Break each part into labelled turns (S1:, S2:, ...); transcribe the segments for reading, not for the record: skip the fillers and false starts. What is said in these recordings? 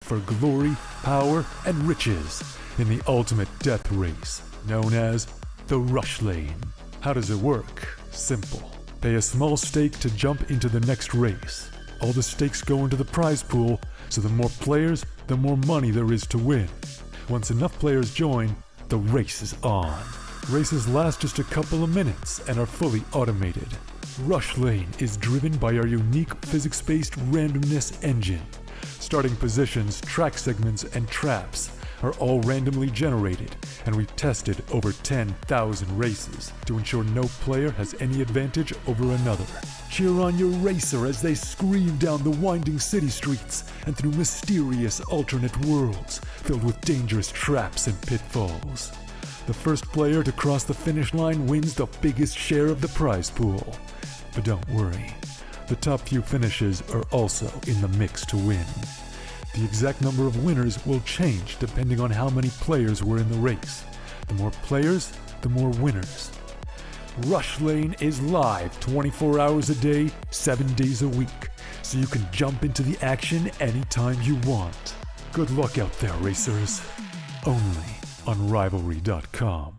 S1: for glory, power, and riches in the ultimate death race, known as the Rush Lane. How does it work? Simple. Pay a small stake to jump into the next race. All the stakes go into the prize pool, so the more players, the more money there is to win. Once enough players join, the race is on. Races last just a couple of minutes and are fully automated. Rush Lane is driven by our unique physics-based randomness engine. Starting positions, track segments, and traps are all randomly generated, and we've tested over 10,000 races to ensure no player has any advantage over another. Cheer on your racer as they scream down the winding city streets and through mysterious alternate worlds filled with dangerous traps and pitfalls. The first player to cross the finish line wins the biggest share of the prize pool. But don't worry, the top few finishes are also in the mix to win. The exact number of winners will change depending on how many players were in the race. The more players, the more winners. Rush Lane is live 24 hours a day, 7 days a week, so you can jump into the action anytime you want. Good luck out there, racers. Only on Rivalry.com.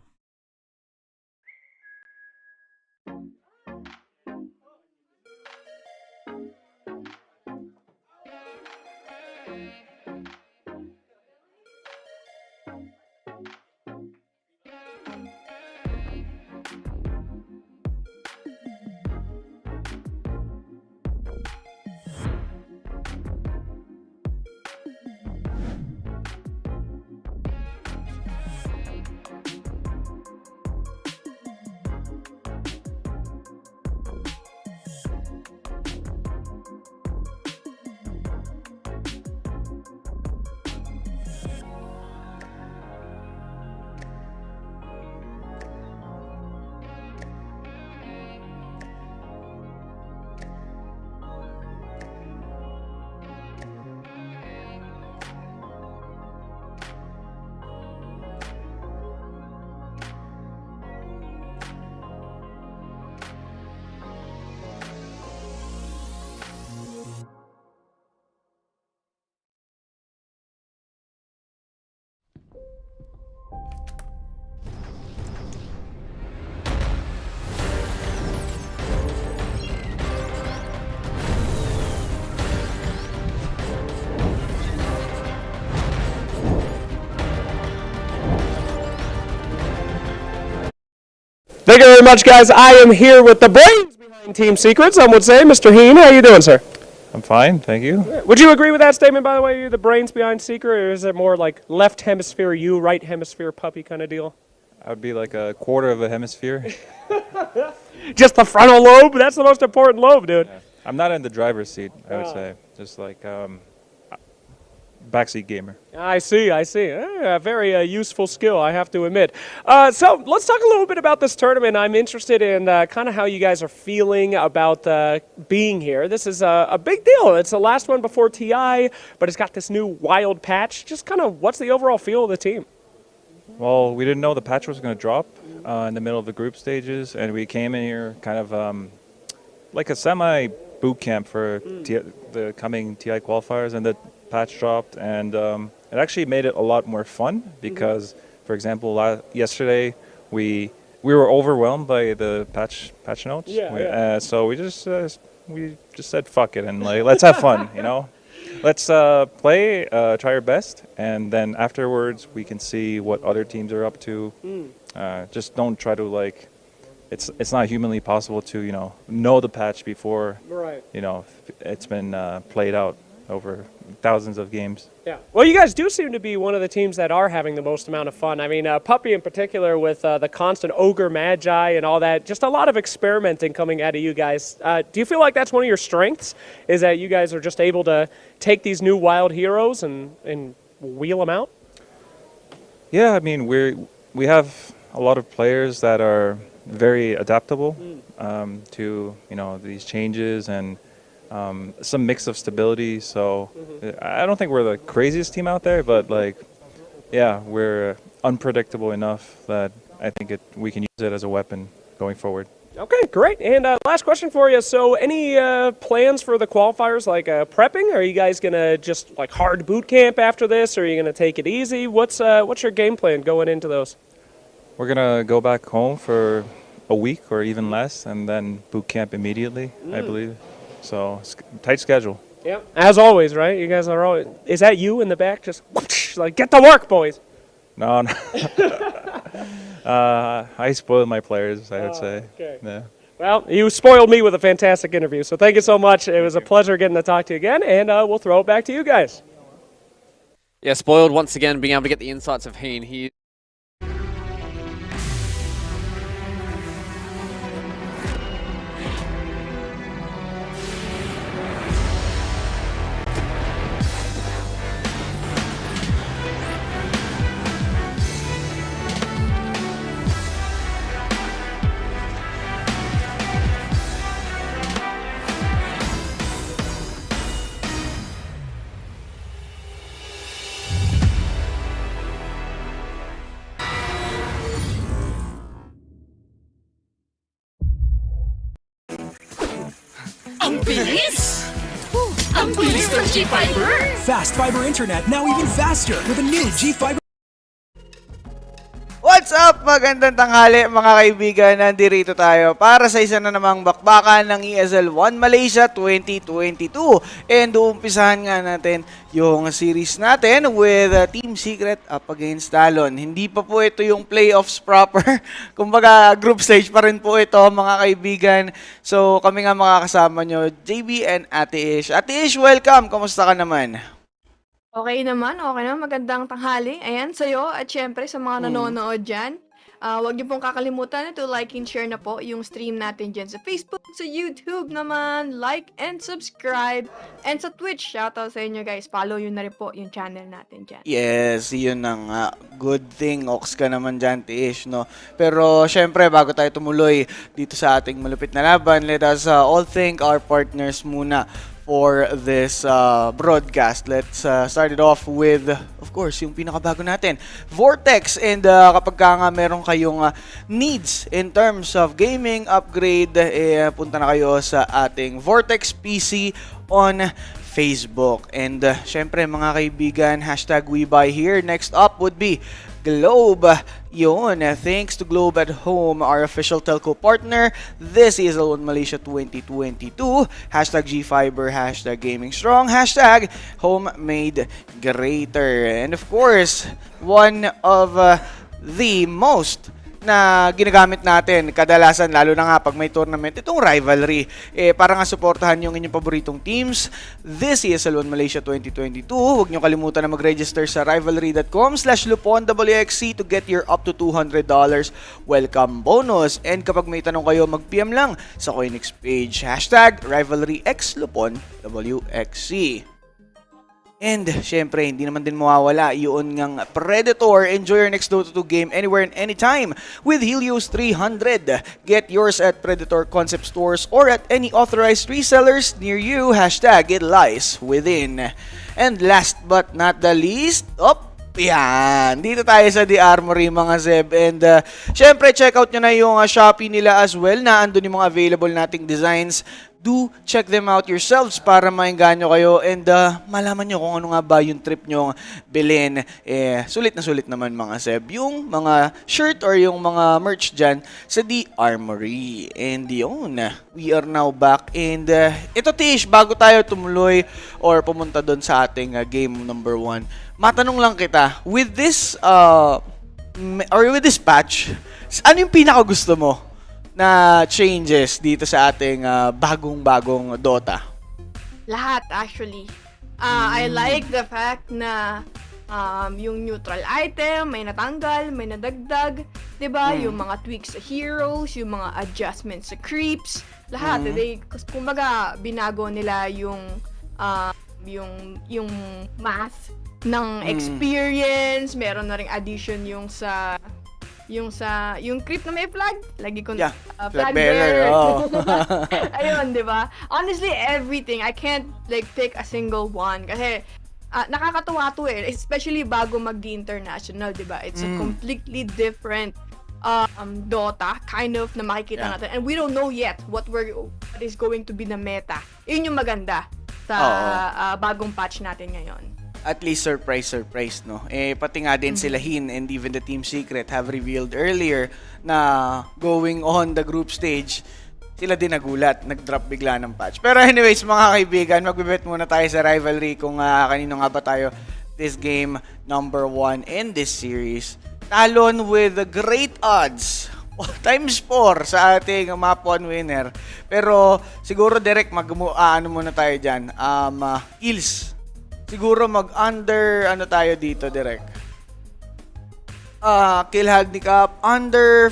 S2: Thank you very much, guys. I am here with the brains behind Team Secret, some would say. Mr. Heen, how you doing, sir?
S3: I'm fine, thank you.
S2: Would you agree with that statement, by the way? You're the brains behind Secret, or is it more like left hemisphere you, right hemisphere puppy kind of deal?
S3: I would be like a quarter of a hemisphere.
S2: Just the frontal lobe? That's the most important lobe, dude.
S3: Yeah. I'm not in the driver's seat, I would say. Just like backseat gamer.
S2: I see. A very useful skill, I have to admit. So let's talk a little bit about this tournament. I'm interested in kind of how you guys are feeling about being here. This is a big deal. It's the last one before TI, but it's got this new wild patch. Just kind of what's the overall feel of the team?
S3: Well, we didn't know the patch was going to drop in the middle of the group stages, and we came in here kind of like a semi-boot camp for the coming TI qualifiers, and the patch dropped, and it actually made it a lot more fun because, for example, yesterday we were overwhelmed by the patch notes. So we just said fuck it and like let's have fun, you know. Let's play, try our best, and then afterwards we can see what other teams are up to. Just don't try to like. It's not humanly possible to know the patch before it's been played out over thousands of games.
S2: Yeah. Well, you guys do seem to be one of the teams that are having the most amount of fun. I mean, Puppy in particular with the constant Ogre Magi and all that, just a lot of experimenting coming out of you guys. Do you feel like that's one of your strengths, is that you guys are just able to take these new wild heroes and wheel them out?
S3: Yeah, I mean, we have a lot of players that are very adaptable to these changes and some mix of stability. So I don't think we're the craziest team out there, but like, yeah, we're unpredictable enough that I think we can use it as a weapon going forward.
S2: Okay, great. And last question for you. So, any plans for the qualifiers, like prepping? Are you guys gonna just like hard boot camp after this, or are you gonna take it easy? What's your game plan going into those?
S3: We're gonna go back home for a week or even less, and then boot camp immediately, I believe. So tight schedule.
S2: Yeah. As always, right? You guys are always. Is that you in the back? Just like get to work, boys.
S3: No. I spoiled my players, I would say.
S2: Okay.
S3: Yeah.
S2: Well, you spoiled me with a fantastic interview, so thank you so much. It was a pleasure getting to talk to you again, and we'll throw it back to you guys.
S4: Yeah, spoiled once again, being able to get the insights of Heen. He
S5: Ang bilis! Ang bilis ng G-Fiber!
S6: Fast fiber internet, now even faster with a new G-Fiber.
S7: What's up? Magandang tanghali mga kaibigan. Nandito tayo para sa isa na namang bakbakan ng ESL 1 Malaysia 2022. And uumpisahan nga natin yung series natin with Team Secret up against Talon. Hindi pa po ito yung playoffs proper. Kumbaga group stage pa rin po ito mga kaibigan. So kami nga makakasama nyo, JB and Ate Ish. Ate Ish, welcome. Kamusta ka naman?
S5: Okay naman. Magandang tanghali. Ayan, sa'yo at syempre sa mga nanonood dyan. Huwag niyo pong kakalimutan to like and share na po yung stream natin dyan sa Facebook, sa YouTube naman. Like and subscribe. And sa Twitch, shoutout sa inyo guys. Follow yun na rin po yung channel natin dyan.
S7: Yes, yun na nga. Good thing, Ox ka naman dyan, Tiish, no? Pero, syempre, bago tayo tumuloy dito sa ating malupit na laban, let us all thank our partners muna for this broadcast. Let's start it off with, of course, yung pinakabago natin, Vortex. And kapag nga meron kayong needs in terms of gaming upgrade, punta na kayo sa ating Vortex PC on Facebook. And syempre mga kaibigan, hashtag WeBuyHere. Next up would be Globe. Yun, thanks to Globe at Home, our official telco partner. This is ESL 1 Malaysia 2022. Hashtag G-Fiber, hashtag Gaming Strong, hashtag Homemade Greater. And of course, one of the most na ginagamit natin kadalasan, lalo na nga pag may tournament, itong Rivalry. Para nga suportahan yung inyong paboritong teams. This is ESL 1 Malaysia 2022. Huwag nyo kalimutan na mag-register sa rivalry.com/LuponWXC to get your up to $200 welcome bonus. And kapag may tanong kayo, mag-PM lang sa CoinX page. Hashtag RivalryXLuponWXC. And, syempre, hindi naman din mawawala yun ngang Predator. Enjoy your next Dota 2 game anywhere and anytime with Helios 300. Get yours at Predator Concept Stores or at any authorized resellers near you. Hashtag it lies within. And last but not the least, yan. Dito tayo sa The Armory mga Zeb. And syempre, check out nyo na yung Shopee nila as well na andun yung mga available nating designs. Do check them out yourselves para maengganyo kayo and malaman nyo kung ano nga ba yung trip nyo bilhin. Sulit na sulit naman mga Seb. Yung mga shirt or yung mga merch dyan sa The Armory. And yun, we are now back. And ito Tish, bago tayo tumuloy or pumunta doon sa ating game number 1, matanong lang kita, with this with this patch, ano yung pinaka gusto mo na changes dito sa ating bagong-bagong Dota?
S5: Lahat actually. I like the fact na yung neutral item, may natanggal, may nadagdag, 'di ba? Yung mga tweaks sa heroes, yung mga adjustments sa creeps, lahat. Kumbaga binago nila yung math ng experience, meron na ring addition yung creep na may flag, lagi ko flag bearer. Ayun, 'di ba? Honestly, everything. I can't pick a single one kasi nakakatuwa to especially bago mag-international, 'di ba? It's a completely different Dota kind of na makikita natin, and we don't know yet what is going to be the meta. Yun yung maganda sa bagong patch natin ngayon.
S7: At least surprise, no? Pati nga din sila Hin and even the Team Secret have revealed earlier na going on the group stage, sila din nagulat, nag-drop bigla ng patch. Pero anyways, mga kaibigan, magbibet muna tayo sa rivalry kung kanino nga ba tayo this game number 1 in this series. Talon with great odds. Times 4 sa ating map 1 winner. Pero siguro direct ano muna tayo dyan. Kills. Siguro mag-under tayo dito direct. Kill handicap. Under...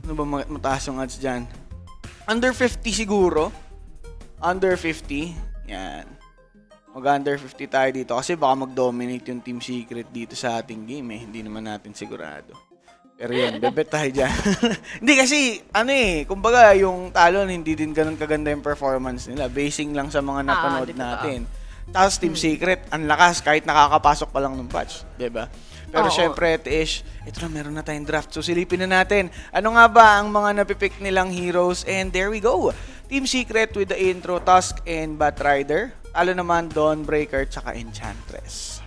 S7: Ano ba mataas yung odds dyan? Under 50 siguro. Under 50. Yan. Mag-under 50 tayo dito kasi baka mag-dominate yung Team Secret dito sa ating game eh. Hindi naman natin sigurado. Pero yun, bebet tayo dyan. Hindi kasi, kumbaga yung Talon, hindi din ganun kaganda yung performance nila. Basing lang sa mga napanood natin. Tapos Team Secret, ang lakas kahit nakakapasok pa lang ng patch. Diba? Pero syempre, Tish, ito na, meron na tayong draft. So silipin na natin. Ano nga ba ang mga napipick nilang heroes? And there we go. Team Secret with the intro, Tusk and Batrider. Talo naman, Dawnbreaker, tsaka Enchantress.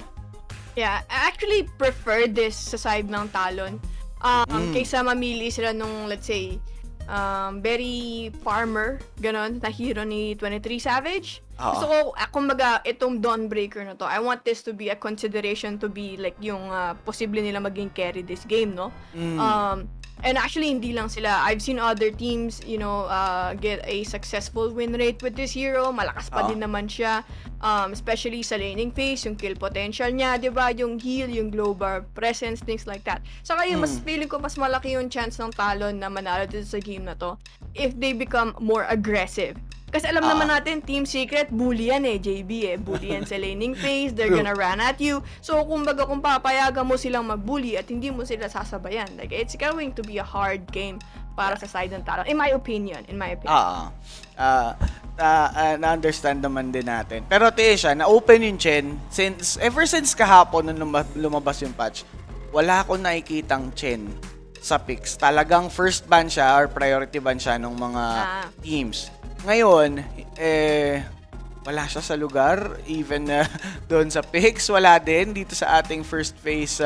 S5: Yeah, I actually prefer this sa side ng Talon. Kaysa mamili sila nung, let's say, very farmer, ganon, na hero ni 23 Savage. Gusto ko, kumbaga, itong Dawnbreaker na to, I want this to be a consideration to be like yung posible nila maging carry this game, no? And actually, hindi lang sila. I've seen other teams, get a successful win rate with this hero. Malakas pa din naman siya. Especially sa laning phase, yung kill potential niya, di ba? Yung heal, yung global presence, things like that. Saka yung mas feeling ko, mas malaki yung chance ng Talon na manalo dito sa game na to if they become more aggressive. Kasi alam naman natin, Team Secret, bully yan JB bully yan sa laning phase, they're gonna run at you. So, kumbaga, kung papayagan mo silang mag-bully at hindi mo sila sasabayan, like, it's going to be a hard game para sa side ng Talon. In my opinion.
S7: Na-understand naman din natin. Pero Tisha, na-open yung Chen, ever since kahapon nung lumabas yung patch, wala akong nakikitang Chen sa picks. Talagang first ban siya or priority ban siya ng mga teams. Ngayon, wala siya sa lugar. Even doon sa picks, wala din. Dito sa ating first phase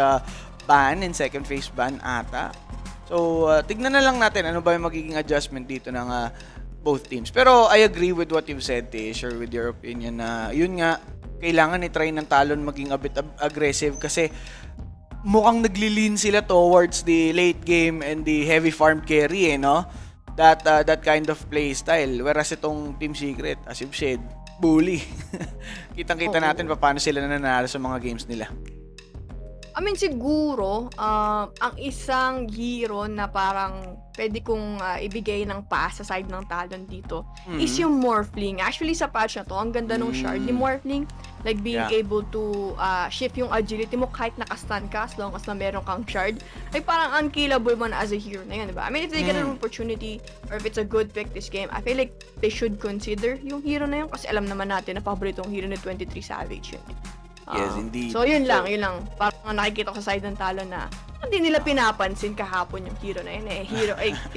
S7: ban and second phase ban ata. So, tignan na lang natin ano ba yung magiging adjustment dito ng both teams. Pero I agree with what you've said, Tish, or with your opinion na yun nga, kailangan i-try ng Talon maging a bit aggressive kasi mukhang naglilin sila towards the late game and the heavy farm carry, no? That kind of play style. Whereas itong Team Secret, as you've said, bully. Kitang-kita natin paano sila nananalo sa mga games nila.
S5: I mean, siguro, ang isang hero na parang pwede kong ibigay ng pass sa side ng Talon dito is yung Morphling. Actually, sa patch na to, ang ganda nung shard ni Morphling. Like, being able to shift yung agility mo kahit nakastun ka as long as na meron kang shard. Like, parang unkillable mo na as a hero na yun, diba? I mean, if they get an opportunity or if it's a good pick this game, I feel like they should consider yung hero na yun kasi alam naman natin na paboritong hero ni 23 Savage yun.
S7: Yes, indeed.
S5: So, yun lang. Parang nakikita ko sa side ng Talon na hindi nila pinapansin kahapon yung hero na yun.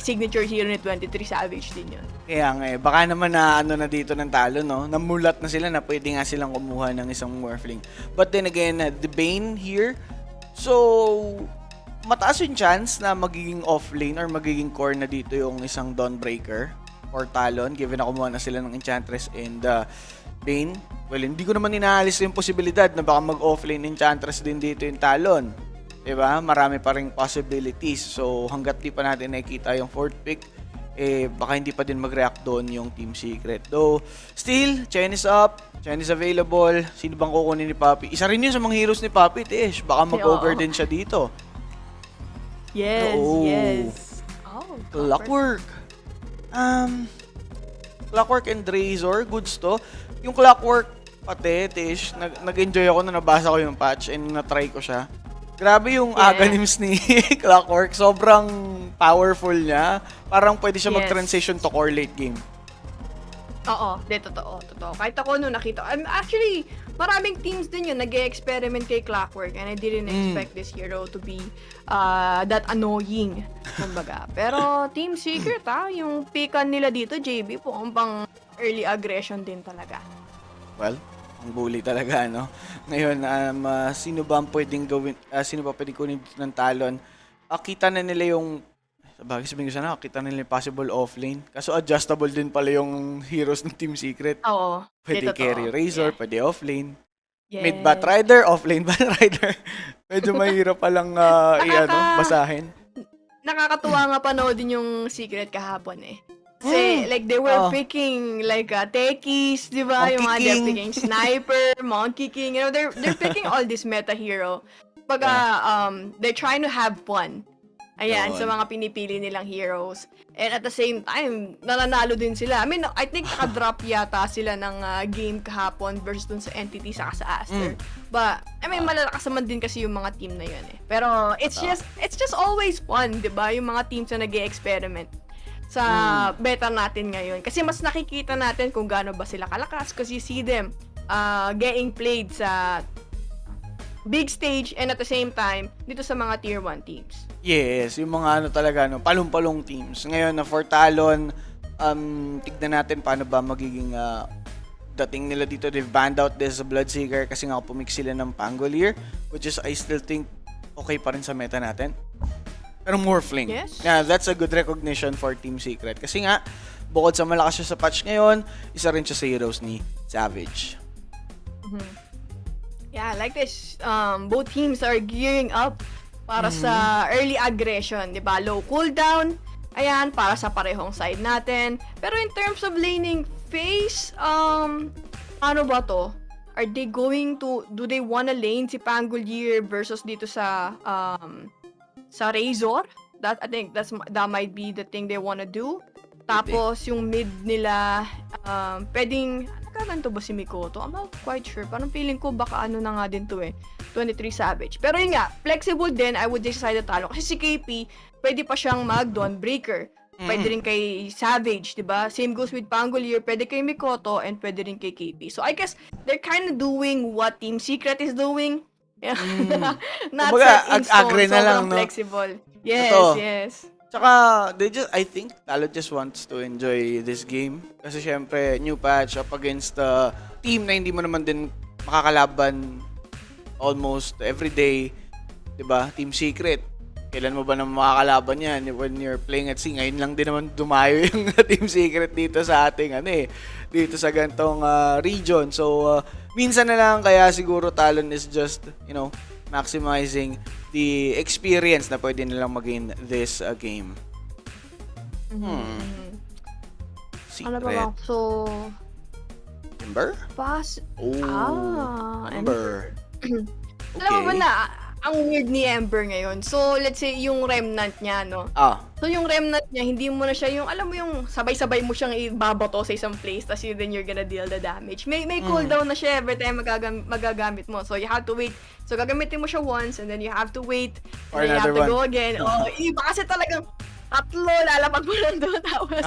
S5: Signature hero ni 23 Savage din yun.
S7: Kaya nga baka naman na na dito ng Talon, no? Namulat na sila na pwede nga silang kumuha ng isang Morphling. But then again, the Bane here, so mataas yung chance na magiging off lane or magiging core na dito yung isang Dawnbreaker or Talon, given na kumuha na sila ng Enchantress and Bane. Well, hindi ko naman inaalis yung posibilidad na baka mag-offlane Enchantress din dito yung Talon. Diba? Marami pa ring possibilities. So, hanggat di pa natin nakikita yung fourth pick, baka hindi pa din mag-react doon yung Team Secret. Though, still, Chen is up. Chen is available. Sino bang kukunin ni Papi? Isa rin yun sa mga heroes ni Papi, Tish. Baka mag-over din siya dito.
S5: Yes, yes. Oh,
S7: Clockwork. Clockwork and Razor, goods to. Yung Clockwork, pati, Tish, nag-enjoy ako na nabasa ko yung patch and na-try ko siya. Grabe yung aganims ni Clockwork. Sobrang powerful niya. Parang pwede siya mag-transition to core late game.
S5: Oo, totoo. Kahit ako nung nakita, actually, maraming teams din yun nag-experiment kay Clockwork and I didn't expect this hero to be that annoying, kumbaga. Pero Team Secret yung pikan nila dito, JB, po ang pang early aggression din talaga.
S7: Well, ang bully talaga, no? Ngayon, sino ba ang pwedeng gawin, sino ba pwedeng kunin dito ng Talon? Kita na nila yung, sabagay sabihin ko sana, kita na nila yung possible offlane. Kaso adjustable din pala yung heroes ng Team Secret.
S5: Oo.
S7: Pwede carry Razor, pwede offlane.
S5: Yes.
S7: Mid Bat Rider, offlane Bat Rider. Medyo mahirap palang basahin.
S5: Nakakatuwa nga panoodin yung Secret kahapon eh. Kasi, like, they were picking, like, techies, di ba?
S7: Monkey
S5: Yung mga
S7: King.
S5: they're picking Sniper, Monkey King, you know, they're picking all this meta hero. They're trying to have fun. Ayan, sa mga pinipili nilang heroes. And at the same time, nananalo din sila. I mean, I think naka-drop yata sila ng game kahapon versus dun sa Entity saka sa Aster. But, I mean, malalakas naman din kasi yung mga team na yun eh. Pero, it's just always fun, di ba? Yung mga teams na nag-e-experiment sa beta natin ngayon. Kasi mas nakikita natin kung gaano ba sila kalakas because you see them getting played sa big stage and at the same time dito sa mga tier 1 teams.
S7: Yes, yung mga talaga, palong-palong teams. Ngayon na for Talon, tignan natin paano ba magiging dating nila dito. They've banned out this Bloodseeker kasi nga pumix sila ng Pangolier, which is I still think okay pa rin sa meta natin. Pero Morphling.
S5: Yes.
S7: Yeah, that's a good recognition for Team Secret. Kasi nga, bukod sa malakas siya sa patch ngayon, isa rin siya sa heroes ni Savage.
S5: Yeah, like this. Both teams are gearing up para sa early aggression, di ba? Low cooldown. Ayan, para sa parehong side natin. Pero in terms of laning phase, ano ba to? Are they going to, do they wanna lane si Pangolier versus dito sa Razor? I think that might be the thing they wanna do. Tapos yung mid nila, pwedeng, nagkaganto ba si Mikoto? I'm not quite sure. Parang feeling ko baka ano na nga din to eh. 23 Savage. Pero yun nga, flexible din, I would decide the Talon. Kasi si KP, pwede pa siyang mag-Dawnbreaker. Pwede rin kay Savage, diba? Same goes with Pangolier, pwede kay Mikoto, and pwede rin kay KP. So I guess, they're kind of doing what Team Secret is doing. Yeah. Not
S7: Kumbaga,
S5: set in stone,
S7: agree na lang, no?
S5: flexible. Yes,
S7: Ito.
S5: yes.
S7: Tsaka, I think Talon just wants to enjoy this game. Kasi syempre, new patch up against a team na hindi mo naman din makakalaban almost every day. Diba? Team Secret. Kailan mo ba naman makakalaban yan when you're playing at sea? Ngayon lang din naman dumayo yung Team Secret dito sa ating, dito sa gantong region. So, minsan na lang, kaya siguro Talon is just, maximizing the experience na pwede nilang mag-gain this game. Secret.
S5: Ano ba ba? So,
S7: Ember? Ember.
S5: Alam mo ba na, ang weird ni Ember ngayon. So, let's say, yung remnant niya, no? So, yung remnant niya, hindi mo na siya yung, alam mo yung sabay-sabay mo siyang ibabato sa isang place, tapos then you're gonna deal the damage. May cooldown na siya every time magagamit mo. So, you have to wait. So, gagamitin mo siya once, and then you have to wait, and then you have to go again. Iba kasi talagang tatlo, lalapag mo lang doon. Tapos,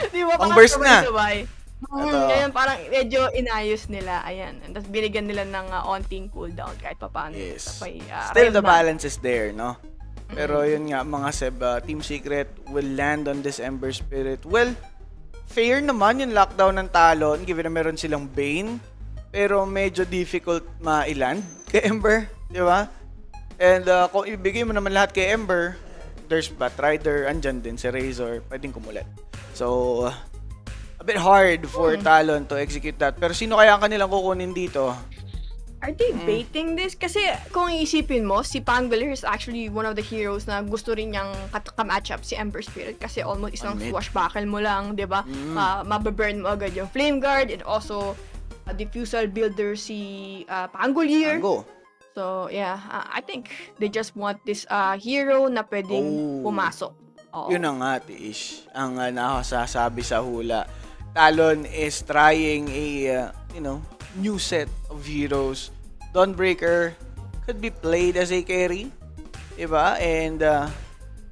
S5: di ba,
S7: Ang burst na.
S5: sabay-sabay. Ngayon parang medyo inayos nila, ayan. And tapos binigyan nila ng onting cooldown kahit pa paano.
S7: Yes.
S5: Sabay,
S7: Still the balance is there, no? Pero yun nga, mga Seb, Team Secret will land on this Ember Spirit. Well, fair naman yung lockdown ng Talon, given na meron silang Bane. Pero medyo difficult ma-land kay Ember, di ba? And kung ibigay mo naman lahat kay Ember, there's Batrider, andyan din si Razor, pwedeng kumulat. So, a bit hard for Talon to execute that. Pero sino kaya ang kanilang kukunin dito?
S5: Are they baiting this? Kasi kung iisipin mo, si Pangolier is actually one of the heroes na gusto rin niyang ka-match up si Ember Spirit kasi almost isang swashbuckle mo lang, di ba? Mababurn mo agad yung Flame Guard and also diffusal builder si Pangolier. So, yeah, I think they just want this hero na pwedeng pumasok.
S7: Yun na nga, Tish, ang nakasasabi sa hula. Talon is trying a, new set of heroes. Dawnbreaker could be played as a carry, diba? And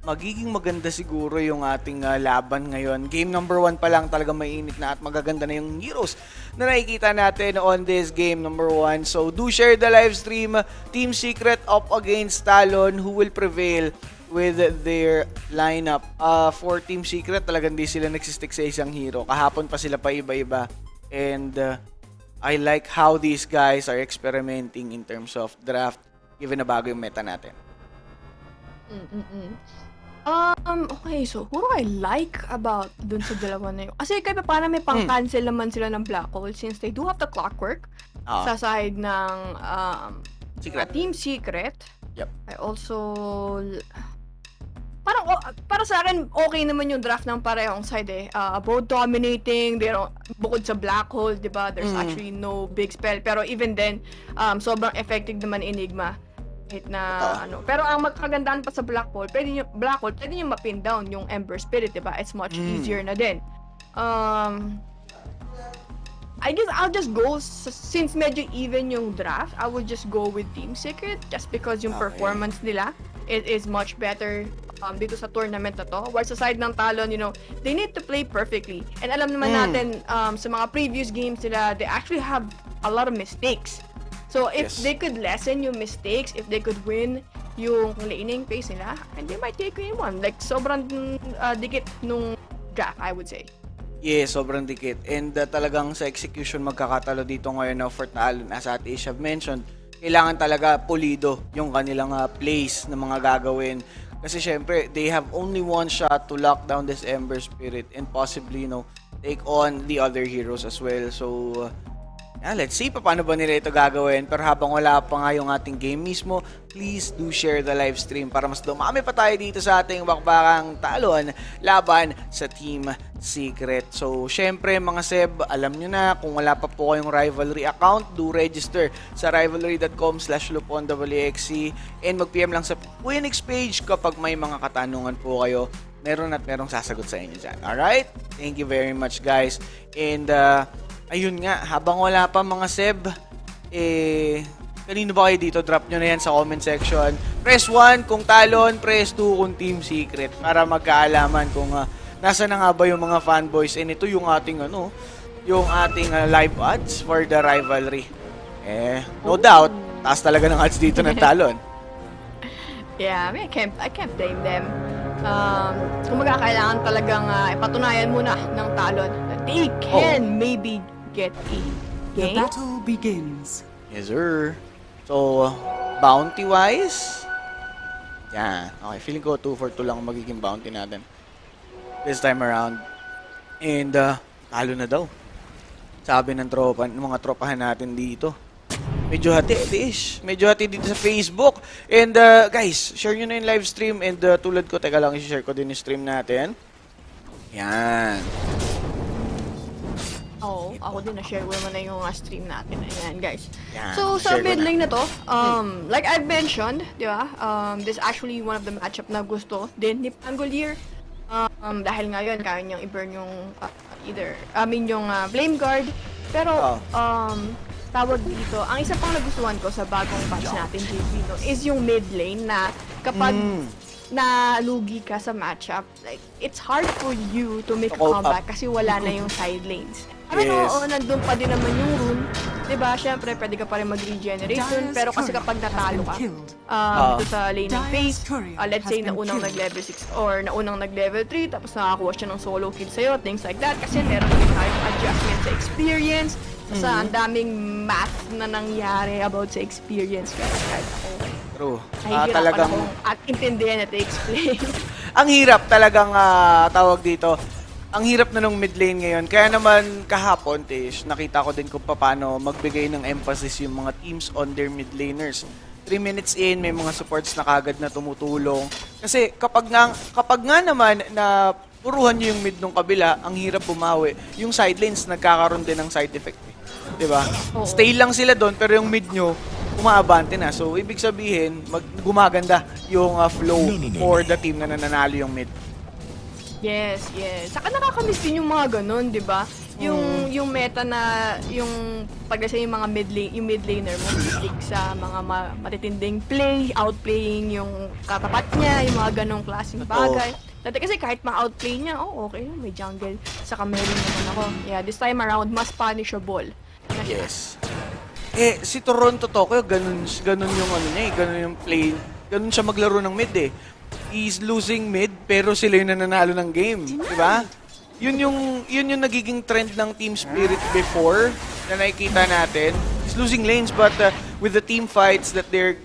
S7: magiging maganda siguro yung ating laban ngayon. Game number 1 pa lang talaga mainit na at magaganda na yung heroes na nakikita natin on this game number 1. So do share the live stream. Team Secret up against Talon, who will prevail with their lineup. For Team Secret, talagang di sila nagsistick sa isang hero. Kahapon pa sila pa iba-iba. And I like how these guys are experimenting in terms of draft given na bago yung meta natin.
S5: Okay, so who do I like about dun sa dalawa na yun? Kasi kahit pa paano may pang-cancel naman sila ng Black Hole since they do have the clockwork sa side ng Team Secret.
S7: Yep.
S5: I also... para sa akin, okay naman yung draft ng parehong side eh. Both dominating, bukod sa Black Hole, di ba? There's actually no big spell. Pero even then, sobrang effective naman Enigma. Kahit na Pero ang magkagandahan pa sa Black Hole, pwede nyo mapin down yung Ember Spirit, di ba? It's much easier na din. I guess I'll just go, since medyo even yung draft, I will just go with Team Secret just because yung performance nila, it is much better dito sa tournament na to. Whereas sa side ng Talon, they need to play perfectly. And alam naman natin, sa mga previous games nila, they actually have a lot of mistakes. So if they could lessen yung mistakes, if they could win yung laning phase nila, and they might take game 1. Like, sobrang dikit nung draft, I would say.
S7: Yeah, sobrang dikit. And talagang sa execution magkakatalo dito ngayon na for Talon. As Ate Ish have mentioned, kailangan talaga pulido yung kanilang plays na mga gagawin. Kasi syempre, they have only one shot to lock down this Ember Spirit and possibly, take on the other heroes as well. So, let's see paano ba nila ito gagawin. Pero habang wala pa nga yung ating game mismo, please do share the live stream para mas dumami pa tayo dito sa ating bakbakang Talon laban sa Team Secret. So, syempre mga Seb, alam nyo na, kung wala pa po kayong Rivalry account, do register sa rivalry.com/luponwxc and mag-PM lang sa Phoenix page kapag may mga katanungan po kayo. Merong sasagot sa inyo dyan. Alright? Thank you very much, guys. And, ayun nga, habang wala pa mga Seb, kanino ba kayo dito? Drop nyo na yan sa comment section. Press 1 kung Talon, press 2 kung Team Secret para magkaalaman kung nasa na nga ba yung mga fanboys. And ito yung ating yung ating live odds for the rivalry. No doubt, taas talaga ng odds dito ng Talon.
S5: Yeah, I can't blame them. Kung kailangan talagang ipatunayan muna ng Talon that they can maybe get a game.
S6: The battle begins.
S7: Yes, sir. So, bounty-wise, yan. Okay, feeling ko 2 for 2 lang magiging bounty natin this time around. And, talo na daw. Sabi ng mga tropahan natin dito. Medyo hati-ish. Medyo hati dito sa Facebook. And, guys, share nyo na yung live stream. And, tulad ko, teka lang, i-share ko din yung stream natin. Yan.
S5: Ako din na-share ko naman na yung stream natin. Ayan, guys.
S7: Yan,
S5: So, sa
S7: share ko
S5: mid
S7: na.
S5: lane na to, like I've mentioned, di ba? This is actually one of the matchup na gusto din ni Pangolier. Dahil ngayon, kaya niyang i-burn yung yung Flame Guard. Pero, tawag dito, ang isa pang nagustuhan ko sa bagong patch natin, JP, is yung mid lane na kapag nalugi ka sa matchup, like, it's hard for you to make a comeback kasi wala na yung side lanes. Pero nandun pa din naman yung rune. Diba, syempre, pwede ka pa rin mag-regenerate dun. Pero kasi kapag natalo ka, dito sa laning phase, let's say, naunang nag-level 6 or naunang nag-level 3, tapos nakakuha siya ng solo kill sa'yo, things like that. Kasi meron din tayong adjustment sa experience. Kasi ang daming math na nangyari about sa experience. Kahit ako,
S7: True.
S5: talagang at intindihan at explain.
S7: Ang hirap talagang tawag dito. Ang hirap na nung mid lane ngayon. Kaya naman kahapon, Tish, nakita ko din kung paano magbigay ng emphasis yung mga teams on their mid laners. 3 minutes in, may mga supports na kagad na tumutulong. Kasi kapag nga naman na puruhan nyo yung mid nung kabila, ang hirap bumawi. Yung side lanes nagkakaroon din ng side effect. Diba? Stay lang sila doon, pero yung mid nyo, umaabante na. So, ibig sabihin, gumaganda yung flow for the team na nananalo yung mid.
S5: Yes. Saka nakakamiss din yung mga ganun, di ba? Yung meta na, yung pagkasa yung mga mid laner mo, stick sa mga matitinding play, outplaying yung katapat niya, yung mga ganong klaseng bagay. Dati kasi kahit ma-outplay niya, okay, may jungle. Saka meron naman ako. Yeah, this time around, mas punishable.
S7: Yes. Si Toronto Tokyo, ganun yung ano niya ganun yung play. Ganun siya maglaro ng mid He's losing mid, pero sila yung nananalo ng game. Diba? Yun yung nagiging trend ng Team Spirit before na nakikita natin. He's losing lanes, but with the team fights that they're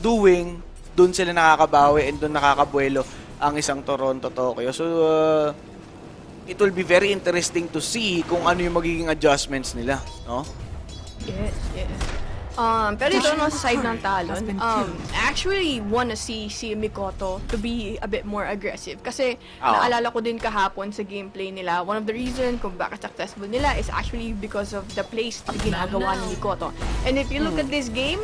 S7: doing, dun sila nakakabawi and dun nakakabuelo ang isang Toronto Tokyo. So, it will be very interesting to see kung ano yung magiging adjustments nila, no?
S5: Yes. Pero ito no, sa side ng Talon, I actually wanna see si Mikoto to be a bit more aggressive. Kasi naalala ko din kahapon sa gameplay nila, one of the reason kung bakit successful nila is actually because of the plays na ginagawa ni Mikoto. And if you look at this game,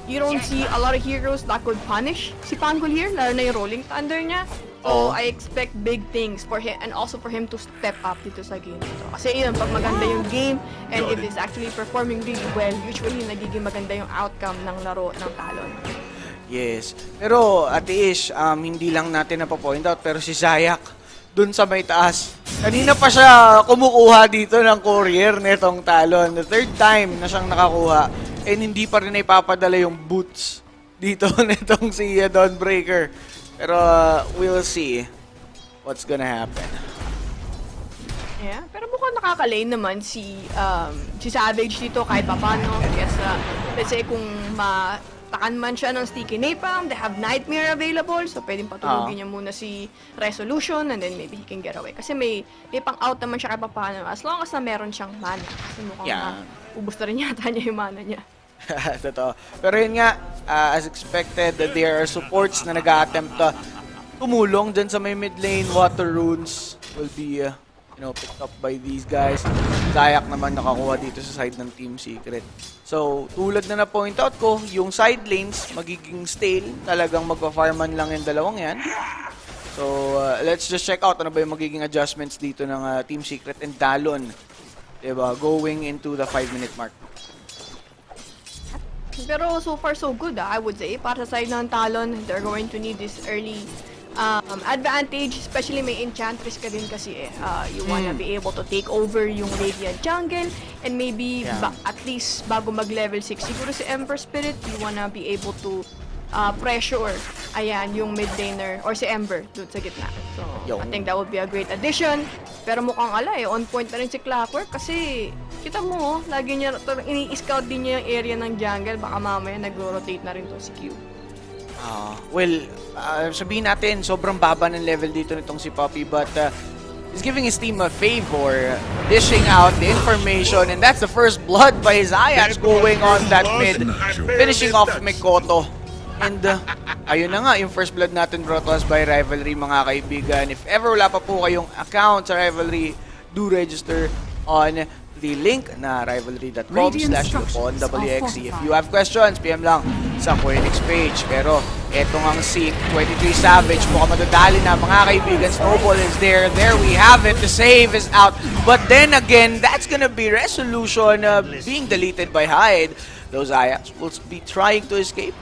S5: you don't see a lot of heroes that could punish si Pangol here, lalo na yung Rolling Thunder niya. So, I expect big things for him and also for him to step up dito sa game nito. Kasi yun, pag maganda yung game and if it's actually performing really well, usually nagiging maganda yung outcome ng laro ng Talon.
S7: Yes. Pero, Ate Ish, hindi lang natin napapoint out, pero si Zayak, dun sa may taas, kanina pa siya kumukuha dito ng courier netong Talon. The third time na siyang nakakuha, and hindi pa rin na ipapadala yung boots dito netong si Dawnbreaker. Pero we'll see what's gonna happen.
S5: Yeah, pero mukhang nakaka-lane naman si Savage dito kahit papano. Yes, let's say kung matakan man siya ng sticky napalm, they have nightmare available, so pwedeng patulugin niya muna si Resolution and then maybe he can get away. Kasi may pang-out naman siya kahit papano as long as na meron siyang mana. Kasi mukhang ubos na rin yata niya yung mana niya.
S7: Totoo. Pero yun nga, as expected, there are supports na nag-a-attempt tumulong dyan sa may mid lane. Water runes will be picked up by these guys. Zayak naman nakakuha dito sa side ng Team Secret. So, tulad na na-point out ko, yung side lanes magiging stale. Talagang magpa-farman lang yung dalawang yan. So, let's just check out ano ba yung magiging adjustments dito ng Team Secret and Talon. Diba? Going into the 5-minute mark.
S5: Pero so far so good, I would say. Para sa side ng Talon, they're going to need this early advantage, especially may Enchantress ka din kasi you wanna be able to take over yung Radiant jungle and maybe at least bago mag level 6 siguro si Ember Spirit, you wanna be able to pressure yung mid laner or si Ember doon sa gitna. So, I think that would be a great addition. Pero mukhang on point na rin si Clockwork kasi kita mo, lagi niya ini-scout din niya yung area ng jungle, baka mamaya nagro-rotate na rin to si Q.
S7: Sabihin natin, sobrang baba ng level dito nitong si Poppy, but he's giving his team a favor, dishing out the information, and that's the first blood by Zayat going on that mid, finishing off Mikoto. And ayun na nga, yung first blood natin brought to us by Rivalry, mga kaibigan. If ever wala pa po kayong account sa Rivalry, do register on the link na rivalry.com/WXC. If you have questions, PM lang sa Quenix page. Pero eto ngang si 23 Savage, mukhang madadali na mga kaibigan. Snowball is there. There we have it. The save is out. But then again, that's gonna be Resolution being deleted by Hyde. Those Ayaks will be trying to escape.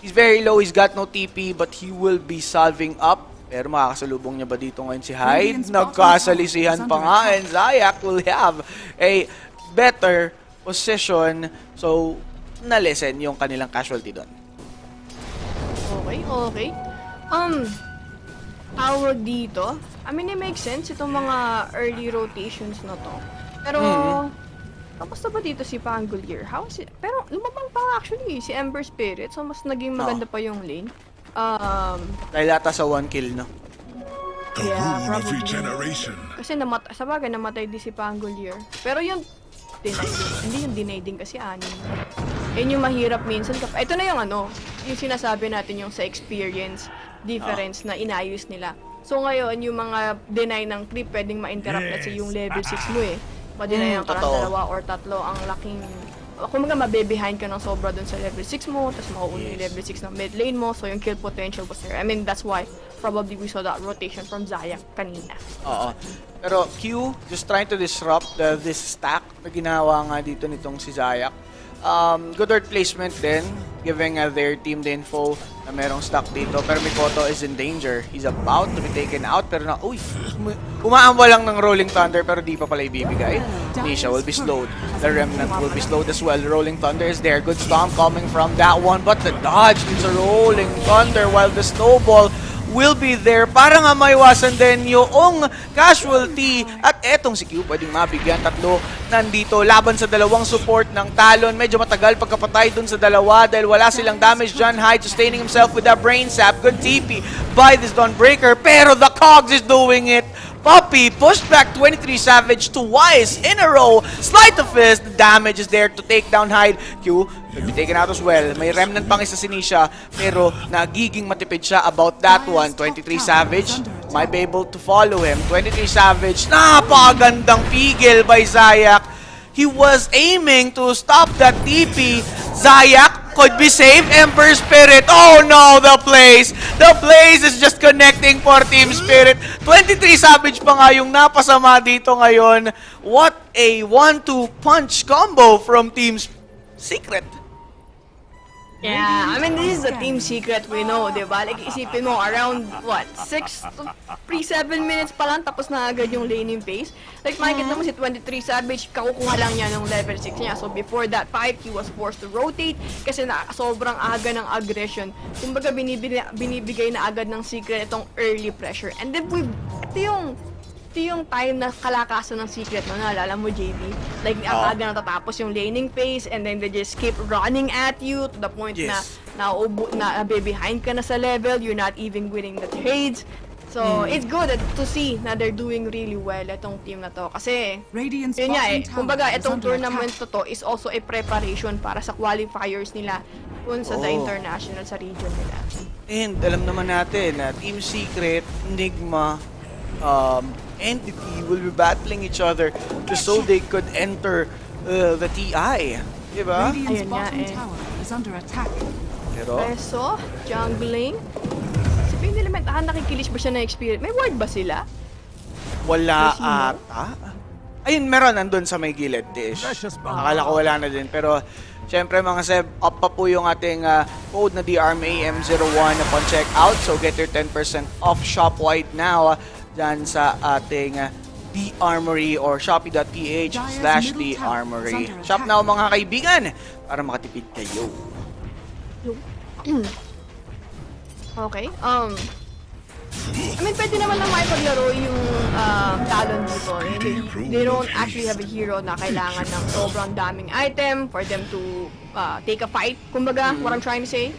S7: He's very low, he's got no TP, but he will be salving up. Pero makakasalubong niya ba dito ngayon si Hyde? Nagkasalisihan pa nga, and Zayak will have a better position. So, na-lessen yung kanilang casualty doon.
S5: Okay. Tawag dito, I mean, it makes sense itong mga early rotations na to. Pero, kamusta ba dito si Pangolier? How is it? Pero lumabang pa actually si Ember Spirit, so mas naging maganda pa yung lane.
S7: Dahil ata sa 1 kill, no?
S5: Yeah, probably. Kasi namatay din si Pangolier. Pero yung deny din. Hindi yung deny din kasi anim. Yun yung mahirap minsan. Ito na yung yung sinasabi natin yung sa experience difference na inayos nila. So ngayon, yung mga deny ng creep pwedeng ma-interrupt na sa yung level 6 mo Madinay ang karang 2 or 3 ang laking... Kung mabe-behind ka ng sobra dun sa level 6 mo, tapos mauuna yung level 6 ng mid lane mo, so yung kill potential was there. I mean, that's why probably we saw that rotation from Zayak kanina.
S7: Oo. Pero Q, just trying to disrupt this stack na ginawa nga dito nitong si Zayak. Good word placement din, giving their team the info na merong stock dito. Pero Mikoto is in danger. He's about to be taken out. Pero na, umaambwa lang ng Rolling Thunder pero di pa pala ibibigay. Nisha will be slowed. The Remnant will be slowed as well. Rolling Thunder is there. Good stomp coming from that one. But the dodge needs a Rolling Thunder while the snowball will be there para nga maiwasan din yung casualty. At etong si Q pwedeng mabigyan. Tatlo nandito laban sa dalawang support ng Talon. Medyo matagal pagkapatay dun sa dalawa dahil wala silang damage. John Hyde sustaining himself with that brain sap. Good TP by this Dawnbreaker. Pero the Cogs is doing it. Poppy pushed back 23 Savage twice in a row. Sleight of fist. The damage is there to take down Hyde. Q will be taken out as well. May remnant pang isa si Nisha pero nagiging matipid siya about that one. 23 Savage might be able to follow him. 23 Savage. Napakagandang pigil by Zayak. He was aiming to stop that TP. Zayak could be safe. Ember Spirit. Oh no, the Blaze. The Blaze is just connecting for Team Spirit. 23 Savage pa nga yung napasama dito ngayon. What a 1-2 punch combo from Team Secret.
S5: Yeah, I mean, this is a team secret we know, di ba? Like, isipin mo, around, what, 6 to 7 minutes pa lang, tapos na agad yung laning phase. Like, makikita mo si 23 Savage, kakukuha lang niya ng level 6 niya. So, before that fight, he was forced to rotate kasi sobrang aga ng aggression. Kumbaga, binibigay na agad ng secret itong early pressure. And then, ito yung time na kalakasan ng secret mo, naalala mo, JB? Like, ang aga natatapos yung laning phase and then they just keep running at you to the point na behind ka na sa level, you're not even winning the trades. So, it's good to see na they're doing really well itong team na to. Kasi, yun nga kumbaga, itong tournament to is also a preparation para sa qualifiers nila kung sa the international sa region nila.
S7: And alam naman natin na Team Secret, Enigma, Entity will be battling each other just so they could enter the TI. Diba?
S5: Ayun nga
S7: Pero,
S5: Peso, jungling. Sabihin nila, nakikilis ba siya na experience? May ward ba sila?
S7: wala ata. Ayun, meron nandun sa may gilid dish. Akala ko wala na din. Pero, syempre mga Seb, up pa po yung ating code na DRMAM01 upon checkout. So, get your 10% off shop-wide now dyan sa ating The-Armory or shopee.ph/The-Armory. Shop now mga kaibigan para makatipid kayo.
S5: Okay. I mean, pwede naman lang makipaglaro yung Talon dito. They don't actually have a hero na kailangan ng sobrang daming item for them to take a fight. Kumbaga, what I'm trying to say.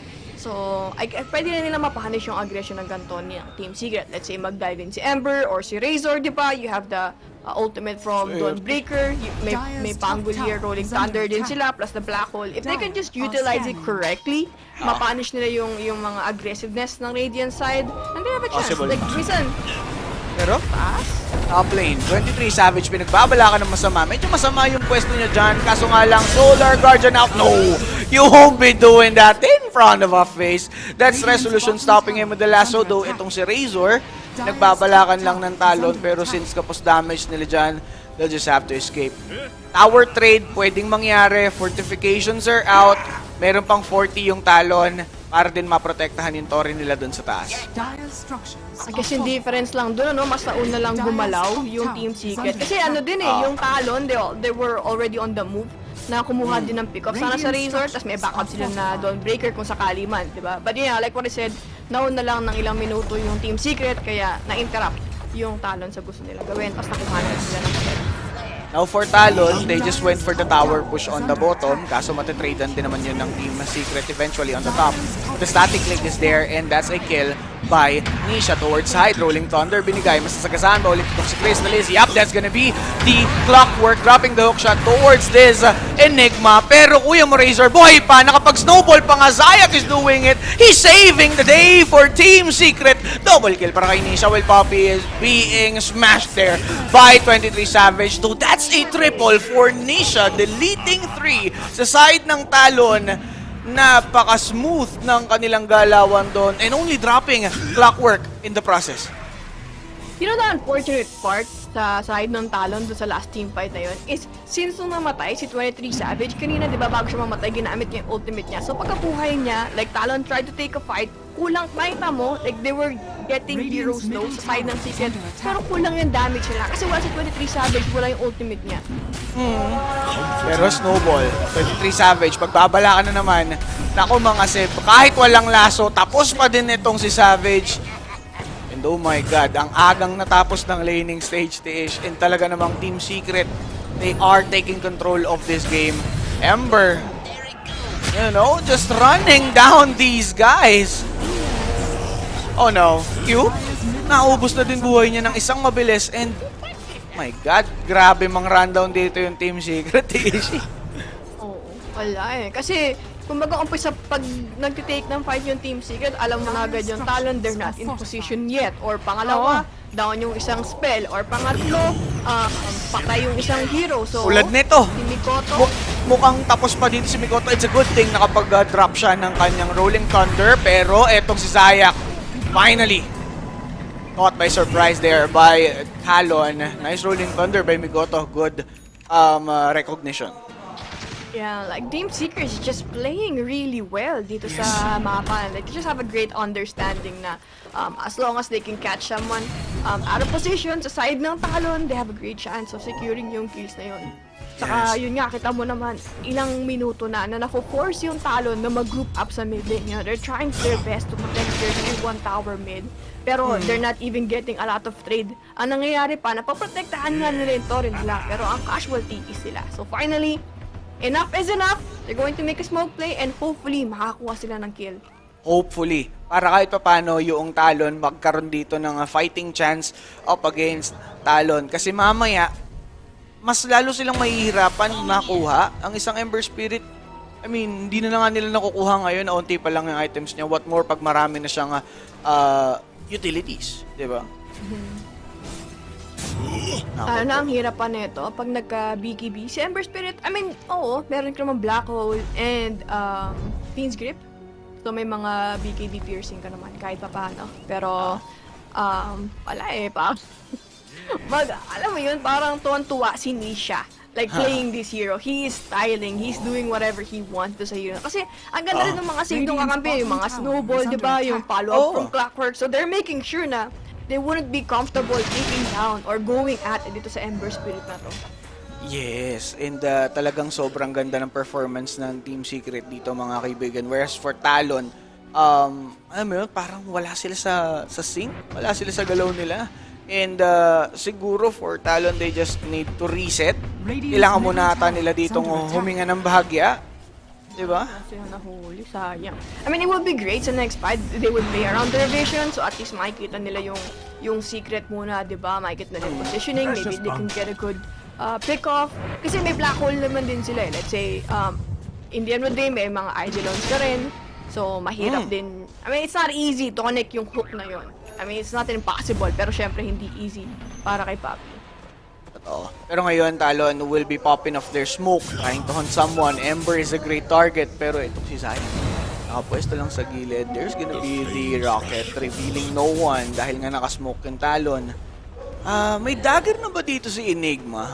S5: So, pwede na nila mapahanish yung aggression ng ganito ni Team Secret. Let's say, mag-dive in si Ember or si Razor, di ba? You have the ultimate from Dawnbreaker. May Pangolier, Rolling Thunder din sila, plus the Black Hole. If they can just utilize it correctly, mapanish nila yung mga aggressiveness ng Radiant side, and they have a chance.
S7: Possible.
S5: Like, minsan,
S7: Pero, top lane, 23 Savage, pinagbabala ka ng masama. Medyo masama yung pwesto niya dyan. Kaso nga lang, Solar Guardian out. No! You won't be doing that in front of a face. That's Resolution stopping him with the lasso. Though itong si Razor, nagbabalakan lang ng Talon. Pero since kapos damage nila dyan, they'll just have to escape. Tower trade, pwedeng mangyari. Fortifications are out. Meron pang 40 yung Talon para din maprotektahan yung Tori nila dun sa taas.
S5: I guess yung difference lang doon, ano, mas nauna lang gumalaw yung Team Secret. Kasi ano din yung Talon, they were already on the move na kumuha din ng pick-up. Sana sa Razor, tapos may backup sila na Dawnbreaker kung sakali man, di ba? But yeah, like what I said, nauna lang ng ilang minuto yung Team Secret, kaya na-interrupt yung Talon sa gusto nila gawin, tapos nakuha na sila ng kill.
S7: Now for Talon, they just went for the tower push on the bottom. Kaso matitradean din naman yun ng Team Secret eventually on the top. The static link is there and that's a kill by Nisha towards side. Rolling Thunder binigay. Masasagasaan ba ulit itong si Chris na Liz? Yup, that's gonna be the Clockwork dropping the hook shot towards this Enigma. Pero kuya mo Razor, buhay pa. Nakapag-snowball pa nga. Zayak is doing it. He's saving the day for Team Secret. Double kill para kay Nisha while Poppy is being smashed there by 23 Savage. So that's a triple for Nisha, deleting 3 sa side ng Talon. Napaka-smooth ng kanilang galawan doon and only dropping Clockwork in the process.
S5: You know, the unfortunate part sa side ng Talon doon sa last team fight na yun is since nung namatay si 23 Savage, kanina di ba bago siya mamatay, ginamit niya yung ultimate niya. So pagkabuhay niya, like Talon tried to take a fight, kulang, makita mo, like they were getting heroes low sa side ng Secret, pero kulang yung damage nila. Kasi wala si 23 Savage, wala yung ultimate niya.
S7: Pero Snowball, 23 Savage, pagbabala ka na naman, naku mga Seb, kahit walang laso, tapos pa din itong si Savage. And oh my God, ang agang natapos ng laning stage, Tish, and talaga namang Team Secret, they are taking control of this game. Ember, you know, just running down these guys. Oh no, Q, naubos na din buhay niya ng isang mabilis, and my God, grabe mang rundown dito yung Team Secret, Tish.
S5: Oo, wala eh. Kasi, kumbaga umpisa pag nagtitake ng fight yung Team Secret, alam mo na agad yung Talon, they're not in position yet. Or pangalawa, down yung isang spell. Or pangatlo, patay yung isang hero. So,
S7: Tulad nito,
S5: si Mikoto,
S7: mukhang tapos pa dito si Mikoto. It's a good thing nakapag-drop siya ng kanyang Rolling Thunder. Pero etong si Zayak, finally, caught by surprise there by Talon. Nice Rolling Thunder by Mikoto. Good recognition.
S5: yeah, like Team Secret is just playing really well dito sa mapa. Like, they just have a great understanding na as long as they can catch someone out of position sa side ng Talon, they have a great chance of securing yung kills na yun. Saka yun nga, kita mo naman, ilang minuto na na-force yung Talon na mag-group up sa mid lane. You know, they're trying their best to protect their tier 1 tower mid. Pero they're not even getting a lot of trade. Ang nangyayari pa, napaprotektahan nga nila yung torrent nila. Pero ang casualty is sila. So finally, enough is enough. They're going to make a smoke play and hopefully makakuha sila ng kill.
S7: Hopefully. Para kahit paano yung Talon magkaroon dito ng fighting chance up against Talon. Kasi mamaya, mas lalo silang mahihirapan makuha ang isang Ember Spirit. I mean, hindi na nga nila nakukuha ngayon. Unti pa lang yung items niya. What more pag marami na siyang utilities. Diba?
S5: Ano ang hirap pa nito pag nagka-BKB si Ember Spirit. I mean, oo, meron ka naman Black Hole and Fiend's Grip. So may mga BKB piercing ka naman kahit pa paano. Pero wala eh, alam mo yun, parang tuwan-tuwa si Nisha. Like playing this hero. He is styling, he's doing whatever he wants to sa hero. Kasi ang ganda rin ng mga save ng kakampi, yung mga Snowball, di ba? Yung follow-up from Clockwork. So they're making sure na they wouldn't be comfortable taking down or going at dito sa Ember Spirit na to.
S7: Yes, and talagang sobrang ganda ng performance ng Team Secret dito mga kaibigan. Whereas for Talon, alam mo yun, parang wala sila sa sync, wala sila sa galaw nila. And siguro for Talon, they just need to reset. Kailangan muna ata nila ditong huminga ng bahagya. Diba?
S5: Kasi nahuli, sayang. I mean, it would be great sa next fight. They would play around their vision, so at least makikita nila yung secret muna, diba? Makikita nila yung positioning, maybe they can get a good pick-off. Kasi may black hole naman din sila eh. Let's say, in the end of the day, may mga Eidolons ka rin. So, mahirap din. I mean, it's not easy to connect yung hook na yon. I mean, it's not impossible, pero syempre hindi easy para kay Papi.
S7: Pero ngayon, Talon will be popping off their smoke, trying to hunt someone. Ember is a great target, pero itong si Zion, nakapwesto lang sa gilid. There's gonna be the rocket, revealing no one dahil nga nakasmoke yung Talon. May dagger na ba dito si Enigma?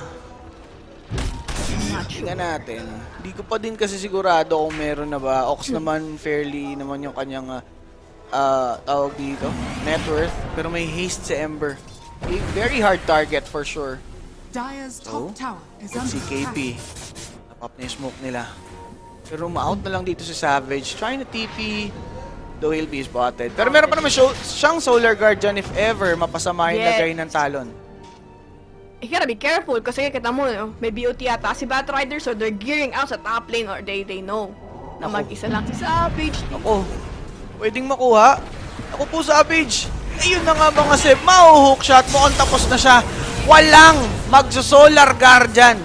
S7: Tingnan natin. Di ko pa din kasi sigurado kung meron na ba. Ox naman, fairly naman yung kanyang tawag dito, net worth. Pero may haste si Ember. A very hard target for sure. So, si KP. Napop na yung smoke nila. Pero ma-out na lang dito si Savage. Trying to TP, though he'll be spotted. Pero meron pa naman siyang Solar Guardian if ever mapasama yung lagay ng Talon.
S5: You gotta be careful kasi kita mo, may BO2 ata si Batrider, so they're gearing out sa top lane or they know na mag-isa lang si Savage.
S7: Ako, pwedeng makuha. Ako po, Savage. Ayun na nga mga Seb, mau-hook shot mo, tapos na siya. Walang magso-Solar Guardian.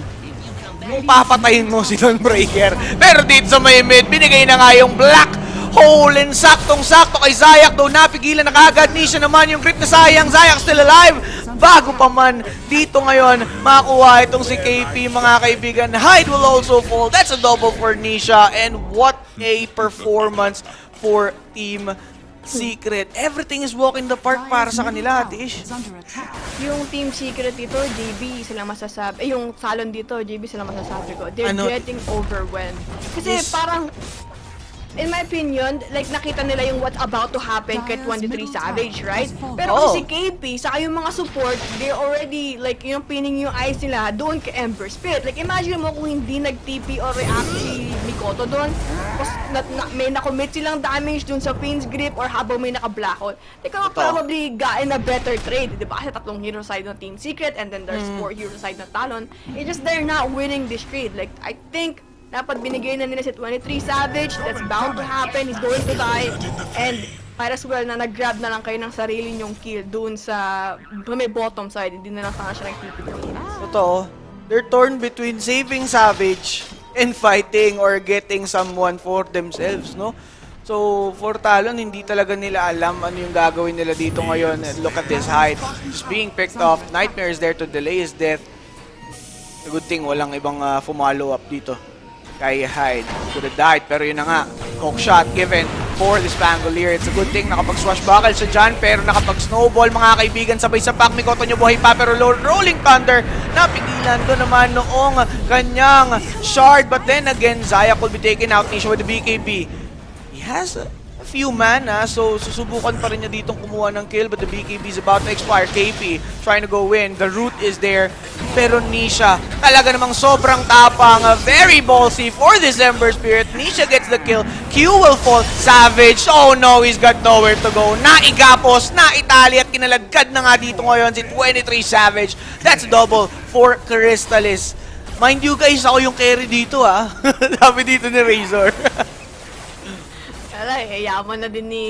S7: Kung papatayin mo si Dawnbreaker. Pero dito sa may mid, binigay na nga yung Black Hole and saktong-sakto kay Zayak. Though napigilan na kagad, Nisha naman yung crit na sayang. Zayak still alive. Bago pa man dito ngayon makuha itong si KP mga kaibigan. Hyde will also fall. That's a double for Nisha. And what a performance for Team Secret. Everything is walk in the park para sa kanila, Ate Ish.
S5: Yung Team Secret dito, JB, sila masasabi. Yung Talon dito, JB, sila masasabi ko. They're getting overwhelmed. Kasi parang, in my opinion, like nakita nila yung what's about to happen kay 23 Savage, right? Pero kasi si KP, saka yung mga support, they already, like, yung pinning yung eyes nila doon kay Ember Spirit. Like, imagine mo kung hindi nag-TP or react si Mikoto doon, tapos may nakommit silang damage doon sa Fiend's Grip or habang may naka-blackout, they could probably gotten a better trade, di ba? Kasi 3 hero side ng Team Secret and then there's 4 hero side ng Talon. It's just they're not winning this trade. Like, I think dapat binigay na nila si 23 Savage. That's bound to happen. He's going to die. And might as well na nag-grab na lang kayo ng sarili nyong kill doon sa may bottom side. Hindi na lang sana siya nag-TP.
S7: Totoo. They're torn between saving Savage and fighting or getting someone for themselves, no? So, for Talon, hindi talaga nila alam ano yung gagawin nila dito ngayon. And look at this height. Just being picked off. Nightmare is there to delay his death. A good thing, walang ibang follow up dito. Kaya Hyde could have died, pero yun na nga, hook shot given for the Spangolier. It's a good thing nakapag-swashbuckle siya dyan, pero nakapag-snowball mga kaibigan, sabay sa pack. Mikoto nyo buhay pa, pero Rolling Thunder napigilan doon naman noong kanyang shard. But then again, Zaya could be taken out. Nisha with the BKB. He has a few mana, so susubukan pa rin niya ditong kumuha ng kill, but the BKB is about to expire. KP trying to go in, the root is there, pero Nisha talaga namang sobrang tapang, very ballsy for this Ember Spirit. Nisha gets the kill, Q will fall. Savage, oh no, he's got nowhere to go. Naigapos, naitali at kinaladkad na nga dito ngayon si 23 Savage. That's double for Crystallis. Mind you guys, ako yung carry dito sabi dito ni Razor.
S5: Wala yaman na din ni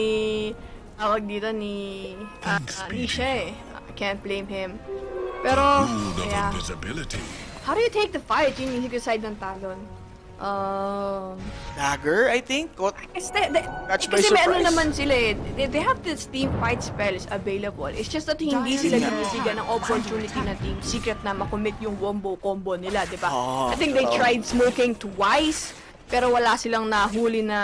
S5: tawag dito ni Nisha I can't blame him. Pero, yeah. How do you take the fight? Yung secret side ng Talon?
S7: Dagger, I think?
S5: Kasi
S7: Catch by
S5: may ano
S7: surprise.
S5: naman sila they have this team fight spells available. It's just that hindi sila binibigyan ng opportunity na Team Secret na makommit yung wombo combo nila, di ba? I think they tried smoking twice, pero wala silang nahuli na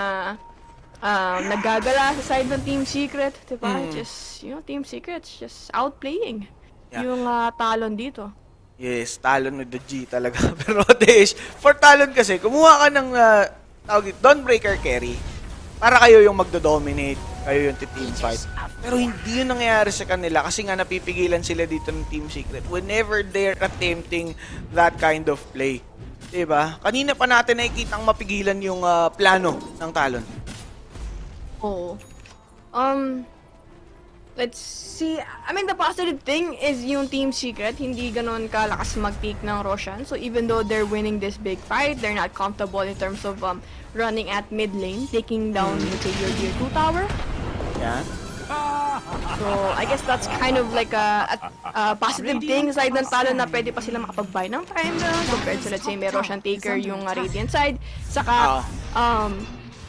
S5: nagagala sa side ng Team Secret, diba? Just, Team Secret's just outplaying yung Talon dito.
S7: Yes, Talon with the G talaga. Pero Dish, for Talon kasi, kumuha ka ng Dawnbreaker carry para kayo yung magdo-dominate, kayo yung team fight. Pero hindi yun nangyayari sa kanila kasi nga napipigilan sila dito ng Team Secret whenever they're attempting that kind of play. Diba? Kanina pa natin nakikitang mapigilan yung plano ng Talon.
S5: Oh. Let's see. I mean, the positive thing is yung Team Secret, hindi ganon kalakas mag-take ng Roshan. So even though they're winning this big fight, they're not comfortable in terms of running at mid lane, taking down, let's say, your tier 2 tower.
S7: Yeah.
S5: So I guess that's kind of like a positive thing side ng Talon na pwede pa sila makapag-buy ng time compared to, let's say, may Roshan Taker yung Radiant side. Saka,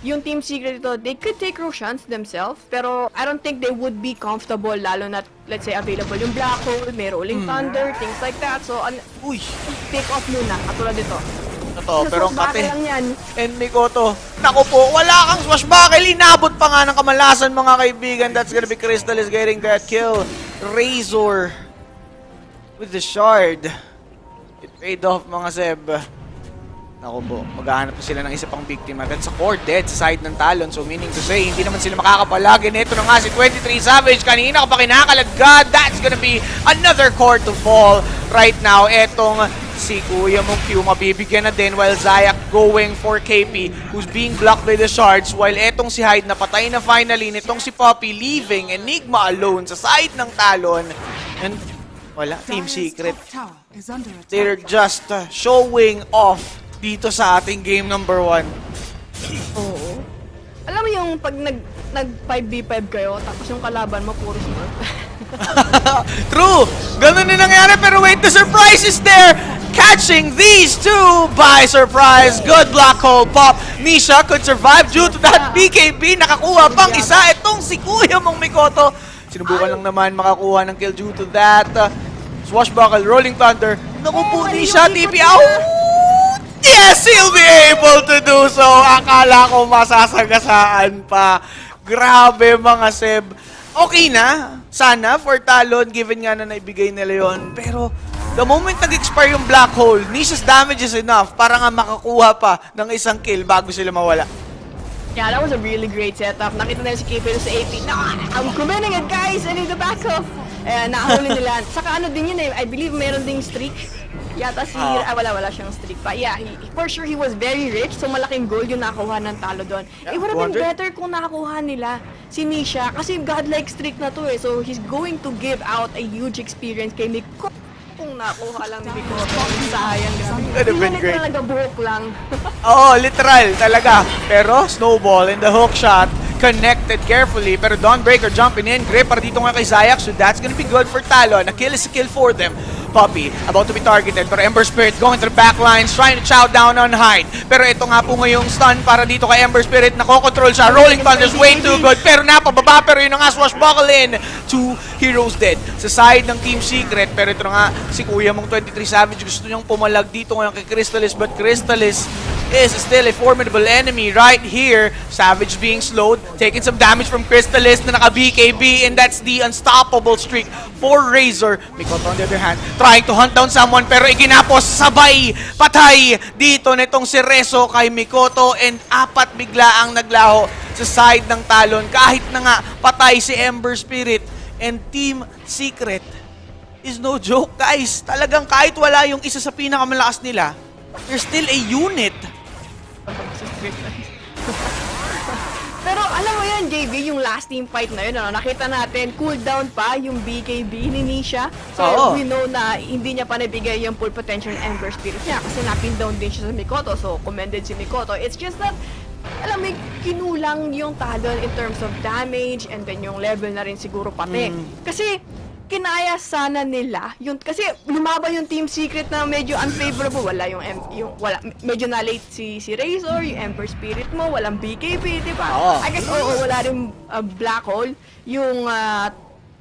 S5: yung Team Secret ito, they could take Roshans themselves, pero I don't think they would be comfortable, lalo na, let's say, available yung Black Hole, may Rolling Thunder, things like that. So, pick off muna, katulad dito.
S7: Totoo, pero ang kate.
S5: Lang yan.
S7: And Mikoto, naku po, wala kang swashbuckle, inabot pa nga ng kamalasan mga kaibigan. That's gonna be Crystal is getting that kill. Razor with the shard. It paid off mga Seb. Naku po, maghahanap po sila ng isa pang biktima. That's a core dead sa side ng Talon. So meaning to say, hindi naman sila makakapalagin. Ito na nga si 23 Savage. Kanina ka pa kinakaladgad. That's gonna be another core to fall right now. Etong si Kuya mong Q mabibigyan na din while Zayak going for KP who's being blocked by the shards. While etong si Hyde napatay na finally. Nitong si Poppy leaving Enigma alone sa side ng Talon. And wala, Team Secret. They're just showing off dito sa ating game number 1.
S5: Oo. Alam mo yung pag nag 5v5 kayo, tapos yung kalaban mo puro smurf.
S7: True! Ganun din nangyari, pero wait, the surprise is there! Catching these two by surprise. Good black hole pop. Nisha could survive due to that BKB. Nakakuha pang isa. Itong si Kuya mong Mikoto. Sinubukan lang naman makakuha ng kill due to that. Swashbuckle, Rolling Thunder. Naku po, Nisha, TP out! Yes, he'll be able to do so. Akala ko masasagasaan pa. Grabe mga Seb. Okay na, sana for Talon, given nga na naibigay nila yon. Pero the moment nag-expire yung black hole, Nisha's damage is enough para nga makakuha pa ng isang kill bago sila mawala.
S5: Yeah, that was a really great setup. Nakita nila si KP sa AP. No, I'm committing it, guys! I need the backup! Nakahuli nila. Saka ano din yun I believe meron ding streak. Yata si... wala siyang streak pa. Yeah, for sure he was very rich. So malaking gold yung nakakuha ng talo doon.
S7: Yeah,
S5: It would have been
S7: 200.
S5: better kung nakakuha nila si Nisha. Kasi godlike streak na to So he's going to give out a huge experience kay Miko. Kung nakuha lang ni Miko. Sayang, grabe.
S7: Could have been great.
S5: Hindi na nag-buhok lang.
S7: Oo, literal talaga. Pero snowball in the hook shot, connected carefully. Pero Dawnbreaker jumping in, grip para dito nga kay Zayak. So that's gonna be good for Talon. A kill is a kill for them. Poppy about to be targeted, pero Ember Spirit going to the back lines, trying to chow down on Hyde. Pero ito nga po ngayong stun para dito kay Ember Spirit, nakokontrol siya. Rolling Thunder's way too good, pero napababa, pero yun ang swashbuckle in. 2 heroes dead sa side ng Team Secret. Pero ito nga, si Kuya mong 23 Savage gusto niyang pumalag dito ngayon kay Crystallis, but Crystallis is still a formidable enemy right here. Savage being slowed, taking some damage from Crystallis na naka-BKB, and that's the unstoppable streak for Razor. Mikoto on the other hand, trying to hunt down someone, pero iginapos sabay patay dito nitong si Rezo kay Mikoto, and 4 bigla ang naglaho sa side ng Talon kahit na nga patay si Ember Spirit. And Team Secret is no joke, guys. Talagang kahit wala yung isa sa pinakamalakas nila, they're still a unit.
S5: Pero alam mo yan, JB, yung last team fight na yun, nakita natin, cooldown pa yung BKB ni Nisha. So we know na hindi niya pa nabigay yung full potential ng Ember Spirit niya kasi napin down din siya sa Mikoto. So commended si Mikoto. It's just that, alam mo, kinulang yung Talon in terms of damage and then yung level na rin siguro pati. Kasi kinaya sana nila yung kasi lumaban yung Team Secret na medyo unfavorable, wala wala medyo na late si Razor, yung Ember Spirit mo, walang BKB, di ba? I guess wala rin black hole yung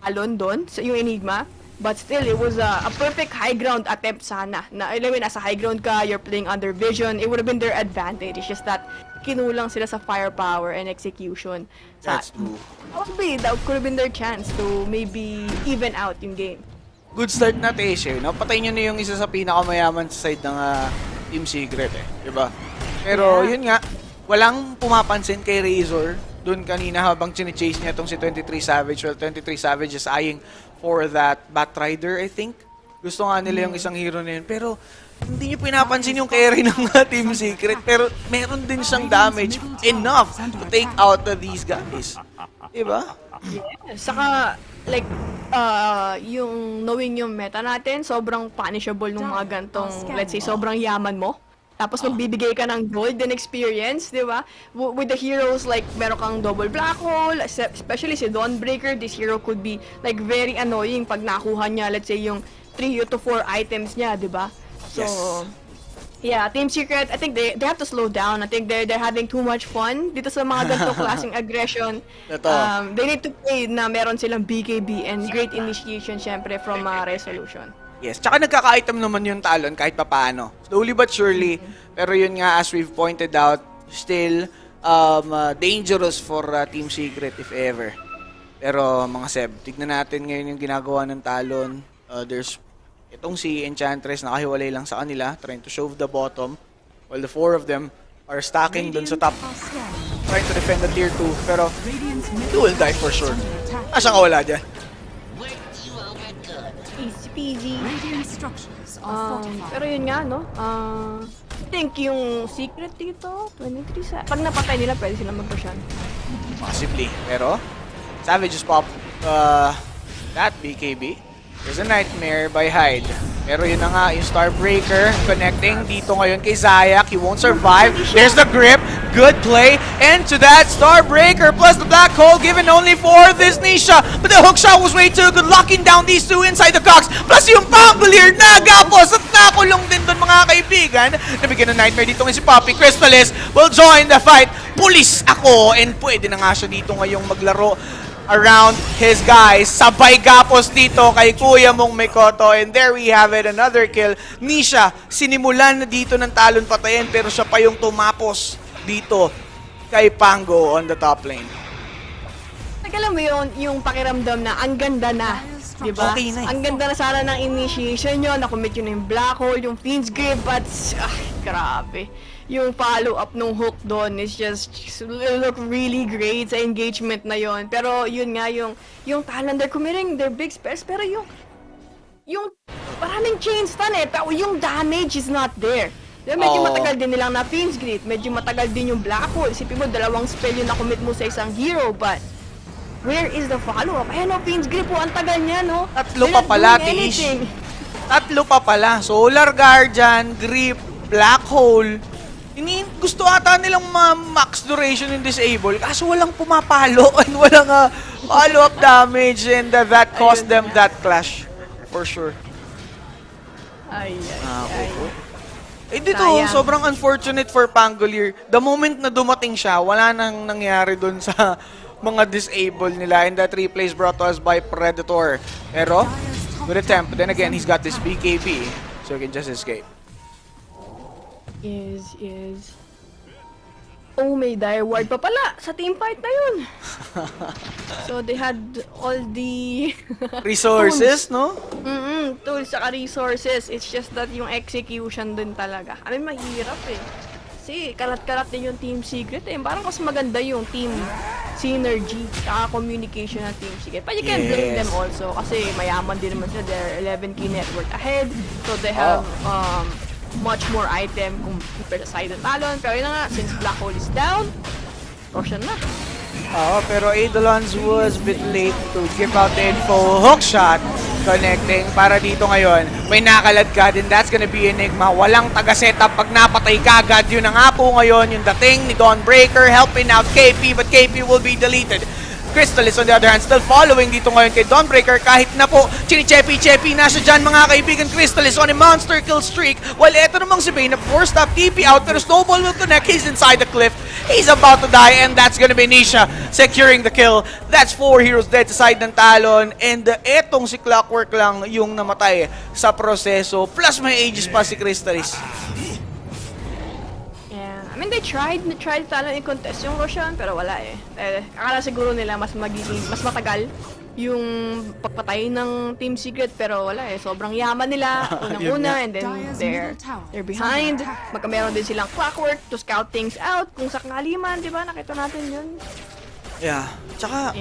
S5: Talon doon, yung Enigma. But still, it was a perfect high ground attempt sana. Na, alam mo, nasa high ground ka, you're playing under vision, it would have been their advantage. It's just that kinulang sila sa firepower and execution.
S7: That's true.
S5: Probably, that could have been their chance to maybe even out yung game.
S7: Good start na Teshe, no? Patay nyo na yung isa sa pinakamayaman sa side ng Team Secret, diba? Pero yun nga, walang pumapansin kay Razor dun kanina habang chine-chase niya itong si 23 Savage. Well, 23 Savage is eyeing for that Batrider, I think. Gusto nga nila yung isang hero na yun. Pero hindi nyo pinapansin yung carry ng Team Secret. Pero meron din siyang damage enough to take out these guys. Diba?
S5: Yeah. Saka, like, yung knowing yung meta natin, sobrang punishable ng mga gantong, let's say, sobrang yaman mo. Tapos magbibigay ka ng golden experience, di ba? With the heroes, like, meron kang double black hole, especially si Dawnbreaker, this hero could be, like, very annoying pag nakuha niya, let's say, yung 3 to 4 items niya, di ba? So, yeah, Team Secret, I think they have to slow down. I think they're having too much fun dito sa mga ganitong klaseng aggression. They need to play na meron silang BKB and great initiation, syempre, from Resolution.
S7: Yes, tsaka nagkaka-item naman yung Talon kahit papaano. Slowly but surely. Pero yun nga, as we've pointed out, still dangerous for Team Secret if ever. Pero mga Seb, tignan natin ngayon yung ginagawa ng Talon. There's itong si Enchantress nakahiwalay lang sa kanila, trying to shove the bottom. While the 4 of them are stacking dun sa top. Trying to defend the tier 2. Pero, you will die for sure. Asang kawala dyan?
S5: Easy. Pero yun nga, no? I think yung Secret dito, 23 sa... Pag napatay nila, pwede sila mag-pushan.
S7: Possibly. Pero, Savage just pop that BKB. There's a Nightmare by Hyde. Pero yun na nga, yung Starbreaker connecting dito ngayon kay Zayak. He won't survive. There's the grip. Good play. And to that, Starbreaker plus the Black Hole given only for this Nisha. But the hook shot was way too good, locking down these two inside the Cox. Plus yung Pangolier, nagapos at nakulong din doon mga kaibigan. Nabigyan ng Nightmare dito ngayon si Poppy. Crystallis will join the fight. Pulis ako. And pwede na nga siya dito ngayong maglaro around his guys. Sabay gapos dito kay Kuya mong Mikoto. And there we have it, another kill. Nisha, sinimulan na dito ng Talon patayin, pero siya pa yung tumapos dito kay Pango on the top lane.
S5: Like, alam mo yun, yung pakiramdam na ang ganda na. Diba?
S7: Okay na eh.
S5: Ang ganda na sana ng initiation nyo, nakomit yun yung black hole, yung Fiend's Grip, but grabe. Yung follow-up nung hook doon is just look really great sa engagement na yon. Pero yun nga, yung Talon, they're committing their big spares, pero yung maraming chain stun pero yung damage is not there. Diba, medyo matagal din nilang na Fiend's Grip, medyo matagal din yung black hole. Isipin mo, 2 spell yung nakomit mo sa isang hero, but where is the follow-up? Ayan o, Fiend's Grip ang tagal niya, no?
S7: Tatlo pa pala, Tish. Tatlo pa pala. Solar Guardian, Grip, Black Hole. Gusto ata nilang max duration in disable, kaso walang pumapalo and walang follow-up damage, and that cost them that clash. For sure.
S5: Ay.
S7: Dito,
S5: Sayang.
S7: sobrang unfortunate for Pangolier. The moment na dumating siya, wala nang nangyari dun sa mga disable nila, and that replay is brought to us by Predator. Pero, good attempt. But then again, he's got this BKB, so he can just escape.
S5: Is... Oh, may dire ward pa pala sa team fight na yun. So, they had all the...
S7: Resources, no?
S5: Tools saka resources. It's just that yung execution dun talaga. I mean, mahirap eh. Kasi kalat-kalat din yung Team Secret eh. Parang mas maganda yung team synergy saka communication ng Team Secret. But you can't blame them also kasi mayaman din naman sila. They're 11k network ahead. So they have much more item compared sa side ng Talon. Pero yun na nga, since Black Hole is down, Roshan na.
S7: Pero Eidolons was a bit late to give out the info. Hook shot connecting para dito ngayon. May nakalad ka din. That's gonna be Enigma. Walang taga-setup pag napatay ka agad. Yun na nga po ngayon. Yung dating ni Dawnbreaker helping out KP, but KP will be deleted. Crystallis on the other hand still following dito ngayon kay Dawnbreaker kahit na po chini-chepi-chepi na siya dyan mga kaibigan. Crystallis on a monster kill streak while eto namang si Bane na forced up TP out pero Snowball will connect. He's inside the cliff. He's about to die and that's gonna be Nisha securing the kill. That's 4 heroes dead sa side ng Talon and etong si Clockwork lang yung namatay sa proseso plus may Aegis pa si Crystallis.
S5: I mean, they tried Talon i-contest yung Roshan, pero wala eh. Akala siguro nila mas matagal yung pagpatay ng Team Secret, pero wala eh. Sobrang yaman nila, unang-una, and then they're behind. Meron din silang Clockwork to scout things out. Kung sakali man, di ba? Nakita natin yun.
S7: Yeah. Tsaka,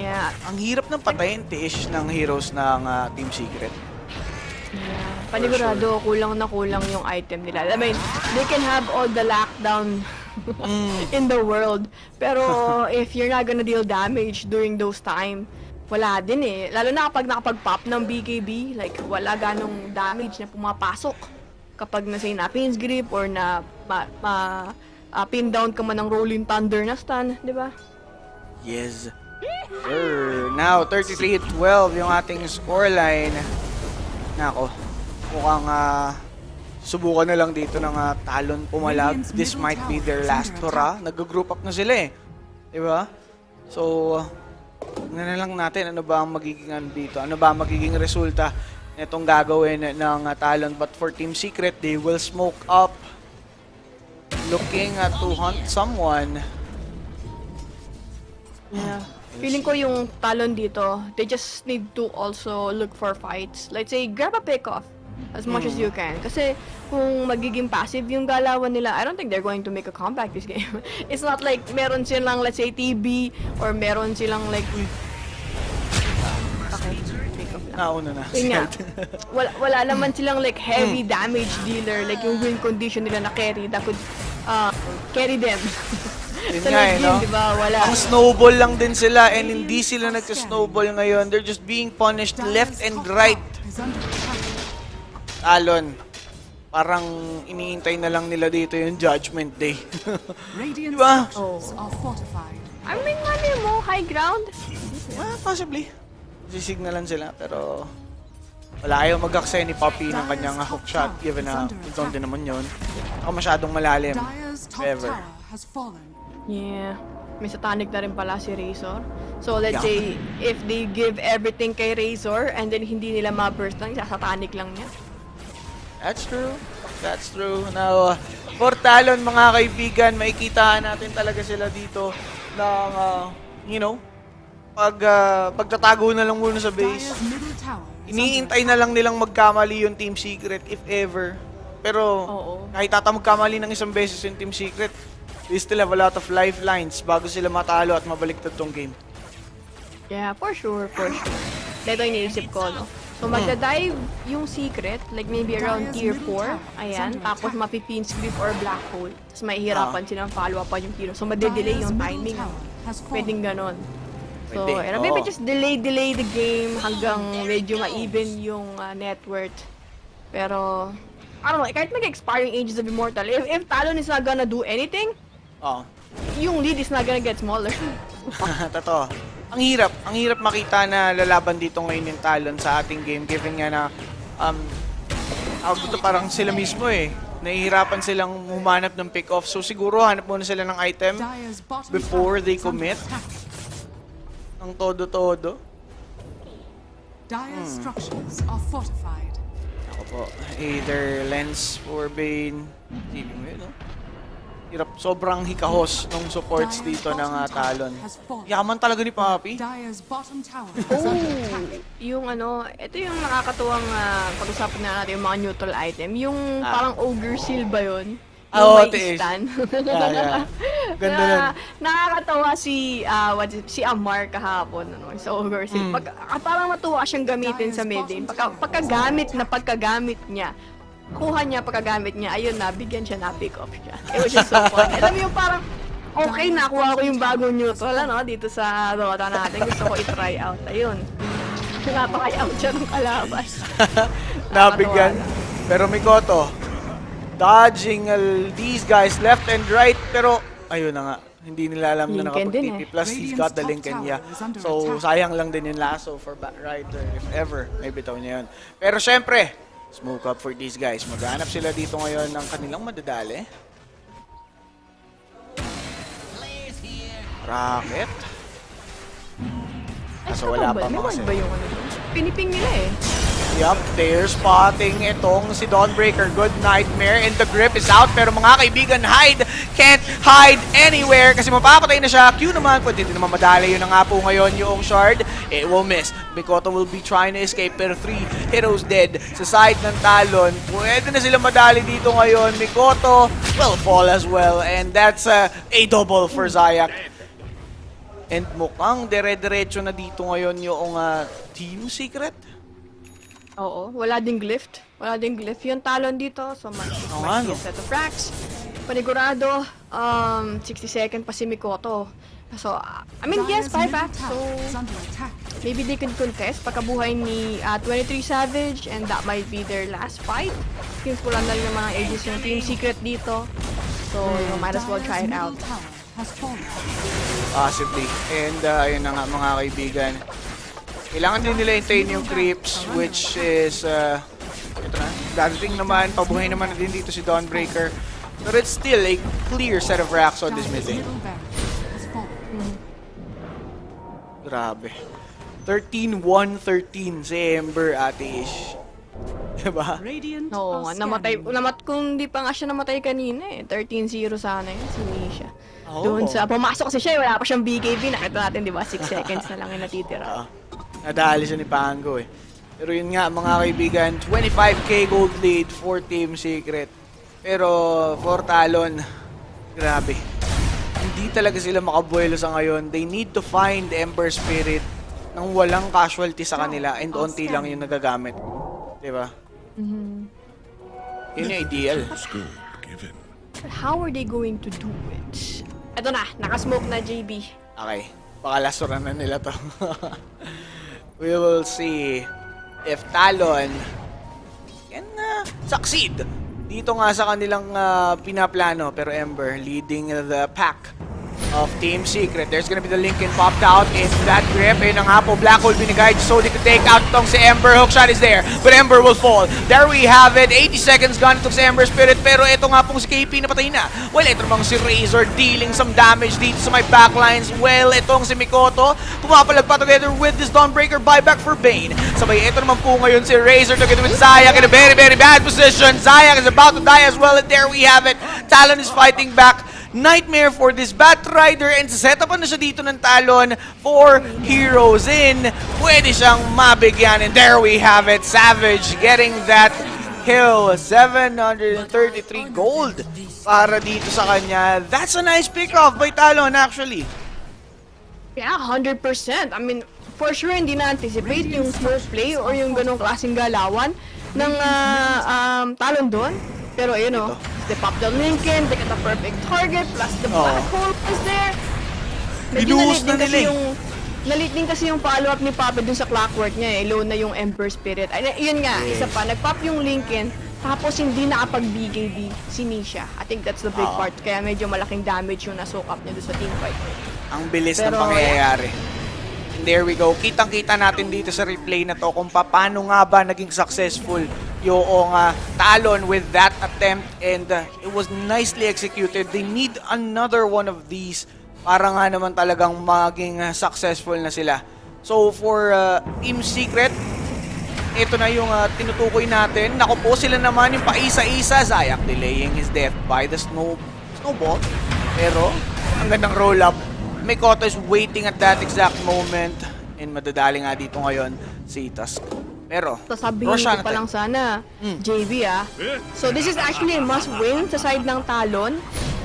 S7: ang hirap ng patayin tiish ng heroes ng Team Secret.
S5: Yeah. Panigurado, kulang na kulang yung item nila. I mean, they can have all the lockdown in the world. Pero if you're not gonna deal damage during those time, wala din eh. Lalo na kapag nakapag-pop ng BKB, like wala ganong damage na pumapasok. Kapag na-say na Fiend's Grip or na pin down ka man ng Rolling Thunder na stun, di ba?
S7: Yes. Sure. Now, 33-12 yung ating scoreline. Nako, mukhang subukan na lang dito ng Talon pumalag. This might be their last hurrah. Nag-group up na sila eh. Diba? So, na lang natin ano ba ang magiging dito. Ano ba ang magiging resulta nitong gagawin ng Talon. But for Team Secret, they will smoke up. Looking to hunt someone.
S5: Yeah. Feeling ko yung Talon dito, they just need to also look for fights. Let's say, grab a pick-off as much as you can. Kasi kung magiging passive yung galawan nila, I don't think they're going to make a comeback this game. It's not like meron silang, let's say, TB or meron silang like... Okay, pick-off lang.
S7: Nauna na.
S5: Yun nga, wala naman silang like heavy damage dealer, like yung win condition nila na carry that could carry them.
S7: Yun nga eh, no?
S5: Diba? Wala.
S7: Ang snowball lang din sila and hindi sila nagka-snowball ngayon. They're just being punished left and right. Talon, parang iniintay na lang nila dito yung Judgment Day. Diba?
S5: Oh. I mean, mo, high ground?
S7: Possibly. Sisignalan sila, pero wala ayaw mag-aksaya ni Poppy ng kanyang hook shot given na zone din naman yun. Ako masyadong malalim. Ever.
S5: Yeah. May satanic na rin pala si Razor. So let's say, if they give everything kay Razor and then hindi nila ma-burst lang, satanic lang niya.
S7: That's true. That's true. Now, for Talon mga kaibigan, makikita natin talaga sila dito ng, pagtatago na lang muna sa base. Iniintay na lang nilang magkamali yung Team Secret if ever. Pero kahit magkamali ng isang beses yung Team Secret, they still have a lot of lifelines bago sila matalo at mabaliktad tong game.
S5: Yeah, for sure, for sure. Ito yung iniisip ko, no? So, magda-dive yung Secret, like maybe around tier 4, ayan, tapos mapipin script or black hole. Tapos mahihirapan silang follow-upan yung hero. So, madedelay yung timing. Pwedeng ganon. So, maybe just delay the game hanggang medyo ma-even yung net worth. Pero, I don't know, kahit mag-expire yung Ages of Immortal, if Talon is not gonna do anything, yung lead is not gonna get smaller.
S7: Totoo. Ang hirap makita na lalaban dito ngayon yung Talon sa ating game, given nga na, parang sila mismo nahihirapan silang humanap ng pick-off. So siguro hanap muna sila ng item before they commit. Ang todo-todo.
S8: Dire structures are fortified.
S7: Ako po, either lens or Bane. Tignan mo yun, no? Hirap, sobrang hikahos ng supports dito ng Talon. Yaman talaga ni Papi.
S5: Yung ito yung nakakatuwang pag-usapan na natin yung mga neutral item. Yung parang Ogre Seal ba yun? Yung may stand.
S7: Ganda nun.
S5: Nakakatawa si Amar kahapon sa Ogre Seal. Parang matuwa siyang gamitin sa mid lane. Pagkagamit niya, kuha niya pagkagamit niya, ayun na, bigyan siya na pick off siya. It was just so fun. Alam mo yung parang, okay, nakuha ko yung bagong neutral, dito sa Dota natin. Gusto ko i-try out. Ayun. Napakay out siya ng kalabas.
S7: Nabigyan. Pero Mikoto, dodging these guys left and right, pero ayun na nga, hindi nila alam na nakapag-TP. Plus, he's got the Lincoln niya. So, sayang lang din yung lasso for Batrider, if ever. May bitaw niya yun. Pero syempre, smoke up for these guys. Maghanap sila dito ngayon ng kanilang madadali. Rocket. So wala pa mga kasi.
S5: Piniping nila
S7: Yup, they're spotting itong si Dawnbreaker. Good Nightmare, and the grip is out. Pero mga kaibigan, can't hide anywhere kasi mapapatay na siya. Q naman, pwede din naman madali. Yun na nga po ngayon yung shard. It will miss. Mikoto will be trying to escape, pero 3 heroes dead sa side ng Talon. Pwede na sila madali dito ngayon. Mikoto will fall as well, and that's a double for Zayak. And mukhang dire-diretso na dito ngayon yung Team Secret.
S5: Oo, wala ding glyph. Yung Talon dito, so might be a set of racks. Panigurado, 60 second pa si Mikoto. So, I mean, yes, 5 racks. So, maybe they can contest pagkabuhay ni 23 Savage, and that might be their last fight. Since wala na rin naman ang ages yung Team Secret dito. So, you might as well try it out.
S7: Possibly. And ayun na nga mga kaibigan. Kailangan din nila hintayin yung creeps, which is, ito na, dadating naman, pabuhay naman na din dito si Dawnbreaker. But it's still a clear set of racks on this mid lane. Grabe. 13-1-13 si Ember, Ate Ish. Diba?
S5: Oo nga, kung di pa nga siya namatay kanina 13-0 sana yun, si Misha. Doon sa, pumasok kasi siya, wala pa siyang BKB, nakita natin, di ba? 6 seconds na lang yung natitira.
S7: Nadali siya ni Pango Pero yun nga mga kaibigan, 25k gold lead for Team Secret. Pero for Talon, grabe. Hindi talaga sila makabuelo sa ngayon. They need to find Ember Spirit nang walang casualty sa kanila and onti lang yung nagagamit. Diba? Yun yung ideal.
S5: How are they going to do it? Ito na, nakasmoke na JB.
S7: Okay, baka lasuran na nila to. We will see if Talon can succeed dito nga sa kanilang pinaplano. Pero Ember leading the pack of Team Secret. There's gonna be the Lincoln popped out into that grip. Ayun ang hapo, Black Hole binigay so they can take out itong si Ember. Hookshot is there, but Ember will fall. There we have it, 80 seconds gone itong si Ember Spirit. Pero ito nga pong si KP napatay na. Well, ito namang si Razor dealing some damage dito sa my backlines. Well, itong si Mikoto pumapalag pa together with this Dawnbreaker buyback for Bane. Sabay ito naman po ngayon si Razor together with Zayak in a very, very bad position. Zayak is about to die as well, and there we have it. Talon is fighting back. nightmare for this Batrider, and set up na siya dito ng Talon for Heroes in. Pwede siyang mabigyan, and there we have it. Savage getting that kill. 733 gold para dito sa kanya. That's a nice pick-off by Talon actually.
S5: Yeah, 100%. I mean, for sure hindi na-anticipate yung smoke play or yung ganong klaseng galawan ng Talon doon. Pero ayun o, step up the Lincoln, they got the perfect target, plus the black hole is there.
S7: Binuhos na nila
S5: Nalit din kasi yung follow-up ni Papa dun sa clockwork niya eh. Low na yung Ember Spirit. Ay, yun nga, isa pa, nag-pop yung Lincoln, tapos hindi nakapag-BKB si Nisha. I think that's the big part. Kaya medyo malaking damage yung nasukap niya dun sa teamfight.
S7: Ang bilis ng pangyayari. And there we go. Kitang-kita natin dito sa replay na to kung paano nga ba naging successful yung Talon with that attempt, and it was nicely executed. They need another one of these para nga naman talagang maging successful na sila. So for Team Secret, ito na yung tinutukoy natin. Naku po, sila naman yung paisa-isa. Zayak delaying his death by the snowball. Pero ang gandang roll-up. Mikoto is waiting at that exact moment. And madadali nga dito ngayon si Tusk. Pero,
S5: sasabihin ko pa lang sana, JV So this is actually a must-win sa side ng Talon.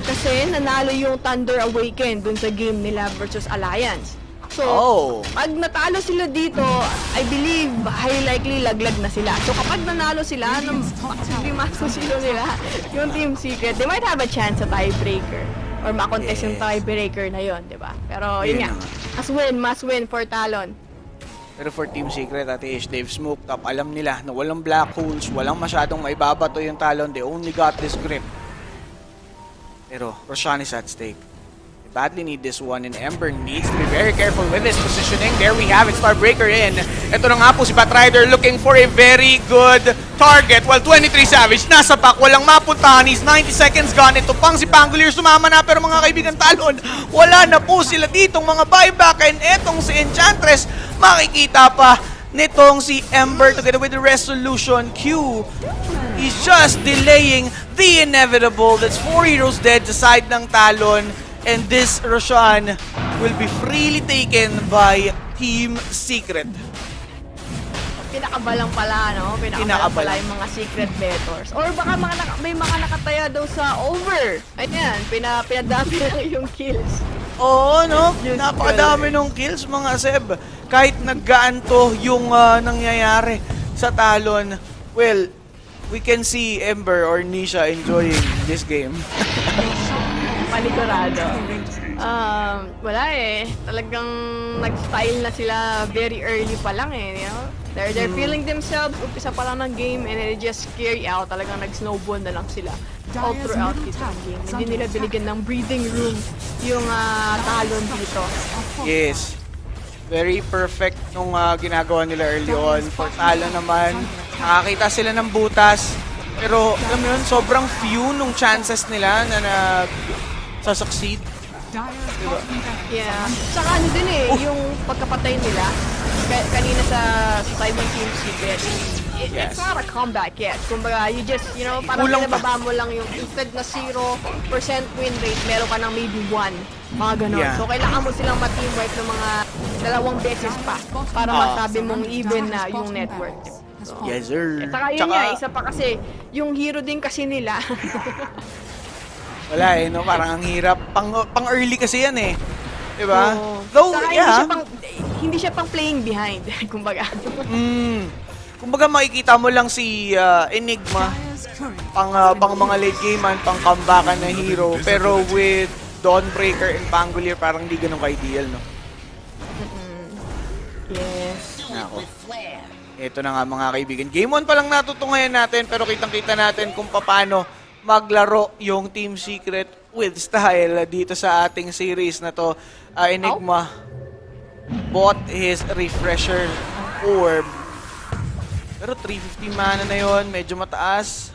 S5: Kasi nanalo yung Thunder Awaken dun sa game nila versus Alliance. So, pag natalo sila dito, I believe, high likely laglag na sila. So kapag nanalo sila, ng masusilo nila yung Team Secret, they might have a chance sa tiebreaker. Or makontest yung tiebreaker na yon, di ba? Pero yun nga, must win for Talon.
S7: Pero for Team Secret, Ate Ish, they've smoked up. Alam nila na walang black holes, walang masyadong maibabato yung Talon. They only got this grip. Pero Roshan is at stake. They badly need this one, and Ember needs to be very careful with his positioning. There we have it, Starbreaker in. Ito na nga po si Batrider looking for a very good target. While 23 Savage nasa pack, walang mapuntahan. He's 90 seconds gone. Ito pang si Pangolier sumama na, pero mga kaibigan Talon, wala na po sila ditong mga buyback. And etong si Enchantress, makikita pa nitong si Ember together with the Resolution Q. He's just delaying the inevitable. That's 4 heroes dead sa side ng Talon. And this Roshan will be freely taken by Team Secret.
S5: Pinakabalang pala, no? Pinakabalang pala yung mga secret bettors. Or baka may mga nakataya daw sa over. Ayan, pinadami lang yung kills.
S7: Oo, no? Napakadami ng kills, mga Seb. Kahit naggaan-to yung nangyayari sa Talon, well, we can see Ember or Nisha enjoying this game.
S5: Panigurado. Wala eh. Talagang nag-style na sila very early pa lang eh. You know? They're feeling themselves, umpisa pa lang ng game, and they just carry out. Talagang nag-snowball na lang sila all throughout this game. Hindi nila binigyan ng breathing room yung Talon dito.
S7: Yes. Very perfect nung ginagawa nila early on. For Talon naman, nakakita sila ng butas. Pero alam mo yun, sobrang few nung chances nila na nag-succeed. Diba?
S5: Yeah. Saka ano din eh, yung pagkapatay nila kanina sa side ng Team Secret. It's not a comeback yet. Kumbaga, you just, you know, parang pinababa mo lang yung instead na 0% win rate, meron ka ng maybe 1. Mga ganon.
S7: Yeah.
S5: So, kailangan mo silang ma-teamwork ng mga 2 beses pa para masabi mong even na yung network. So,
S7: yes, sir.
S5: Saka yun nga, isa pa kasi, yung hero din kasi nila.
S7: Wala eh, no? Parang ang hirap. Pang early kasi yan eh. Diba?
S5: Though, yeah. Hindi siya pang playing behind, kumbaga.
S7: Kumbaga makikita mo lang si Enigma pang mga late game man, pang comebackan na hero. Pero with Dawnbreaker and Pangolier, parang hindi ganun ka-ideal, no?
S5: Yes.
S7: Ako. Ito na nga mga kaibigan. Game 1 pa lang natutungayan natin, pero kitang-kita natin kung paano maglaro yung Team Secret with style dito sa ating series na to. Enigma bought his refresher orb. Pero 350 mana na yon, medyo mataas.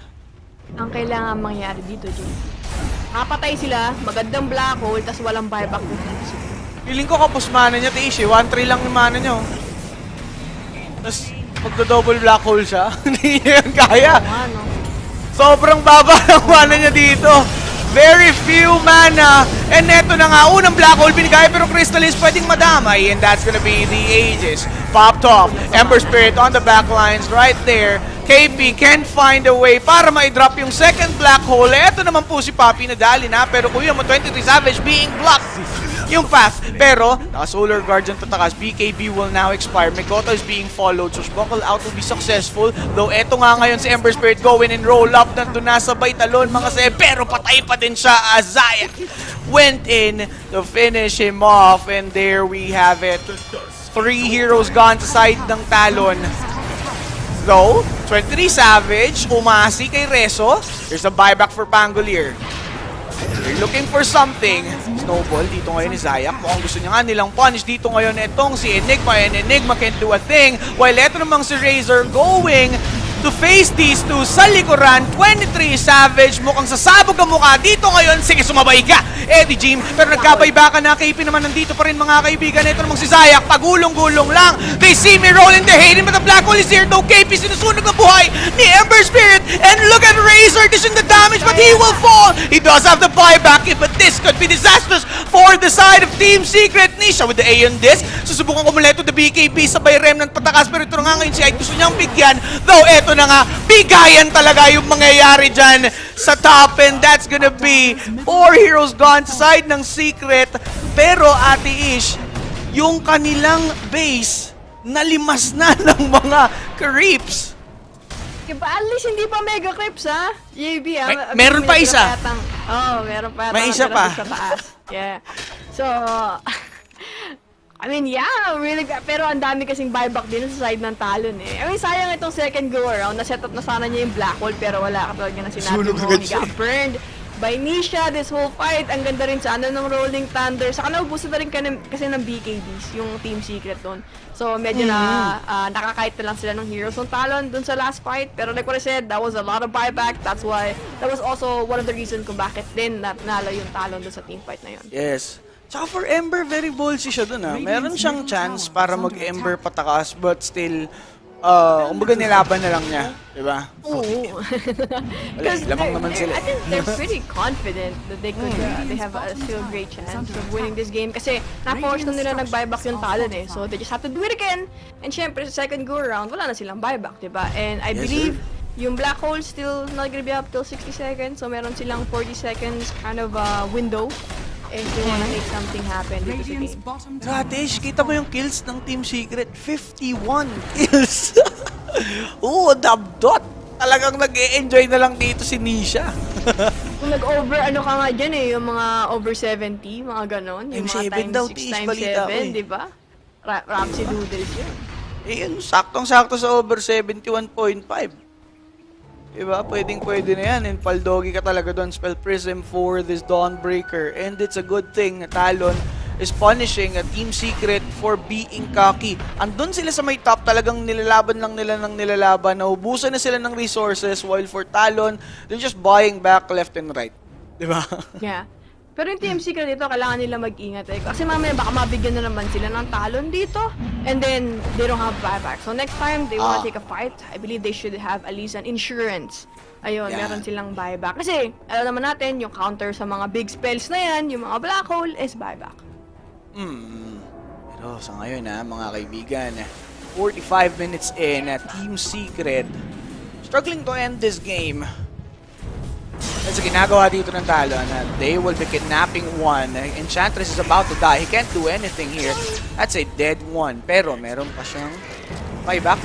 S5: Ang kailangan mangyari dito, Jun. Kapatay sila, magandang black hole, tas walang buyback ng Team Secret.
S7: Feeling ko kapos mana niya, Tish, 1-3 lang yung mana niya. Tapos magdo-double black hole siya. Hindi niya yan kaya.
S5: Oo nga, no?
S7: Sobrang baba ng mana niya dito. very few mana. And neto na nga, unang black hole binigay pero Crystal is pwedeng madamay. And that's gonna be the Aegis. Popped off. Ember Spirit on the back lines right there. KP can't find a way para ma-drop yung second black hole. Eto naman po si Papi nadali na pero kuya mo 23 Savage being blocked yung path. Pero naka-Solar Guardian tatakas. BKB will now expire. Mikoto is being followed. So Buckle out will be successful. Though eto nga ngayon si Ember Spirit go in and roll up. Nandun nasabay talon mga sebe. Pero patay pa din siya as Zayak went in to finish him off. And there we have it. 3 heroes gone sa side ng Talon. Though, 23 Savage, umasi kay Rezo. There's a buyback for Pangolier. They're looking for something. Snowball dito ngayon ni Zayak. Mukhang gusto niya nga nilang punish dito ngayon itong si Enigma. And Enigma can't do a thing. While eto namang si Razor going to face these two sa likuran. 23 Savage, mukhang sasabog ang mukha dito ngayon. Sige, sumabay ka, Eddie Jim. Pero nagkabaybakan na. KP naman nandito pa rin mga kaibigan. Ito namang si Zayak, pagulong-gulong lang. They see me rolling the Hayden, but the black hole is here. Though KP sinusunog ang buhay ni Ember Spirit. And look at Razor dishing the damage, but he will fall. He does have the buyback, but this could be disastrous for the side of Team Secret. Nisha with the A on this. Susubukan kumuleto the BKB sabay remnant patakas. Pero ito nga ngayon si Ike gusto niyang bigyan. Though eto na nga, bigayan talaga yung mangyayari dyan sa top. And that's gonna be 4 heroes gone sa side ng Secret. Pero Ate Ish, yung kanilang base nalimas na ng mga creeps.
S5: Diba, at least hindi pa mega creeps, ha? JB, ha?
S7: Meron pa isa.
S5: Meron pa.
S7: May isa pa.
S5: Sa taas. Yeah. So, I mean, yeah, really, pero ang dami kasing buyback din sa side ng Talon eh. I mean, sayang itong second go around, na-set up na sana niya yung black hole, pero wala ka talaga na sinabi mo, he got burned by Nisha this whole fight. Ang ganda rin sa ng Rolling Thunder. Saka naubusan na rin kasi ng BKBs, yung Team Secret doon. So, medyo nakakait na lang sila ng heroes ng Talon doon sa last fight. Pero like what I said, that was a lot of buyback. That was also one of the reasons kung bakit din nalo yung Talon doon sa team fight na yun.
S7: Yes. Tsaka for Ember, very ballsy siya dun, ha. Meron siyang chance para mag-Ember patakas, but still, kumbaga nilaban na lang niya. Diba?
S5: Oo. Because
S7: lamang naman sila.
S5: I think they're pretty confident that they could, they have a still great chance of winning this game. Kasi na-force na nila nag-buyback yung Talon eh. So they just have to do it again. And syempre, sa second go-around, wala na silang buyback, diba? And I believe yung black hole still not gonna be up till 60 seconds. So meron silang 40 seconds kind of window if they wanna make something happen dito sa game.
S7: Ratish, kita mo yung kills ng Team Secret? 51 kills! Oo, dabdot! Talagang nag-e-enjoy na lang dito si Nisha.
S5: Kung nag-over, ano ka nga dyan eh, yung mga over 70, mga ganon. Yung mga times 6 times 7, di ba? Rapsi Doodles yun.
S7: Eh yun, saktong-sakto sa over 71.5. Diba? Pwedeng-pwede na yan. And Paldogi ka talaga doon. Spell Prism for this Dawnbreaker. And it's a good thing na Talon is punishing a Team Secret for being cocky. Andun sila sa may top. Talagang nilalaban lang nila ng nilalaban. Naubusan na sila ng resources. While for Talon, they're just buying back left and right. Diba?
S5: Yeah. Pero yung Team Secret dito, kailangan nila mag-ingat eh. Kasi mamaya baka mabigyan na naman sila ng Talon dito. And then, they don't have buyback. So next time, they wanna take a fight, I believe they should have at least an insurance. Ayun, meron silang buyback. Kasi, alam naman natin, yung counter sa mga big spells na yan, yung mga black hole, is buyback.
S7: Pero sa ngayon mga kaibigan, 45 minutes in, Team Secret struggling to end this game. At sa ginagawa dito ng Talon, they will be kidnapping one. Enchantress is about to die. He can't do anything here. That's a dead one. Pero meron pa siyang buyback.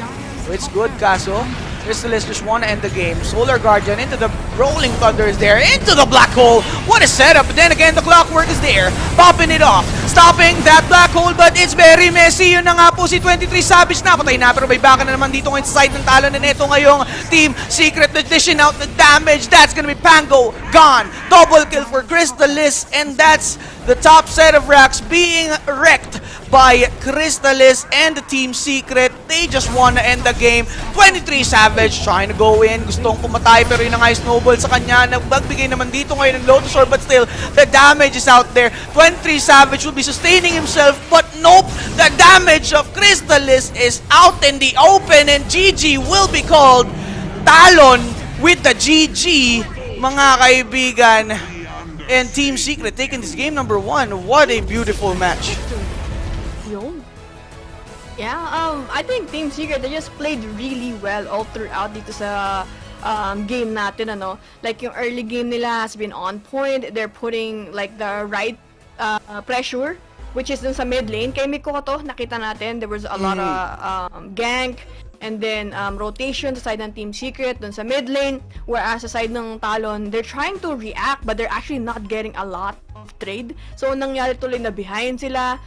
S7: So it's good, kaso Crystallis just wanna end the game. Solar Guardian into the Rolling Thunder is there. Into the black hole. What a setup. But then again, the Clockwork is there. Popping it off. Stopping that black hole. But it's very messy. Yun na nga po si 23 Savage na. Patay na. Pero may baka na naman dito ngayon sa side ng Talon. And ito ngayong Team Secret dishing out the damage. That's gonna be Pango. Gone. Double kill for Crystallis. And that's the top set of racks being wrecked by Crystallis and the Team Secret. They just wanna end the game. 23 Savage trying to go in. Gustong pumatay pero yun na nga yung snowball sa kanya. Nagbigay naman dito ngayon ng Lotus Orb but still the damage is out there. 23 Savage will be sustaining himself but nope. The damage of Crystallis is out in the open and GG will be called. Talon with the GG, mga kaibigan. and Team Secret taking this game number 1. What a beautiful match.
S5: Yun. Yeah, I think Team Secret, they just played really well all throughout dito sa game natin, ano. Like, yung early game nila has been on point. They're putting, like, the right pressure, which is dun sa mid lane. Kay Mikoto, nakita natin, there was a lot of gank, and then rotation sa side ng Team Secret dun sa mid lane, whereas sa side ng Talon, they're trying to react, but they're actually not getting a lot of trade. So, nangyari tuloy na behind sila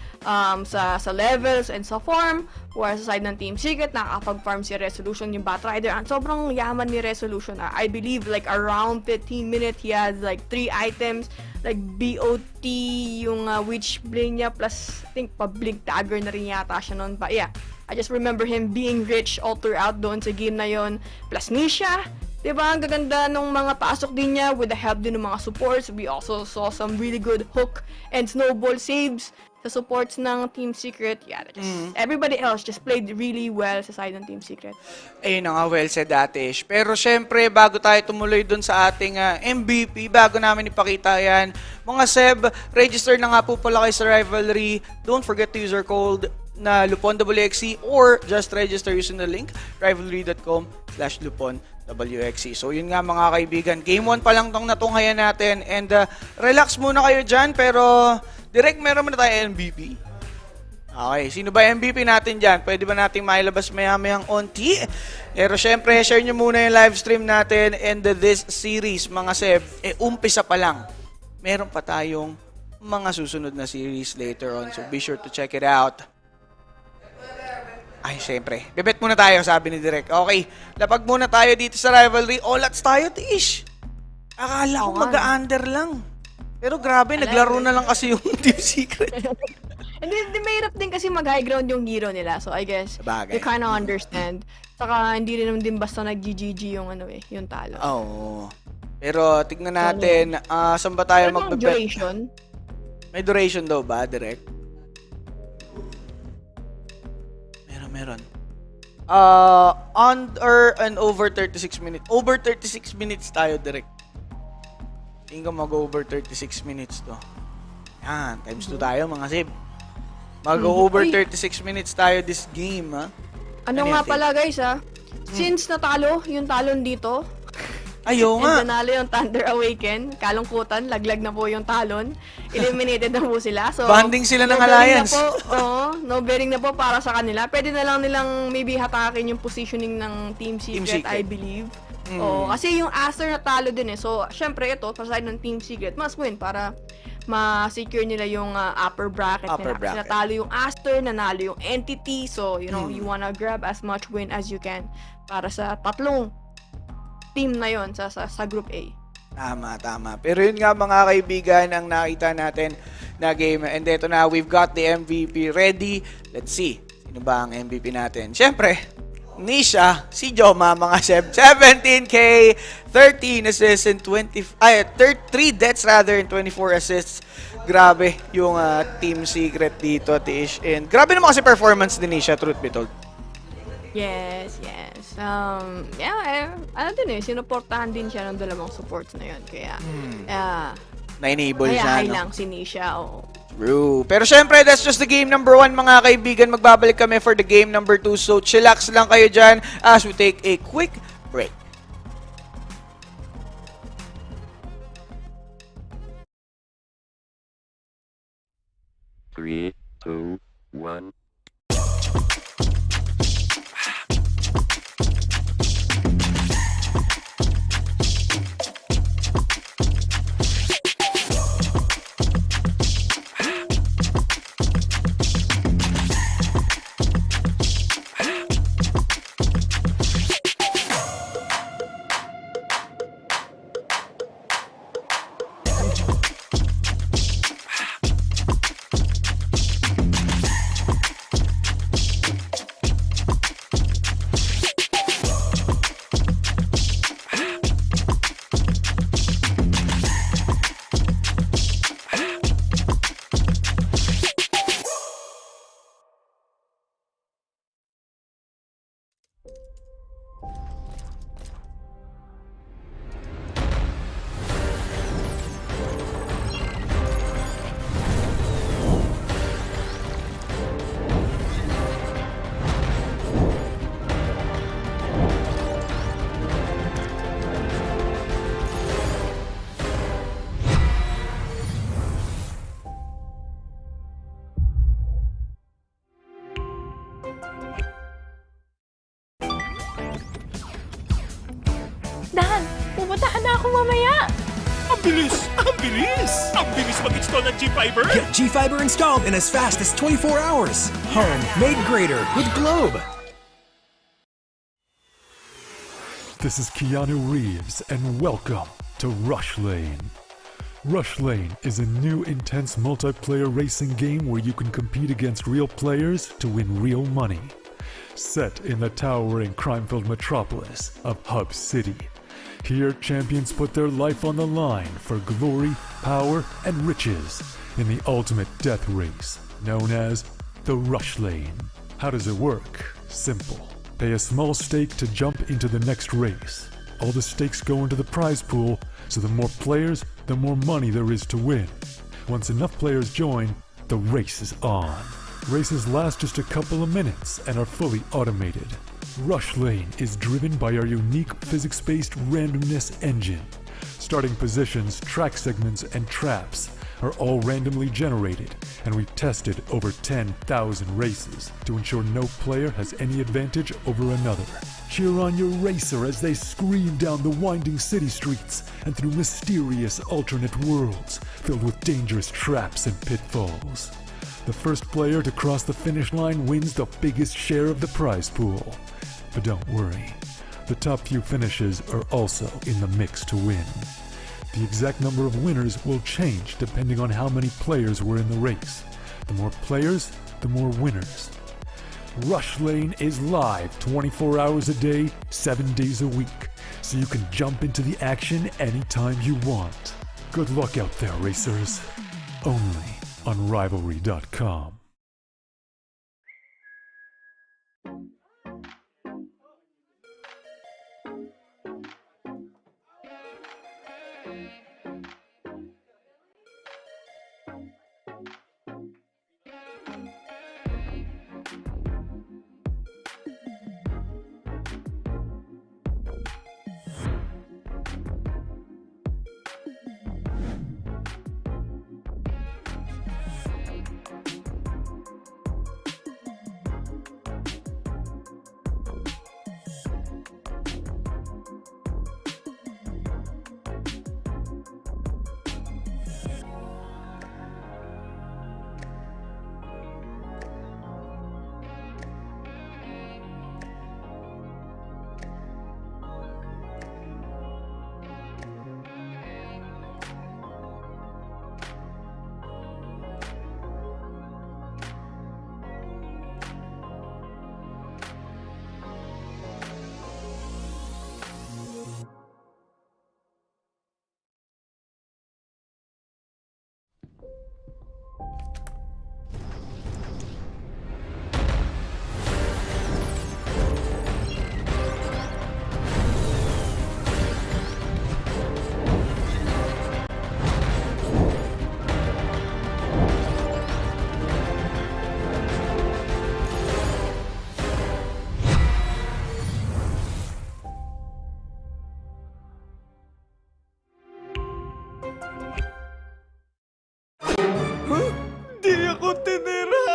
S5: sa levels and sa farm, whereas sa side ng Team Secret, nakakapag-farm si Resolution, yung Batrider. Ang sobrang yaman ni Resolution. I believe like around 15 minutes, he has like 3 items, like BO2, yung Witch Bling niya, plus I think pa-Blink Dagger na rin yata siya nun. But yeah, I just remember him being rich all throughout doon sa game na yon. Plus Nisha, diba, ang gaganda nung mga pasok din niya with the help din ng mga supports. We also saw some really good hook and snowball saves sa supports ng Team Secret. Yeah, everybody else just played really well sa side ng Team Secret.
S7: Ayun na nga, well said, Atish. Pero syempre, bago tayo tumuloy dun sa ating MVP, bago namin ipakita yan, mga Seb, register na nga po pala kayo sa Rivalry. Don't forget to use our code na LuponWXC or just register using the link rivalry.com/LuponWXC. So yun nga mga kaibigan, game 1 pa lang tong natunghayan natin, and relax muna kayo dyan, pero direct meron muna tayo MVP. Okay, sino ba MVP natin dyan? Pwede ba nating mailabas maya-mayang onti? Pero syempre, share nyo muna yung live stream natin, and this series, mga Seb, umpisa pa lang. Meron pa tayong mga susunod na series later on, so be sure to check it out. Ay, syempre. Bebet muna tayo, sabi ni Direk. Okay, lapag muna tayo dito sa Rivalry. All-outs tayo, Tish. Akala ko mag-under lang. Pero grabe, naglaro na lang kasi yung Team Secret.
S5: And then, mahirap din kasi mag-high ground yung hero nila. So, I guess, you kind of understand. Saka, hindi rin naman din basta nag-GG yung, yung talo.
S7: Oo. Pero, tignan natin, saan ba tayo magbebet?
S5: Duration?
S7: May duration daw ba, Direk? Meron. Under and over 36 minutes. Over 36 minutes tayo, direct. Tingin ko mag-over 36 minutes to. Yan, times 2 tayo, mga Sib. Mag-over 36 minutes tayo this game, ha?
S5: Ano nga pala, guys, ha? Since natalo yung Talon dito,
S7: ayaw nga.
S5: And nanalo yung Thunder Awaken, kalungkutan, laglag na po yung Talon. Eliminated na po sila. So,
S7: banding sila ng alliance.
S5: No bearing na po para sa kanila. Pwede na lang nilang maybe hatakin yung positioning ng Team Secret, I believe. Kasi yung Aster natalo din eh. So, syempre ito, para side ng Team Secret, must win para ma-secure nila yung upper bracket nila. Kasi natalo yung Aster, nanalo yung Entity. So, you know, you wanna grab as much win as you can para sa tatlong team na yon sa Group A.
S7: Tama. Pero yun nga mga kaibigan ang nakita natin na game. And eto na, we've got the MVP ready. Let's see, sino ba ang MVP natin? Siyempre, Nisha, si Joma, mga Seb. 17K, 13 assists and 3 deaths rather and 24 assists. Grabe yung Team Secret dito, Tish. And grabe naman kasi performance ni Nisha, truth be told.
S5: Yes. Ano din sinuportahan din siya ng dalawang supports na yun. Kaya,
S7: na-enable siya, no?
S5: lang si Nisha, oo.
S7: True. Pero syempre, that's just the game number 1, mga kaibigan. Magbabalik kami for the game number 2. So, chillax lang kayo dyan as we take a quick break.
S9: Three, two, one.
S10: pupuntahan na ako mamaya.
S6: Ang bilis! Ang bilis! Ang bilis mag-install ng G-Fiber! Get G-Fiber installed in as fast as 24 hours. Home made greater with Globe.
S1: This is Keanu Reeves, and welcome to Rush Lane. Rush Lane is a new intense multiplayer racing game where you can compete against real players to win real money. Set in the towering crime-filled metropolis of Hub City. Here, champions put their life on the line for glory, power, and riches in the ultimate death race, known as the Rush Lane. How does it work? Simple. Pay a small stake to jump into the next race. All the stakes go into the prize pool, so the more players, the more money there is to win. Once enough players join, the race is on. Races last just a couple of minutes and are fully automated. Rush Lane is driven by our unique physics-based randomness engine. Starting positions, track segments, and traps are all randomly generated, and we've tested over 10,000 races to ensure no player has any advantage over another. Cheer on your racer as they scream down the winding city streets and through mysterious alternate worlds filled with dangerous traps and pitfalls. The first player to cross the finish line wins the biggest share of the prize pool. But don't worry, the top few finishes are also in the mix to win. The exact number of winners will change depending on how many players were in the race. The more players, the more winners. Rush Lane is live 24 hours a day, 7 days a week, so you can jump into the action anytime you want. Good luck out there, racers. Only on Rivalry.com.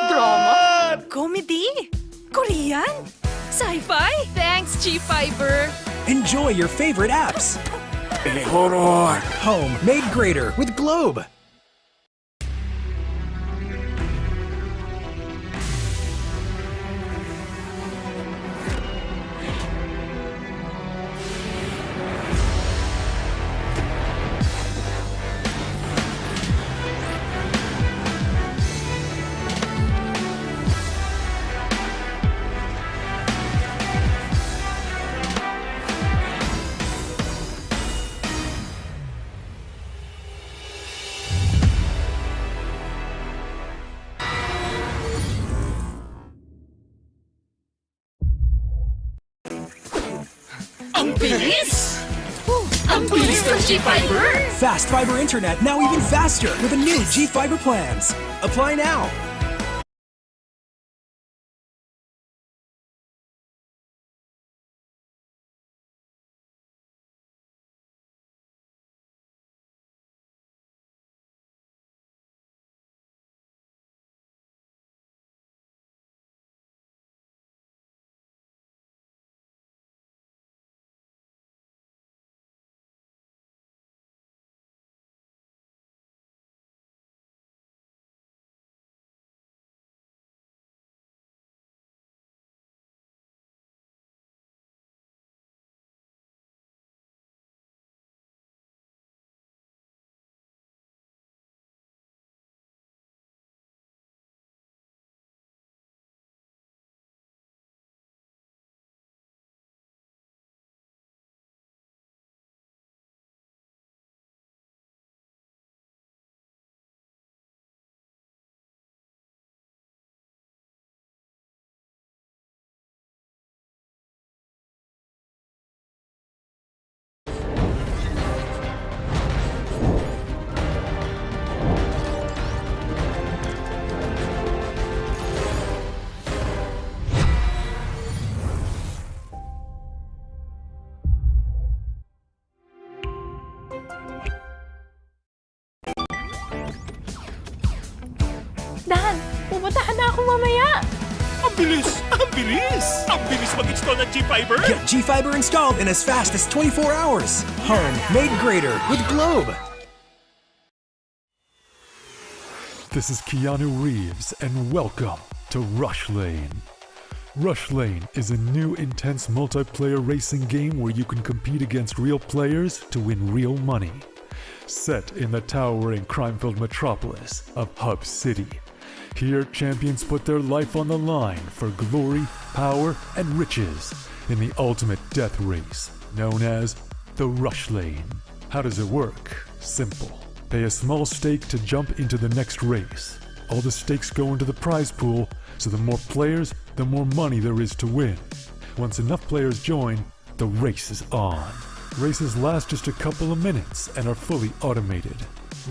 S10: Drama? Comedy? Korean? Sci-fi? Thanks, G-Fiber!
S6: Enjoy your favorite apps. Home made greater with Globe.
S10: Ang bilis! Ang bilis ng G-Fiber!
S6: Fast fiber internet now even faster with the new G-Fiber plans. Apply now.
S10: ako mamaya.
S6: Ang bilis! Ang bilis! Ang bilis mag-install ng G-Fiber! Get G-Fiber installed in as fast as 24 hours. Home made greater with Globe.
S1: This is Keanu Reeves, and welcome to Rush Lane. Rush Lane is a new intense multiplayer racing game where you can compete against real players to win real money. Set in the towering crime-filled metropolis of Hub City. Here, champions put their life on the line for glory, power, and riches in the ultimate death race, known as the Rush Lane. How does it work? Simple. Pay a small stake to jump into the next race. All the stakes go into the prize pool, so the more players, the more money there is to win. Once enough players join, the race is on. Races last just a couple of minutes and are fully automated.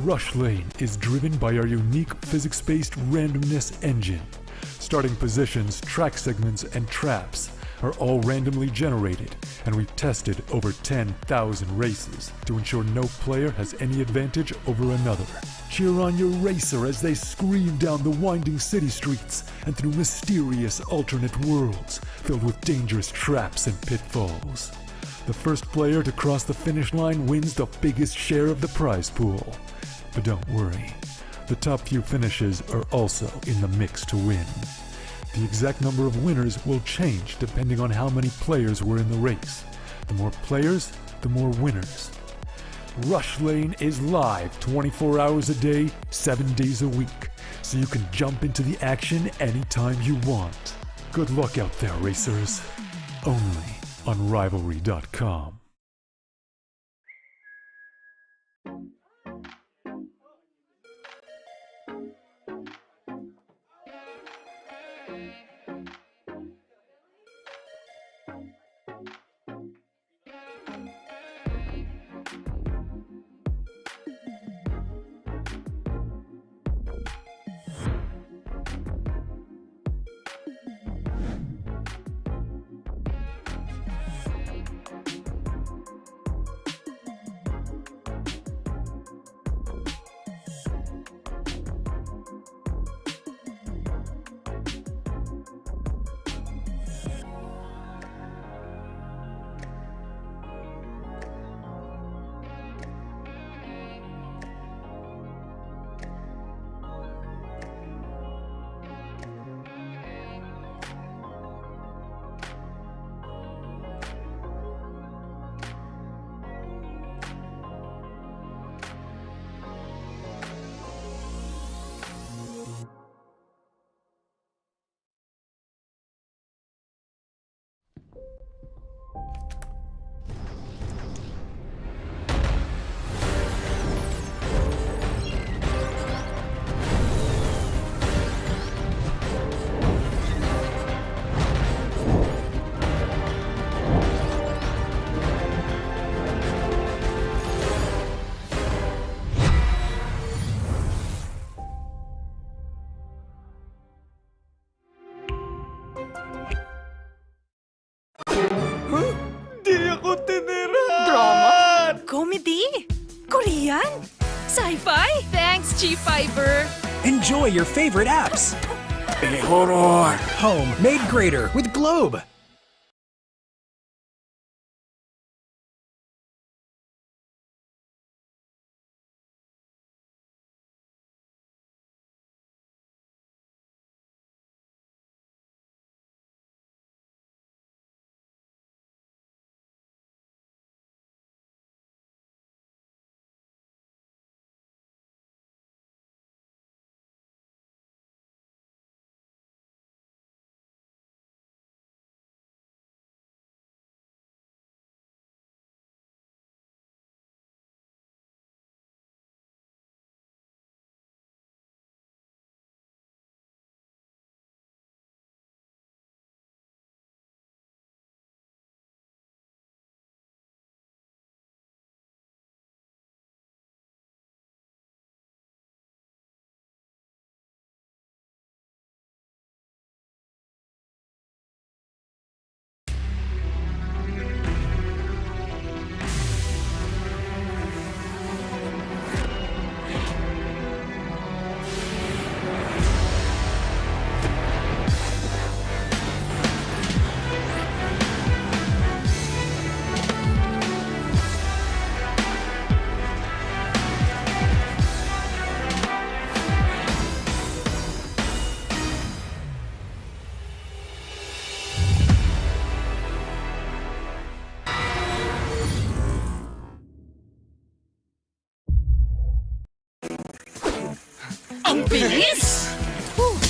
S1: Rush Lane is driven by our unique physics-based randomness engine. Starting positions, track segments, and traps are all randomly generated, and we've tested over 10,000 races to ensure no player has any advantage over another. Cheer on your racer as they scream down the winding city streets and through mysterious alternate worlds filled with dangerous traps and pitfalls. The first player to cross the finish line wins the biggest share of the prize pool. But don't worry, the top few finishes are also in the mix to win. The exact number of winners will change depending on how many players were in the race. The more players, the more winners. Rush Lane is live 24 hours a day, 7 days a week, so you can jump into the action anytime you want. Good luck out there, racers. Only on Rivalry.com.
S10: Comedy, Korean, sci-fi. Thanks, G-Fiber.
S6: Enjoy your favorite apps. Horror. Home made greater with Globe.
S10: Ang bilis!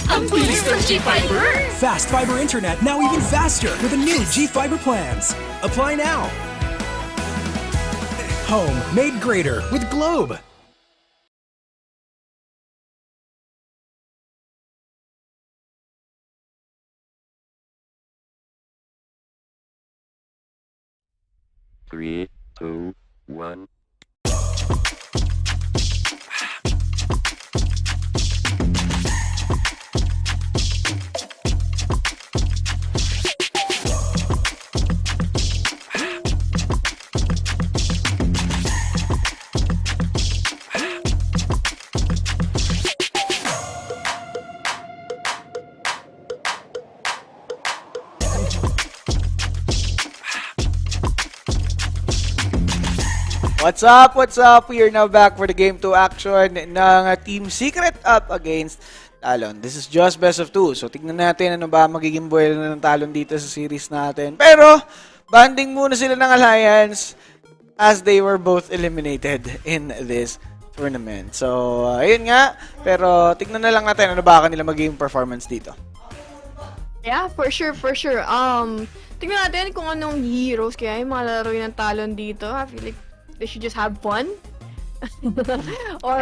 S10: Ang bilis ng G-Fiber!
S6: Fast fiber internet now even faster with the new G-Fiber plans. Apply now. Home made greater with Globe.
S9: Three, two, one.
S7: What's up? What's up? We are now back for the Game 2 action ng Team Secret up against Talon. This is just best of 2. So, tignan natin ano ba magiging buwelo ng Talon dito sa series natin. Pero, banding muna sila ng Alliance as they were both eliminated in this tournament. So, ayun nga. Pero, tignan na lang natin ano ba kanila magiging performance dito.
S5: Yeah, for sure, for sure. Tignan natin kung anong heroes kaya yung mga laro ng Talon dito. I feel like they should just have fun. Or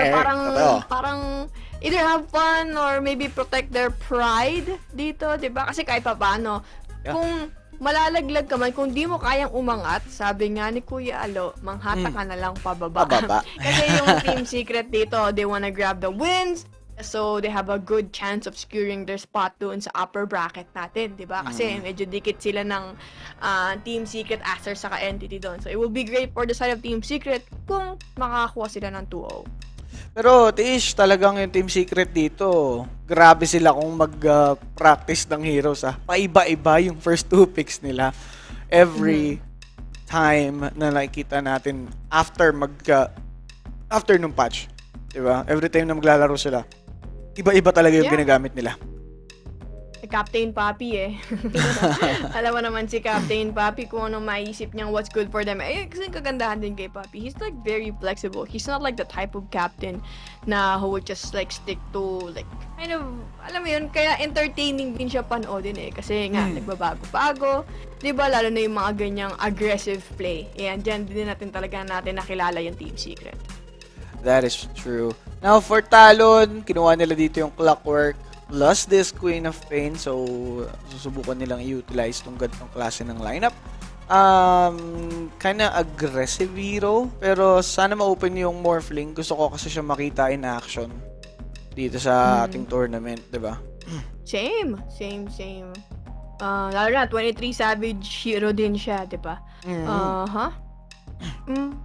S5: parang either have fun or maybe protect their pride dito, 'di ba? Kasi kahit paano, kung malalaglag ka man, kung di mo kayang umangat, sabi nga ni Kuya Alo, manghata ka na lang pababa. Kasi yung Team Secret dito, they wanna grab the wins. So, they have a good chance of securing their spot doon sa upper bracket natin, di ba? Kasi medyo dikit sila ng Team Secret, Acer, saka Entity doon. So, it will be great for the side of Team Secret kung makakakuha sila ng 2-0.
S7: Pero, Tish, talagang yung Team Secret dito, grabe sila kung mag-practice ng heroes. Paiba-iba yung first 2 picks nila. Every time na nakikita natin after nung patch. Diba? Every time na maglalaro sila, iba-iba talaga yung ginagamit nila.
S5: Captain Papi Alam mo naman si Captain Papi kung anong maisip niyang what's good for them. Kasi kagandahan din kay Papi. He's like very flexible. He's not like the type of captain na who would just like stick to like kind of, alam mo yun, kaya entertaining din siya panoodin Kasi nga, nagbabago-bago. Diba, lalo na yung mga ganyang aggressive play. Ayan, dyan din natin nakilala yung Team Secret.
S7: That is true. Now, for Talon, kinuha nila dito yung Clockwork plus this Queen of Pain. So, susubukan nilang i-utilize tong ganitong klase ng lineup. Kinda aggressive hero. Pero sana ma-open yung Morphling. Gusto ko kasi siya makita in action dito sa ating tournament, diba?
S5: Same. Lalo na, 23 Savage hero din siya, diba?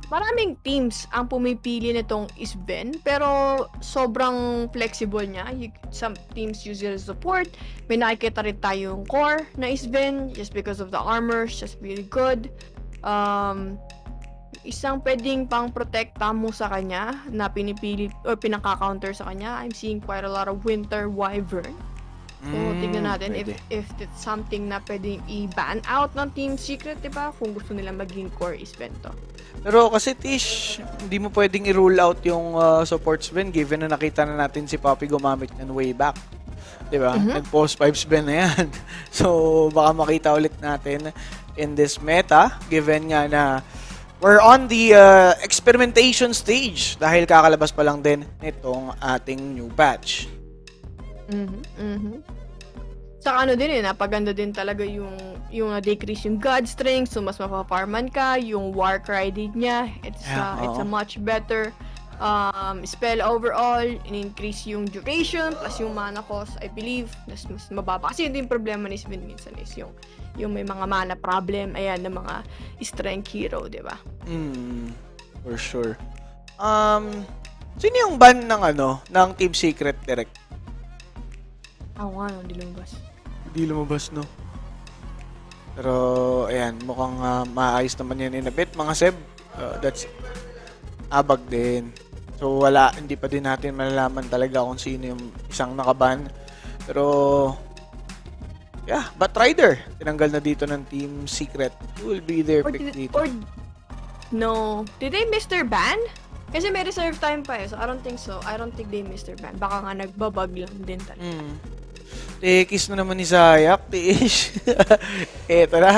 S5: Maraming teams ang pumipili nitong Isben, pero sobrang flexible niya. Some teams use it as support. May nakikita rin tayong core na Isben just because of the armor, just really good. Isang pwedeng pang protekta mo sa kanya na pinipili or pinaka-counter sa kanya. I'm seeing quite a lot of Winter Wyvern. So, tignan natin if it's something na pwedeng i-ban out ng Team Secret, diba? Kung gusto nila maging core Isben to.
S7: Pero kasi, Tish, hindi mo pwedeng i-rule out yung support Sven given na nakita na natin si Poppy gumamit ng way back. Diba? Nag-post 5 Sven na yan. So, baka makita ulit natin in this meta given nga na we're on the experimentation stage dahil kakalabas pa lang din nitong ating new patch.
S5: Saka ano din napaganda din talaga yung na-decrease yung God Strength, so mas mapaparman ka, yung War Cry din niya, it's a much better spell overall, in-increase yung duration, plus yung mana cost, I believe, mas mababa. Kasi yun yung problema ni Sven minsan is yung may mga mana problem, ayan, ng mga strength hero, di ba?
S7: For sure. Sino yung ban ng Team Secret direct?
S5: Hindi lumabas.
S7: Hindi lumabas, no? Pero, ayan, mukhang maayos naman yan in a bit, mga Seb. That's abag din. So, hindi pa din natin malalaman talaga kung sino yung isang nakaban. Pero, yeah, Batrider, tinanggal na dito ng Team Secret. Who will be their pick dito?
S5: No. Did they miss their ban? Kasi may reserve time pa so I don't think so. I don't think they missed their ban. Baka nga nagbabag lang din talaga.
S7: Tekis na naman ni Zayak, Tiish. Eto na,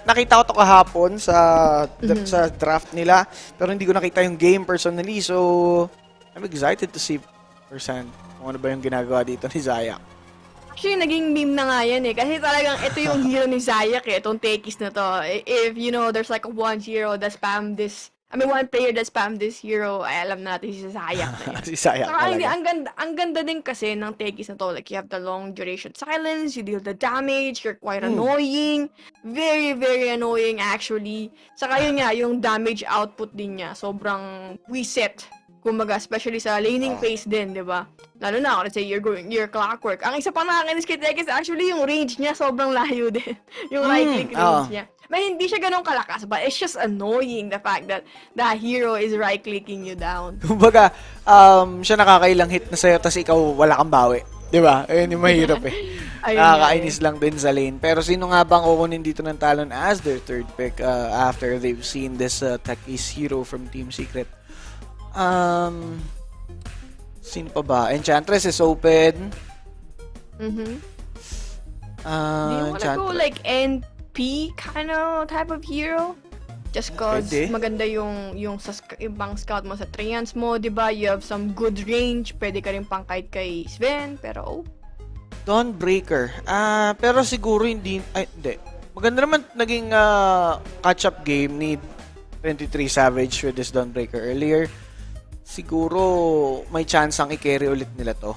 S7: nakita ko to kahapon sa draft nila, pero hindi ko nakita yung game personally, so I'm excited to see firsthand kung ano ba yung ginagawa dito ni Zayak.
S5: Actually, naging meme na nga yan kasi talagang ito yung hero ni Zayak itong Tekis na to. If, there's like one hero that spam this, one player that spam this hero, ay alam natin si Zayak na yun.
S7: Si Zayak talaga.
S5: Ang ganda din kasi ng Tekis na to. Like, you have the long duration silence, you deal the damage, you're quite annoying. Very, very annoying actually. Saka yun nga, yung damage output din niya, sobrang reset. Kumbaga, especially sa laning phase din, di ba? Lalo na, let's say, you're clockwork. Ang isa pa nakakainis kay Tekis, actually, yung range niya sobrang layo din. Yung right-click range niya. May hindi siya ganun kalakas, but it's just annoying the fact that the hero is right-clicking you down.
S7: Kumbaga, siya nakakailang hit na sa'yo, tas ikaw wala kang bawi. Di ba? Ayun yung mahirap Nakakainis lang din sa lane. Pero sino nga bang kukunin dito ng Talon as their third pick after they've seen this Tekis hero from Team Secret? Sino pa ba? Enchantress is open.
S5: Do you wanna go like NP kind of type of hero? Just cause maganda yung pang scout mo sa Trians mo, di ba? You have some good range. Pwede ka rin pang kay Sven, pero
S7: Dawnbreaker. Pero siguro hindi. Maganda naman naging catch-up game ni 23 Savage with this Dawnbreaker earlier. Siguro may chance ang i-carry ulit nila to.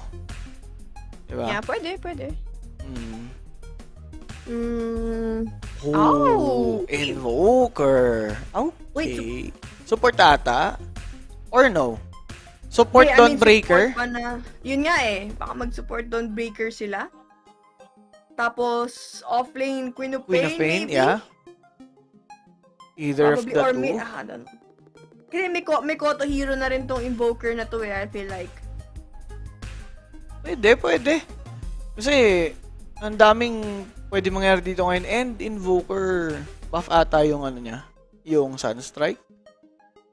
S7: Diba?
S5: Yeah, pwede.
S7: Invoker. Okay. Wait, support ata? Or no? Support Dawnbreaker?
S5: Yun nga baka mag-support Dawnbreaker sila. Tapos, offlane Queen of Pain, maybe?
S7: Yeah. Either
S5: probably,
S7: of the two.
S5: I don't know. Kasi may Koto hero na rin tong Invoker na to I feel like.
S7: Pwede. Kasi, ang daming pwede mangyari dito ngayon. And Invoker, buff ata yung niya. Yung Sunstrike.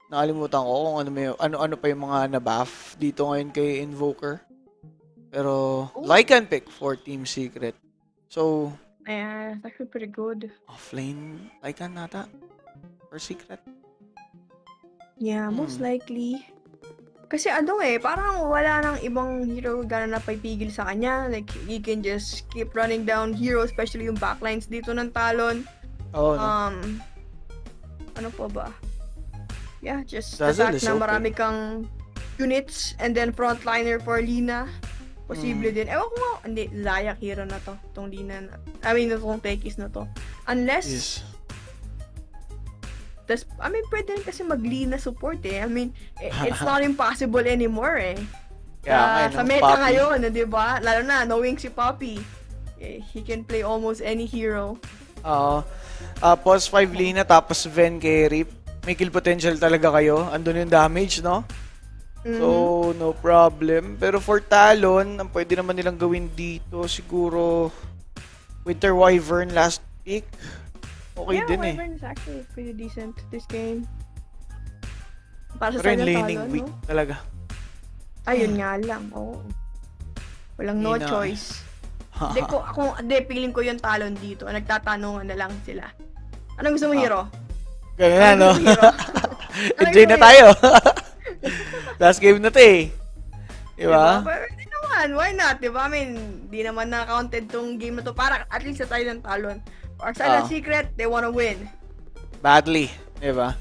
S7: Nakalimutan ko kung ano pa yung mga na-buff dito ngayon kay Invoker. Pero, Lycan pick for Team Secret. So,
S5: yeah, that's actually pretty good.
S7: Offlane Lycan nata? Or Secret?
S5: Yeah, most likely. Kasi parang wala nang ibang hero gana na pipigil sa kanya. Like, he can just keep running down hero, especially yung backlines dito ng Talon. Ano pa ba? Yeah, just the fact na marami kang units and then frontliner for Lina. Posible din. Ewan ko nga, hindi, Zayak hero na to. Itong Lina na. Itong Tekis na to. Unless... pwede rin kasi mag-Lina support it's not impossible anymore sa meta ngayon, di ba? Lalo na, knowing si Poppy, he can play almost any hero.
S7: Pause 5 Lina, tapos Ven carry. May kill potential talaga kayo. Andun yung damage, no? So, no problem. Pero for Talon, ang pwede naman nilang gawin dito, siguro, Winter Wyvern last pick. Okay din
S5: Wyvern is actually pretty decent this game. Para sa
S7: pero laning weak talaga.
S5: Ayun nga lang, walang no choice. Feeling ko yung Talon dito. Nagtatanungan na lang sila. Anong gusto mo hero?
S7: Ganyan no? Enjoy na tayo. Last game na to Diba?
S5: Pwede naman, why not? Diba? Di naman na-counted tong game na to. Para at least sa tayo ng Talon. Or sa Secret, they wanna win.
S7: Badly, diba?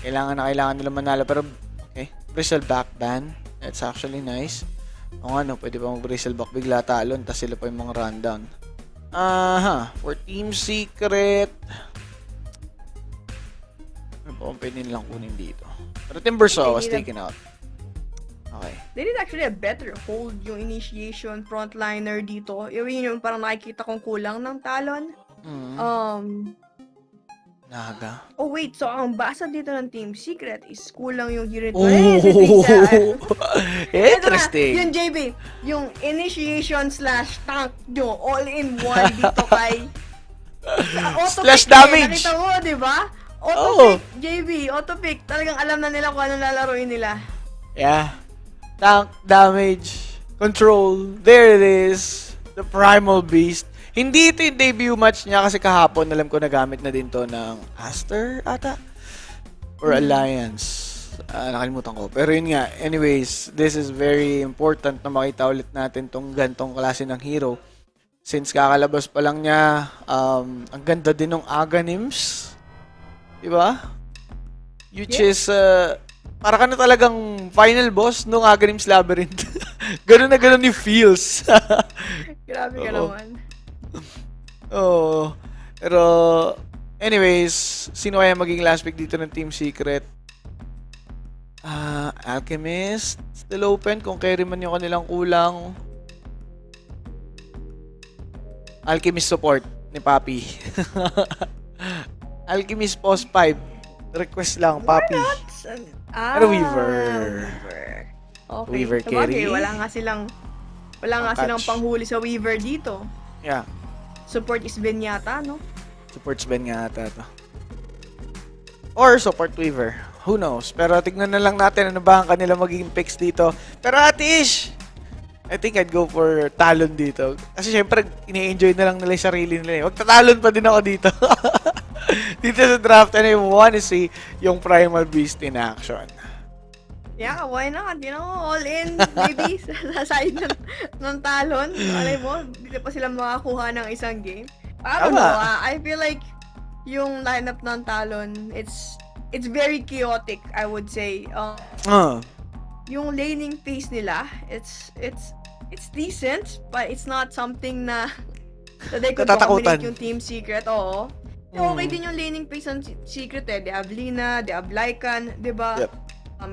S7: Kailangan nila manalo. Pero, okay. Bristle back ban. That's actually nice. Pwede pa mag-Bristle back bigla Talon. Tapos sila pa yung mga rundown. For Team Secret. Ano pa kung pwede nilang kunin dito? Pero Timbersaw was taken out. Okay.
S5: They did actually a better hold yung initiation frontliner dito. Yung parang nakikita kong kulang ng Talon.
S7: Naga.
S5: Oh wait, so ang basa dito ng Team Secret is kulang yung hero.
S7: Interesting.
S5: Yung JB, yung initiation / tank nyo, all in one dito kay
S7: slash damage.
S5: Nakita mo, di ba? Auto-pick, JB, auto-pick. Talagang alam na nila kung anong lalaroin nila.
S7: Yeah. Tank, damage, control. There it is. The Primal Beast. Hindi ito yung debut match niya kasi kahapon alam ko nagamit na din to ng Aster ata? Or Alliance. Nakalimutan ko. Pero yun nga, anyways, this is very important na makita ulit natin tong gantong klase ng hero. Since kakalabas pa lang niya, ang ganda din ng Aghanims. Diba? Which is, para ka na talagang final boss nung Aghanims Labyrinth. Ganun na ganun yung feels.
S5: Grabe ka naman.
S7: Oo. Pero, anyways, sino kaya maging last pick dito ng Team Secret? Alchemist. Still open kung carry man yung kanilang kulang. Alchemist support ni Papi. Alchemist post 5. Request lang, Papi. Pero Weaver.
S5: Okay.
S7: Weaver carry.
S5: Wala nga silang panghuli sa Weaver dito.
S7: Yeah.
S5: Support is Ben yata, no?
S7: Supports Ben nga ata to. Or support Weaver. Who knows? Pero tignan na lang natin ano ba ang kanila magiging picks dito. Pero Atish, I think I'd go for Talon dito. Kasi syempre, ini-enjoy na lang nila yung sarili nila. Magta-Talon pa din ako dito. Dito sa draft, and I wanna see yung Primal Beast in action.
S5: Yeah, why not? You know, all in, maybe, sa side ng Talon. Alay mo, dito pa sila makakuha ng isang game. I don't know, I feel like yung lineup ng Talon, it's very chaotic, I would say. Yung laning phase nila, it's decent, but it's not something na they could dominate yung Team Secret. Oo. Okay din yung laning phase ng Secret eh. They have Lina, they have Lycan, diba?
S7: Yep.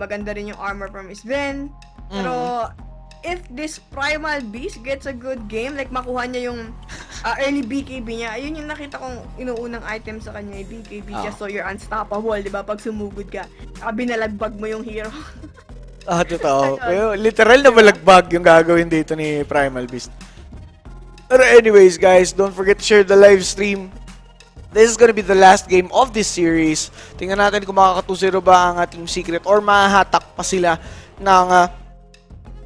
S5: Maganda rin yung armor from Sven. Pero, if this Primal Beast gets a good game, like makuha niya yung early BKB niya, ayun yung nakita kong inuunang item sa kanya, yung BKB, just so you're unstoppable, diba? Pag sumugod ka, binalagbag mo yung hero.
S7: Totoo. Literal na balagbag yung gagawin dito ni Primal Beast. Pero anyways, guys, don't forget to share the live stream. This is gonna be the last game of this series. Tingnan natin kung makaka-2-0 ba ang Team Secret or mahahatak pa sila ng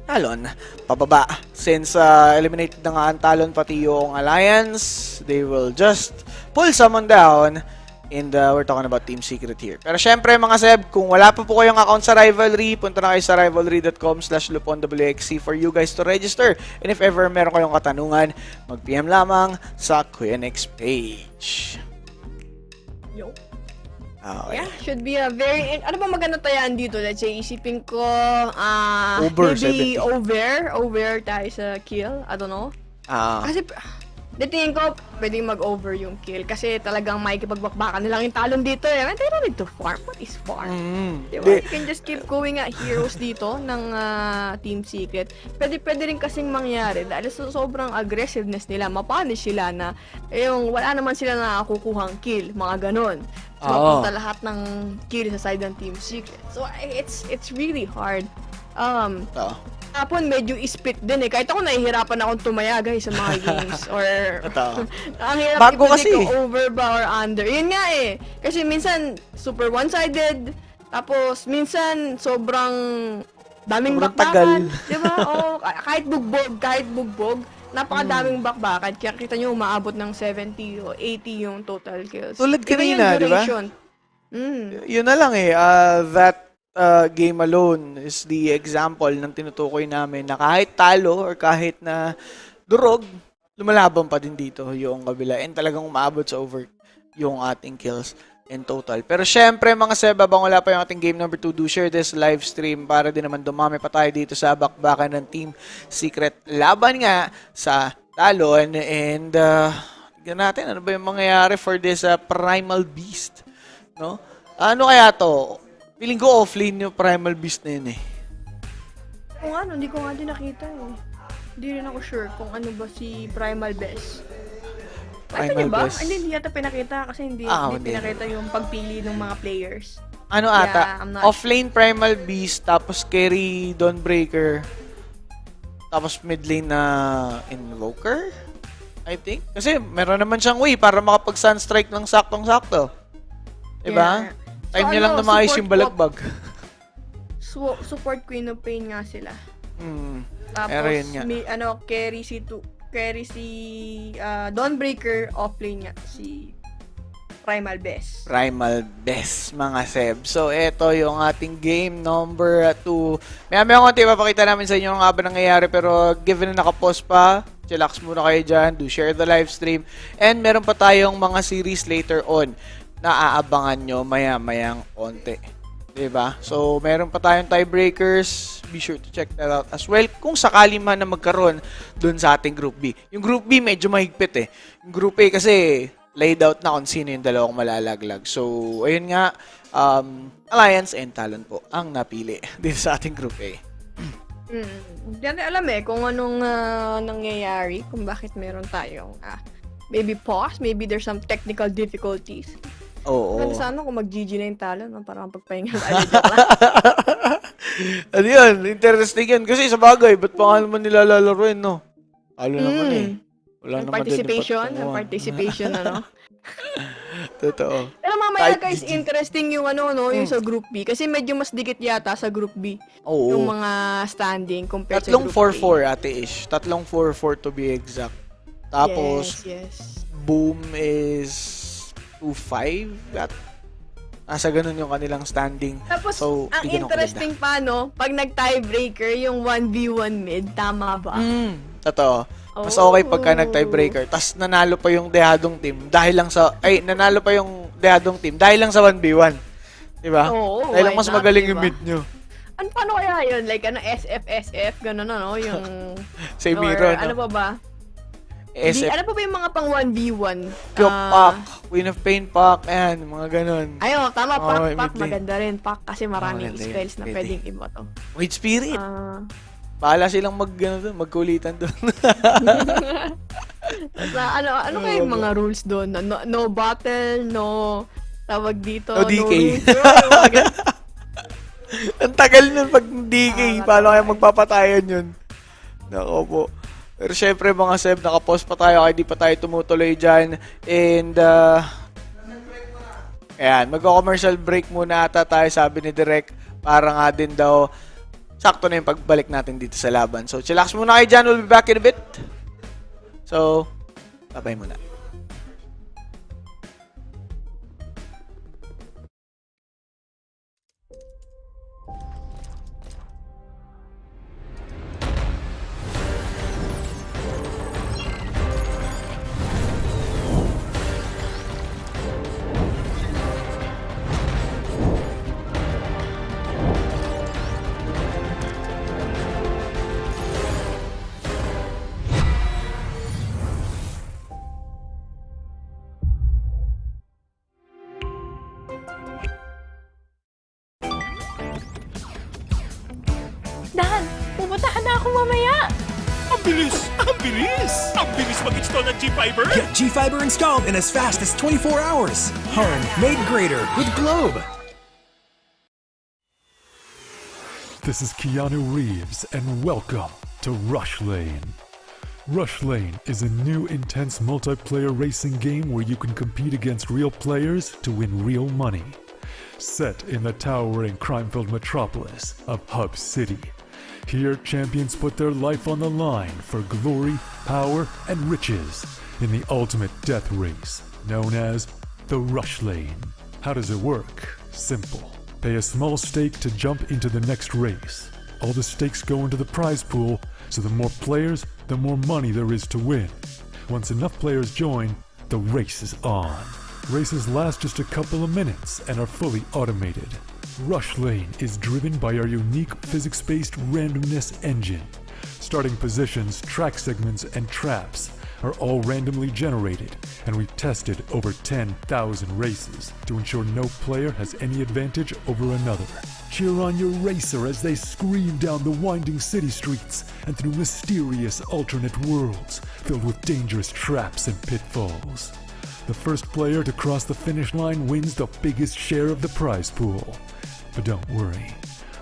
S7: Talon pababa. Since eliminated na nga ang Talon pati yung Alliance, they will just pull someone down. And we're talking about Team Secret here. Pero syempre mga Seb, kung wala pa po kayong account sa Rivalry, punta na kayo sa rivalry.com/luponwxc for you guys to register. And if ever meron kayong katanungan, mag-PM lamang sa Kuya Next page.
S5: Yo.
S7: Okay.
S5: Yeah, should be a very... Ano ba maganda tayaan dito? Let's say, isipin ko...
S7: over
S5: maybe
S7: 70.
S5: over tayo sa kill. I don't know. Kasi... tingin ko, pwedeng mag-over yung kill kasi talagang makikipagbakbakan nilang yung Talon dito eh. They don't need to farm. What is farm? Diba? You can just keep going heroes dito ng Team Secret. Pwede rin kasing mangyari dahil sobrang aggressiveness nila, mapunish sila na yung wala naman sila nakakukuhang kill, mga ganon. So, mapunta lahat ng kill sa side ng Team Secret. So, it's really hard. Tapon medyo ispit din eh. Kahit ako nahihirapan akong tumaya guys sa mga games or ang hirap
S7: bago kasi
S5: ko over ba or under. Yun nga eh. Kasi minsan super one-sided, tapos minsan sobrang daming bakbakan, di ba? Kahit bugbog, napakadaming bakbakan. Kaya kita nyo umaabot ng 70 o 80 yung total kills.
S7: Tulad kanina, di ba? Yun na lang eh. That game alone is the example ng tinutukoy namin na kahit talo or kahit na durog, lumalaban pa din dito yung kabila and talagang umaabot sa over yung ating kills in total. Pero syempre mga Seb, habang wala pa yung ating game number 2, do share this live stream para din naman dumami pa tayo dito sa bakbakan ng Team Secret laban nga sa Talon and tignan natin ano ba yung mangyayari for this Primal Beast, no? Ano kaya to? Feeling ko offlane yung Primal Beast na yun eh.
S5: Kung ano, hindi ko nga din nakita eh. Hindi rin ako sure kung ano ba si Primal Beast.
S7: Primal Beast?
S5: Hindi yata pinakita kasi hindi pinakita yung pagpili ng mga players.
S7: Ano ata? Offlane Primal Beast, tapos carry Dawnbreaker, tapos mid lane na Invoker, I think. Kasi meron naman siyang way para makapag-Sunstrike ng saktong-sakto. Diba?
S5: Yeah.
S7: Time
S5: So,
S7: niya lang na maayos yung balagbag.
S5: Support Queen of Pain nga sila. Tapos,
S7: Pero yun nga.
S5: may, carry si Dawnbreaker, offlane nga si Primal Best.
S7: Primal Best, mga Seb. So, eto yung ating game number 2. May konti papakita namin sa inyo nga ba nangyayari, pero given na nakapause pa, chillax muna kayo dyan, do share the live stream, and meron pa tayong mga series later on na aabangan nyo maya-mayang konti. Diba? So, meron pa tayong tiebreakers. Be sure to check that out as well. Kung sakali man na magkaroon dun sa ating Group B. Yung Group B medyo mahigpit eh. Yung Group A kasi laid out na kung sino yung dalawang malalaglag. So, ayun nga, Alliance and Talon po ang napili dito sa ating Group A.
S5: Diyan alam kung anong nangyayari, kung bakit meron tayong maybe pause, maybe there's some technical difficulties.
S7: Oo.
S5: Pero sana kung mag-GG na yung Talon, parang pagpahinga na joke lang.
S7: Ano yun? Interesting yun. Kasi sa bagay, ba't pa nga naman nila lalaroin, no? Talo naman eh. Wala naman
S5: Participation, ano?
S7: Totoo.
S5: Pero mamaya guys, interesting yung yung sa Group B. Kasi medyo mas dikit yata sa Group B.
S7: Oo.
S5: Yung mga standing compared sa Group
S7: 4-4 ate ish. 4-4 to be exact. Tapos,
S5: yes.
S7: Boom is 2-5. Nasa ganun yung kanilang standing.
S5: Tapos,
S7: so,
S5: ang interesting pa, pag nag-tiebreaker, yung 1v1 mid, tama ba?
S7: Totoo. Mas okay pagka nag-tiebreaker. Tapos nanalo pa yung dehadong team dahil lang sa 1v1. Diba? Dahil lang mas magaling yung mid nyo.
S5: Paano kaya yun? Like, SF, gano'n, yung...
S7: Same hero,
S5: Ano pa ba?
S7: SF.
S5: Ano pa ba yung mga pang 1v1?
S7: Kyok Pack, Queen of Pain Pack, ayan, mga ganun.
S5: Ayun, tama, Pack, maganda rin. Pack kasi maraming spells na pwedeng i-moto.
S7: Wait, Spirit! Bahala silang magkulitan doon.
S5: Ano kayo yung mga rules doon? No battle, no tawag dito,
S7: no DK.
S5: No
S7: Ang tagal nun pag DK. Paano kayo magpapatayan yun? Nako po. Pero syempre mga Seb, nakapost pa tayo kaya di pa tayo tumutuloy dyan. And, ayan, magko-commercial break muna ata tayo, sabi ni Direk. Para nga din daw, sakto na yung pagbalik natin dito sa laban. So, chillax muna kayo dyan. We'll be back in a bit. So, bye-bye muna.
S10: Dan, pupuntahan na ako mamaya.
S6: Ang bilis! Ang bilis! Ang bilis mag-install ng G-Fiber! Get G-Fiber installed in as fast as 24 hours. Home made greater with Globe.
S1: This is Keanu Reeves, and welcome to Rush Lane. Rush Lane is a new intense multiplayer racing game where you can compete against real players to win real money. Set in the towering crime-filled metropolis of Hub City. Here, champions put their life on the line for glory, power, and riches in the ultimate death race, known as the Rush Lane. How does it work? Simple. Pay a small stake to jump into the next race. All the stakes go into the prize pool, so the more players, the more money there is to win. Once enough players join, the race is on. Races last just a couple of minutes and are fully automated. Rush Lane is driven by our unique physics-based randomness engine. Starting positions, track segments, and traps are all randomly generated, and we've tested over 10,000 races to ensure no player has any advantage over another. Cheer on your racer as they scream down the winding city streets and through mysterious alternate worlds filled with dangerous traps and pitfalls. The first player to cross the finish line wins the biggest share of the prize pool. But don't worry,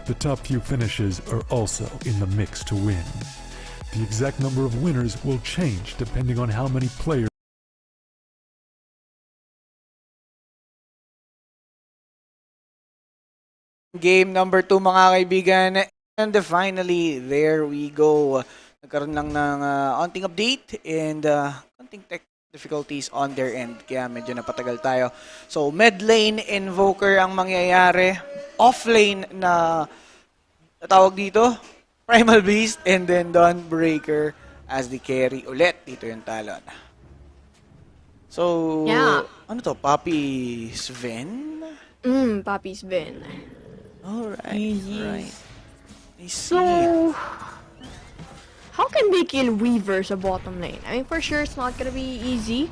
S1: the top few finishes are also in the mix to win. The exact number of winners will change depending on how many players
S7: Game number 2 mga kaibigan. And finally, there we go. Nagkaroon lang ng onting update and konting tech difficulties on their end. Kaya medyo napatagal tayo. So, mid lane Invoker ang mangyayari. Off lane na tawag dito, Primal Beast, and then Dawnbreaker as the carry ulit. Dito yung Talon. So,
S5: Yeah.
S7: ano to? Papi Sven?
S5: Papi Sven.
S7: Alright,
S5: Easy.
S7: right. I see.
S5: So, how can they kill Weaver sa bottom lane? I mean, for sure, it's not gonna be easy.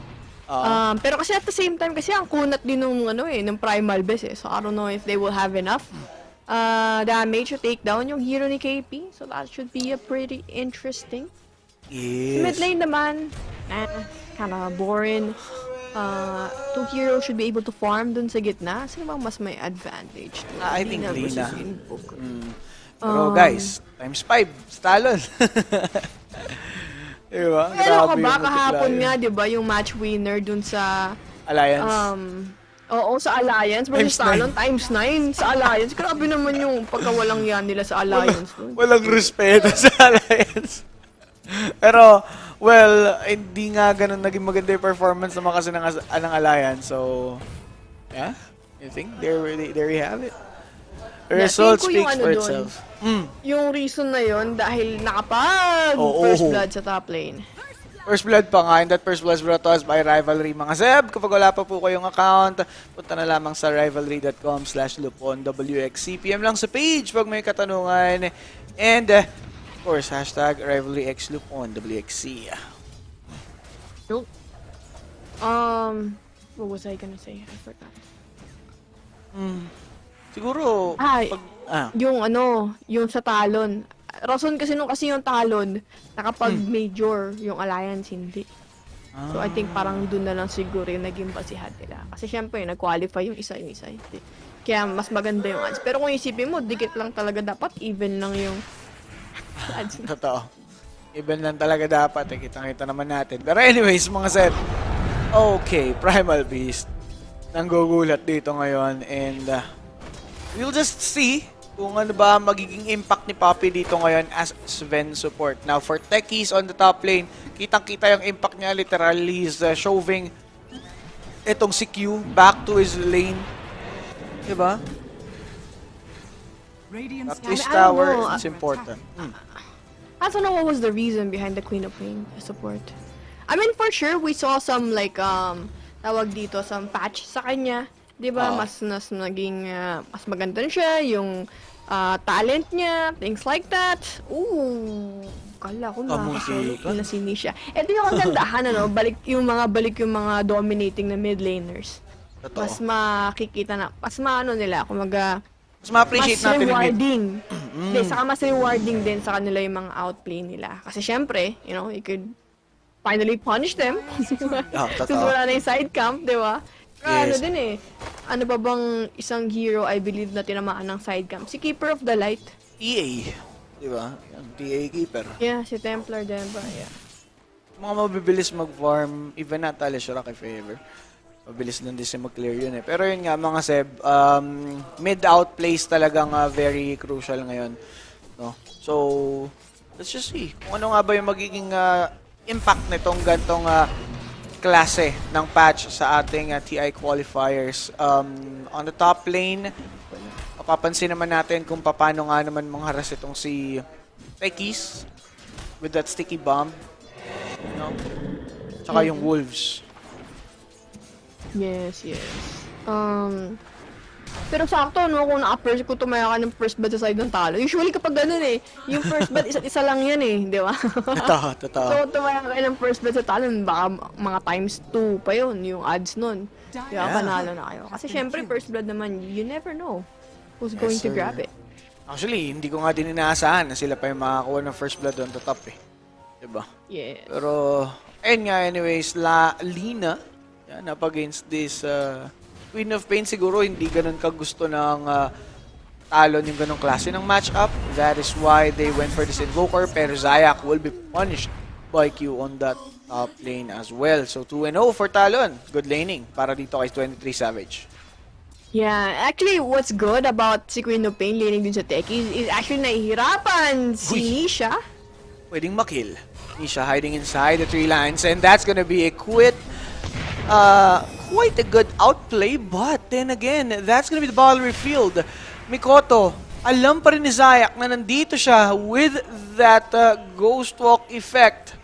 S5: Pero kasi at the same time, kasi ang kunat din nung Primal Beast eh. So, I don't know if they will have enough damage to take down yung hero ni KP. So, that should be a pretty interesting.
S7: Yes.
S5: Mid lane naman, kinda boring. Two heroes should be able to farm dun sa gitna. Sino bang mas may advantage?
S7: I think Lina.
S5: versus Invoker?
S7: Pero guys, times 5, Talon. Diba?
S5: Pero ka
S7: Grabe
S5: ba,
S7: yung
S5: kahapon
S7: multiplier.
S5: nga, di ba, yung match winner dun sa,
S7: Alliance.
S5: oo, sa Alliance versus
S7: Times
S5: Talon, times 9 sa Alliance. Grabe naman yung pagkawalang yan nila sa Alliance.
S7: Walang respeto sa Alliance. Pero, well, hindi nga ganun naging maganda yung performance naman kasi ng Alliance. So, yeah, I think there you have it. The result
S5: feeling ko yung
S7: speaks for
S5: dun,
S7: itself.
S5: Yung reason na yun, dahil nakapag first blood sa top lane.
S7: First blood pa nga, and that first blood is brought to us by Rivalry. Mga Zeb, kapag wala pa po kayong account, punta na lamang sa rivalry.com/luponwxc. PM lang sa page pag may katanungan. And, of course, hashtag rivalryxluponwxc.
S5: What was I gonna say? I forgot.
S7: Siguro,
S5: yung sa Talon. Rason kasi yung Talon, nakapag-major, yung Alliance hindi. So I think parang dun na lang siguro yung naging basihan nila. Kasi syempre, nag-qualify yung isa. Hindi. Kaya mas maganda yung odds. Pero kung isipin mo, dikit lang talaga dapat, even lang yung odds.
S7: Totoo. Even lang talaga dapat. Kitang-kita naman natin. Pero anyways, mga set. Okay, Primal Beast. Nanggugulat dito ngayon. And we'll just see kung ano ba magiging impact ni Poppy dito ngayon as Sven support. Now, for techies on the top lane, kitang-kita yung impact niya. Literally, he's shoving itong si Q back to his lane. Diba? Up this tower, it's important.
S5: I don't know what was the reason behind the Queen of Pain support. I mean, for sure, we saw some like, tawag dito, some patch sa kanya. Diba? Mas naging, mas maganda siya, yung talent niya, things like that. Ooh, kala ko nakasolo na si Nisha. Ito yung kagandahan, balik yung mga dominating na mid laners.
S7: Totoo.
S5: Mas makikita na, mas nila, kumaga,
S7: mas ma-appreciate
S5: mas
S7: natin
S5: rewarding. Hindi, saka mas rewarding din sa kanila yung mga outplay nila. Kasi syempre, you could finally punish them. Since wala na yung side camp, di ba? Ano din eh. Ano ba bang isang hero I believe na tinamaan ng side camp? Si Keeper of the Light.
S7: TA. Diba? Yung TA Keeper.
S5: Yeah, si Templar din ba? Yeah.
S7: Mga mabibilis mag-farm, even na tali siya kay Favor. Mabilis lang din siya mag-clear yun eh. Pero yun nga mga Seb, mid-outplays talagang very crucial ngayon. No? So, let's just see kung ano nga ba yung magiging impact nitong gantong klase ng patch sa ating TI qualifiers. On the top lane, mapapansin naman natin kung paano nga naman mangharas itong si Techies with that sticky bomb. No? Tsaka yung Wolves.
S5: Yes. Pero sakto, kung naka-first ko tumaya ka ng first blood sa side ng Talon. Usually kapag ganun yung first blood, isa't-isa lang yan di ba?
S7: Totoo.
S5: So, tumaya ka ng first blood sa Talon, baka mga times 2 pa yun, yung odds nun. Di ba, panalo na kayo. Kasi syempre, first blood naman, you never know who's going to grab it.
S7: Actually, hindi ko nga din inaasahan na sila pa yung makakuha ng first blood on the top Diba?
S5: Yes.
S7: Pero, anyways, Lina, yan, up against this Queen of Pain, siguro hindi ganun kagusto ng Talon yung ganung klase ng matchup. That is why they went for this Invoker, pero Zayak will be punished by Q on that top lane as well. So 2-0 for Talon. Good laning para dito kay 23 Savage.
S5: Yeah, actually, what's good about si Queen of Pain laning din sa Techies is actually nahihirapan si Nisha.
S7: Pwedeng makill. Nisha hiding inside the tree lines, and that's gonna be a quite a good outplay, but then again, that's gonna be the Rivalry field. Mikoto, alam pa rin ni Zayak na nandito siya with that Ghost Walk effect.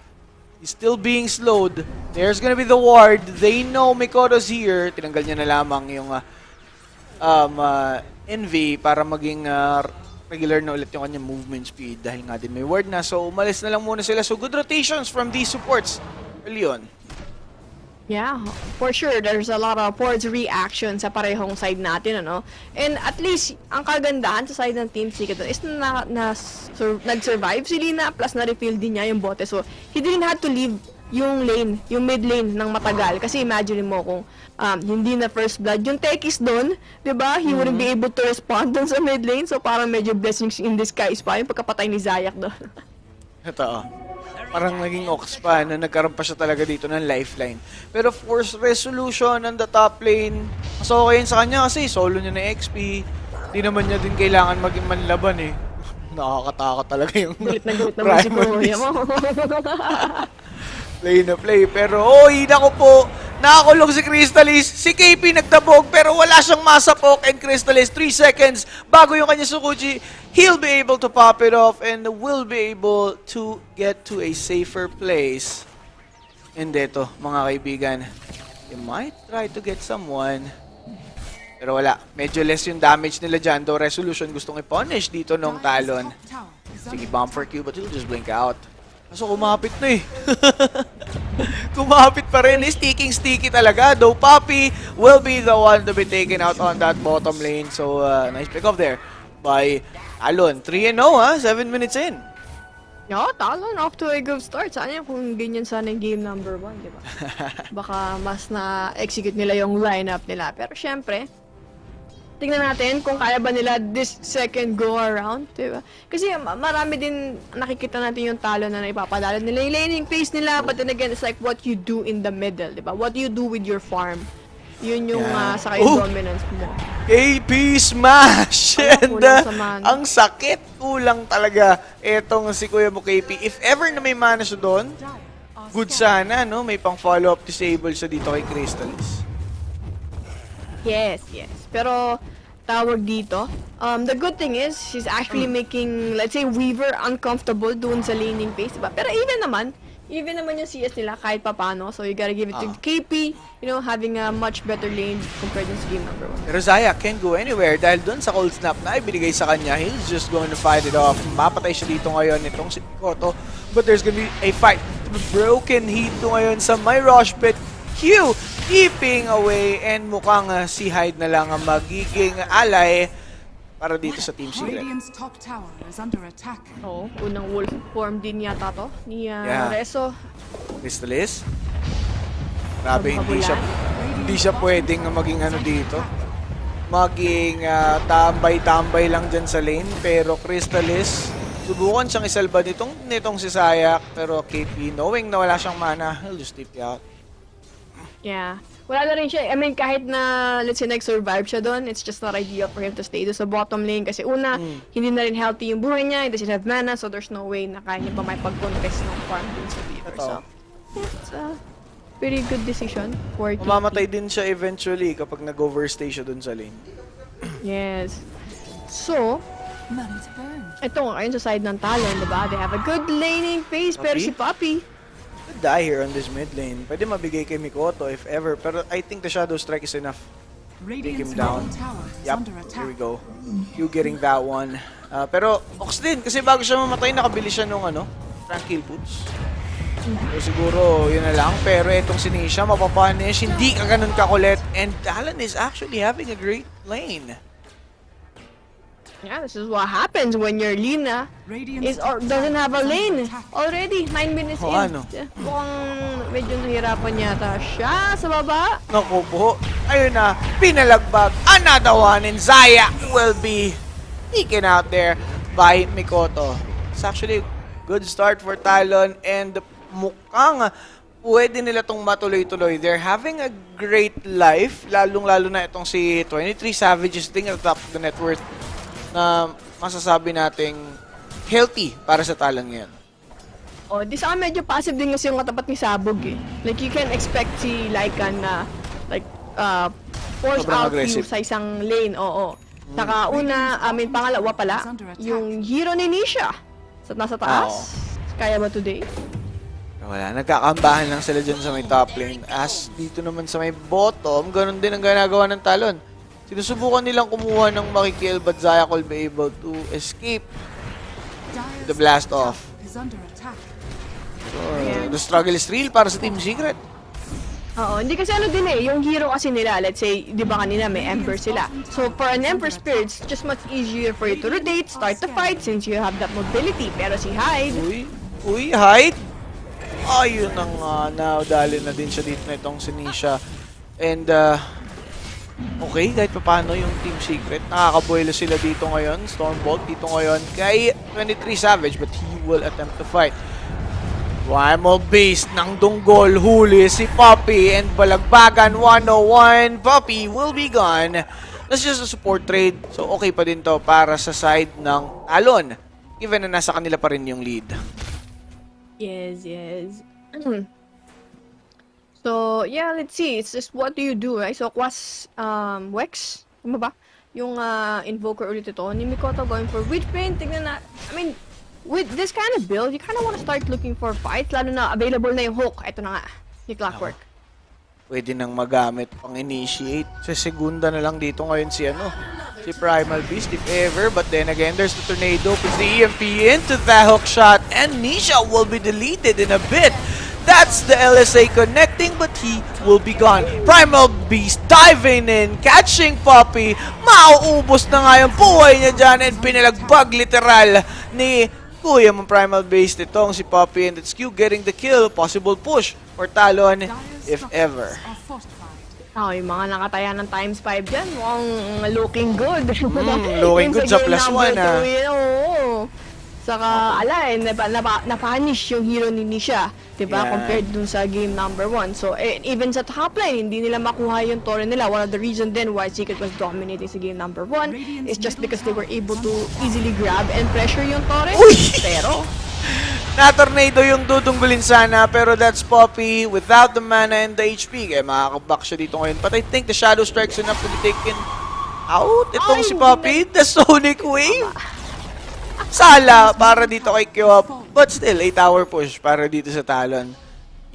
S7: He's still being slowed. There's gonna be the ward. They know Mikoto's here. Tinanggal niya na lamang yung Envy para maging regular na ulit yung kanyang movement speed dahil nga din may ward na. So, umalis na lang muna sila. So, good rotations from these supports early on.
S5: Yeah, for sure. There's a lot of forwards reaction sa parehong side natin, ano? And at least, ang kagandahan sa side ng Team Secret is nag-survive si Lina, plus na-refill din niya yung bote. So, he didn't have to leave yung lane, yung mid lane ng matagal. Kasi imagine mo kung hindi na first blood yung Techies doon, di ba? He wouldn't be able to respond dun sa mid lane. So, parang medyo blessings in disguise pa yung pagkapatay ni Zayak doon.
S7: Ito, parang naging Ox pa na nagkaroon pa siya talaga dito ng lifeline. Pero force resolution on the top lane, mas okay yun sa kanya kasi solo niya na XP. Di naman niya din kailangan maging manlaban eh. Nakakatakot talaga yung
S5: Galit na si Kuya mo.
S7: Play na play. Pero, naku po, nakakulong si Crystallis. Si KP nagdabog pero wala siyang masapok. And Crystallis, 3 seconds bago yung kanya Sukuji. He'll be able to pop it off and will be able to get to a safer place. And eto, mga kaibigan, you might try to get someone. Pero wala. Medyo less yung damage nila dyan. Though resolution gustong i-punish dito nung Talon. Sige, bomb for Q but he'll just blink out. Kaso kumapit na eh. Kumapit pa rin. Sticky talaga. Though Poppy will be the one to be taken out on that bottom lane. So, nice pick off there by Talon. 3-0 ha. 7 minutes in.
S5: Yeah, Talon off to a good start. Sana kung ganyan sana yung game number 1, di ba? Baka mas na-execute nila yung lineup nila. Pero syempre, tingnan natin kung kaya ba nila this second go around, di ba? Kasi marami din nakikita natin yung Talon na naipapadala nila. Yung laning phase nila, but then again, it's like what you do in the middle, di ba? What you do with your farm. Yun yung sa kayo dominance mo.
S7: KP smash! And ang sakit. Kulang talaga etong si Kuya mo KP. If ever na may mana siya doon, good sana, no? May pang follow-up disable siya dito kay Crystallis.
S5: Yes. Pero, tawag dito, the good thing is, she's actually making, let's say, Weaver uncomfortable doon sa laning phase, diba? Pero even naman yung CS nila kahit papano, so you gotta give it to KP, you know, having a much better lane compared to game number 1.
S7: Pero Zaya can't go anywhere dahil doon sa cold snap na ibinigay sa kanya, he's just going to fight it off. Mapatay siya dito ngayon itong si Mikoto, but there's gonna be a fight. Broken heat ngayon sa my rush pit. Q keeping away and mukhang si Hyde na lang ang magiging ally para dito sa Team Secret.
S5: Unang wolf form din yata to ni Reso.
S7: Crystallis. Grabe, hindi siya pwedeng maging dito. Maging tambay-tambay lang dyan sa lane. Pero Crystallis, subukan siyang isalba nitong si Zayak. Pero KP, knowing na wala siyang mana, he'll just tip you out.
S5: Yeah. Wala na rin siya. I mean, kahit na, let's say, nag-survive siya doon, it's just not ideal for him to stay doon sa bottom lane. Kasi una, hindi na rin healthy yung buhay niya, he doesn't have mana, so there's no way na kaya niya pa may pag-contest ng farm din sa Weaver. So, it's a pretty good decision for KP.
S7: Mamamatay din siya eventually kapag nag-overstay siya doon sa lane.
S5: Yes. So, ito nga kayo sa side ng Talon, diba? They have a good laning phase, pero si Poppy,
S7: die here on this mid lane. Pwede mabigay kay Mikoto if ever, pero I think the Shadow Strike is enough. Take him down. Yup, here we go. You getting that one. Pero Ox din, kasi bago siya mamatay, nakabili siya nung Tranquil Boots. So siguro, yun na lang. Pero itong si Nisha, mapapunish, hindi ka ganun kakulit. And Talon is actually having a great lane.
S5: Yeah, this is what happens when your Lina doesn't have a lane already. 9 minutes in. Mukhang medyo nahirapan yata siya sa baba.
S7: Naku po. Ayun na, pinalagbag. Another one, and Zaya will be taken out there by Mikoto. It's actually a good start for Talon, and mukhang pwede nila tong matuloy-tuloy. They're having a great life, lalong-lalo na itong si 23 Savages din at top of the net worth na masasabi nating healthy para sa Talon ngayon.
S5: Oh, di sa medyo passive din kasi yung katapat ni Sabog eh. Like you can expect si Lycan na like force
S7: Sobrang
S5: out
S7: aggressive.
S5: you sa isang lane, oo. Saka una, pangalawa pala, yung hero ni Nisha sa nasa taas. Kaya ba today?
S7: Wala, nagkakambahan lang sila dyan sa may top lane. As dito naman sa may bottom, ganun din ang ginagawa ng Talon. Sinusubukan nilang kumuha ng makikill but Zaya will be able to escape the blast off. So, the struggle is real para sa Team Secret.
S5: Oo, hindi kasi din yung hero kasi nila, let's say, di ba kanina may Ember sila. So, for an Ember Spirit, it's just much easier for you to rotate, start the fight since you have that mobility. Pero si Hyde...
S7: Uy, Hyde! Ayun na nga, nadali na din siya dito na itong Sinisha. And, okay, kahit paano yung Team Secret, nakakabuelo sila dito ngayon. Stormbolt dito ngayon kay 23 Savage, but he will attempt to fight. Primal Beast ng Dunggol, huli si Poppy and balagbagan 101. Poppy will be gone. That's just a support trade. So okay pa din to para sa side ng Talon. Even na nasa kanila pa rin yung lead.
S5: Yes. So, yeah, let's see. It's just what do you do, right? So, Kwas, Wex, ba? Yung Invoker ulit ito. Ni Mikoto going for Witchbane. Tignan na, with this kind of build, you kind of want to start looking for fights, lalo na available na yung hook. Ito na nga, ni Clockwork.
S7: Pwede nang magamit pang initiate. Sa segunda na lang dito ngayon si Primal Beast, if ever. But then again, there's the Tornado, puts the EMP into the hook shot, and Nisha will be deleted in a bit. That's the LSA connecting, but he will be gone. Primal Beast diving in, catching Poppy. Mauubos na nga yung buhay niya dyan, and pinalagbag literal ni Kuya mong Primal Beast itong si Poppy, and it's Q getting the kill. Possible push for Talon, if ever.
S5: Yung mga nakataya ng times 5 dyan, mukhang looking good.
S7: Looking good sa plus 1
S5: Saka, napanish yung hero ni Nisha, diba?
S7: Yeah.
S5: Compared dun sa game number 1. So, even sa top lane, hindi nila makuha yung torre nila. One of the reasons then why Secret was dominating sa game number 1 is just because they were able to easily grab and pressure yung torre. Pero,
S7: na-tornado yung dudunggulin sana, pero that's Poppy without the mana and the HP. Kaya makakaback siya dito ngayon. But I think the Shadow Strike's enough to be taken out. Itong si Poppy, the Sonic Wave. Sala para dito kay Kyop. But still, 8-hour push para dito sa Talon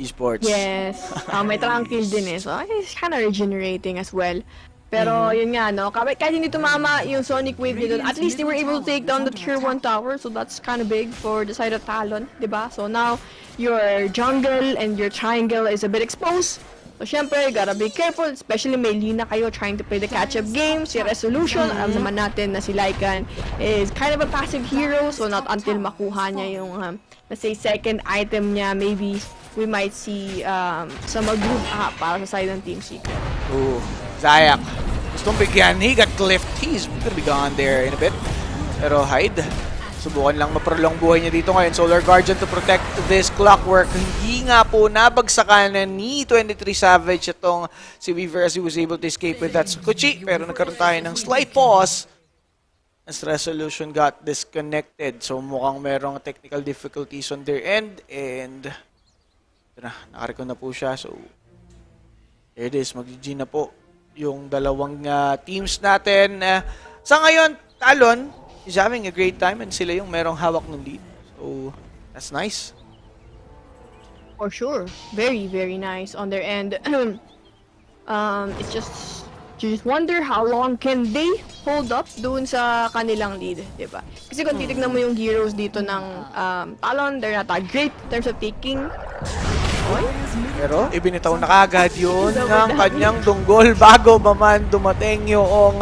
S7: Esports.
S5: yes. May tranquil din So, it's kind of regenerating as well. Pero yun nga, kahit hindi tumama yung Sonic Wave dito, at least they were able to take down the Tier 1 tower, so that's kind of big for the side of Talon, diba? So now, your jungle and your triangle is a bit exposed. So syempre, gotta be careful, especially may Lina kayo trying to play the catch-up game. Si Resolution, alam naman natin na si Lycan is kind of a passive hero, so not until makuha niya yung, let's say, second item niya, maybe we might see some mag-group para sa side ng Team Secret.
S7: Ooh, Zayak. Gustong bigyan. He got cliffed. He's gonna be gone there in a bit. Pero Hyde, subukan lang maprolong buhay niya dito ngayon. Solar Guardian to protect this Clockwork. Hindi nga po nabagsakan ni 23 Savage itong si Weaver as he was able to escape with that Sukuchi. Pero nagkaroon tayo ng slight pause as Resolution got disconnected. So mukhang merong technical difficulties on their end. And nakarecon na po siya. So there it is. Mag-G na po yung dalawang teams natin. Sa ngayon, Talon is having a great time and sila yung merong hawak ng lead. So, that's nice.
S5: For sure. Very, very nice on their end. It's just, you just wonder how long can they hold up doon sa kanilang lead, diba? Kasi kung titignan mo yung heroes dito ng Talon, they're not that great in terms of taking.
S7: Pero, ibinitaw na kagad yun ng kanyang Dunggol bago man dumating yung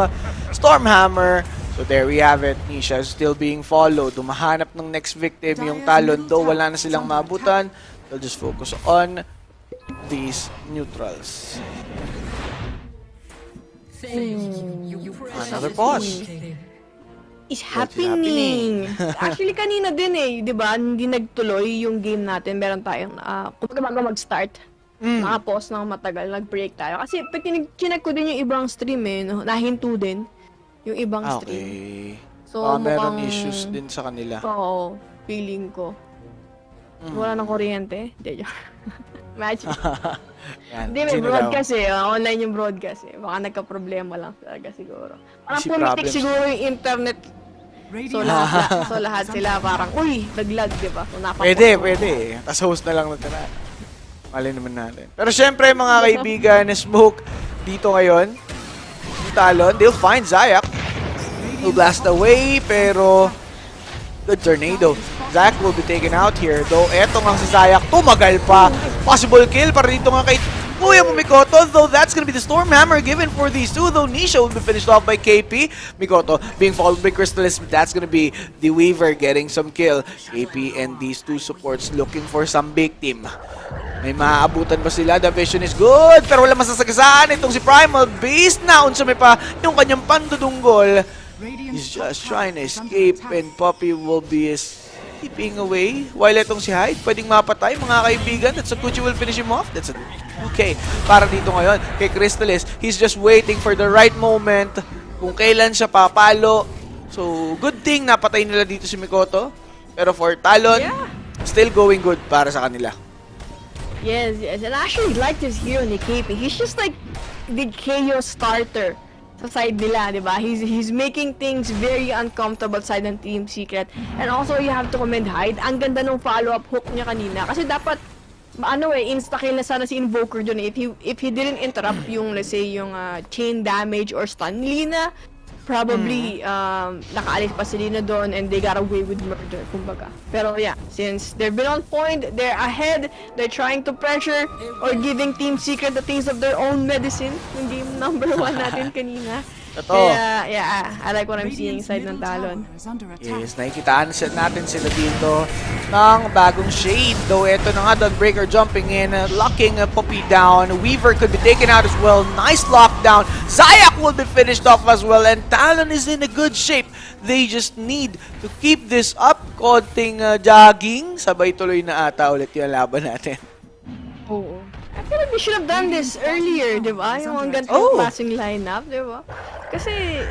S7: Stormhammer. So there we have it. Nisha is still being followed. Dumahanap ng next victim yung Talon. Though wala na silang maabutan, they'll just focus on these neutrals. Another pause.
S5: is happening? Actually, kanina din eh, di ba? Hindi nagtuloy yung game natin. Meron tayong, kumbaga bago mag-start, naka-pause ng matagal, nag-break tayo. Kasi pag chinek ko din yung ibang stream eh, no? Nahinto din yung ibang stream. So,
S7: meron issues din sa kanila.
S5: Oo, feeling ko. Wala ng kuryente. Hindi, Imagine. Hindi, may broadcast eh. Online yung broadcast eh. Baka nagka-problema lang talaga siguro. Parang pumitik siguro yung internet. So lahat sila parang, uy, naglag, diba? So,
S7: pwede. Tapos host na lang natin. Mali naman natin. Pero syempre, mga kaibigan, Smoke dito ngayon. Yung Talon, they'll find Zayak. He'll blast away, pero good tornado. Zayak will be taken out here. Though, eto nga si Zayak, tumagal pa. Possible kill para dito nga kay Kuya Mikoto. Though, that's gonna be the Stormhammer given for these two. Though, Nisha will be finished off by KP. Mikoto being followed by Crystallis. That's gonna be the Weaver getting some kill. KP and these two supports looking for some big team. May maaabutan ba sila? The vision is good. Pero wala masasagasaan itong si Primal Beast. Naunsa may pa yung kanyang pandudunggol. He's just trying to escape and Poppy will be keeping away. While itong si Hyde, pwedeng mapatay mga kaibigan. That's a Gucci will finish him off. That's a okay. Para dito ngayon, kay Crystallis, he's just waiting for the right moment. Kung kailan siya papalo. So, good thing napatay nila dito si Mikoto. Pero for Talon, still going good para sa kanila.
S5: Yes. And I actually like this hero ni KP. He's just like the chaos starter sa side nila, di ba? He's making things very uncomfortable side ng Team Secret. And also, you have to commend Hyde. Ang ganda ng follow-up hook niya kanina. Kasi dapat, insta-kill na sana si Invoker dun. If he didn't interrupt yung, let's say, yung chain damage or stun, Lina, probably, nakaalis pa si Lina doon and they got away with murder, kumbaga. Pero yeah, since they've been on point, they're ahead, they're trying to pressure or giving Team Secret the taste of their own medicine. Yung game number 1 natin kanina. Kaya, yeah, I like what I'm seeing inside ng Talon.
S7: Yes, nakikitaan natin sila dito ng bagong shade. Though ito na nga, Dawnbreaker jumping in, locking Poppy down. Weaver could be taken out as well. Nice lockdown. Zayak will be finished off as well. And Talon is in a good shape. They just need to keep this up. Konting jogging. Sabay tuloy na ata ulit yung laban natin.
S5: Oo. I feel like we should have done this earlier, di ba? Yung ang ganitong passing lineup, di ba? Kasi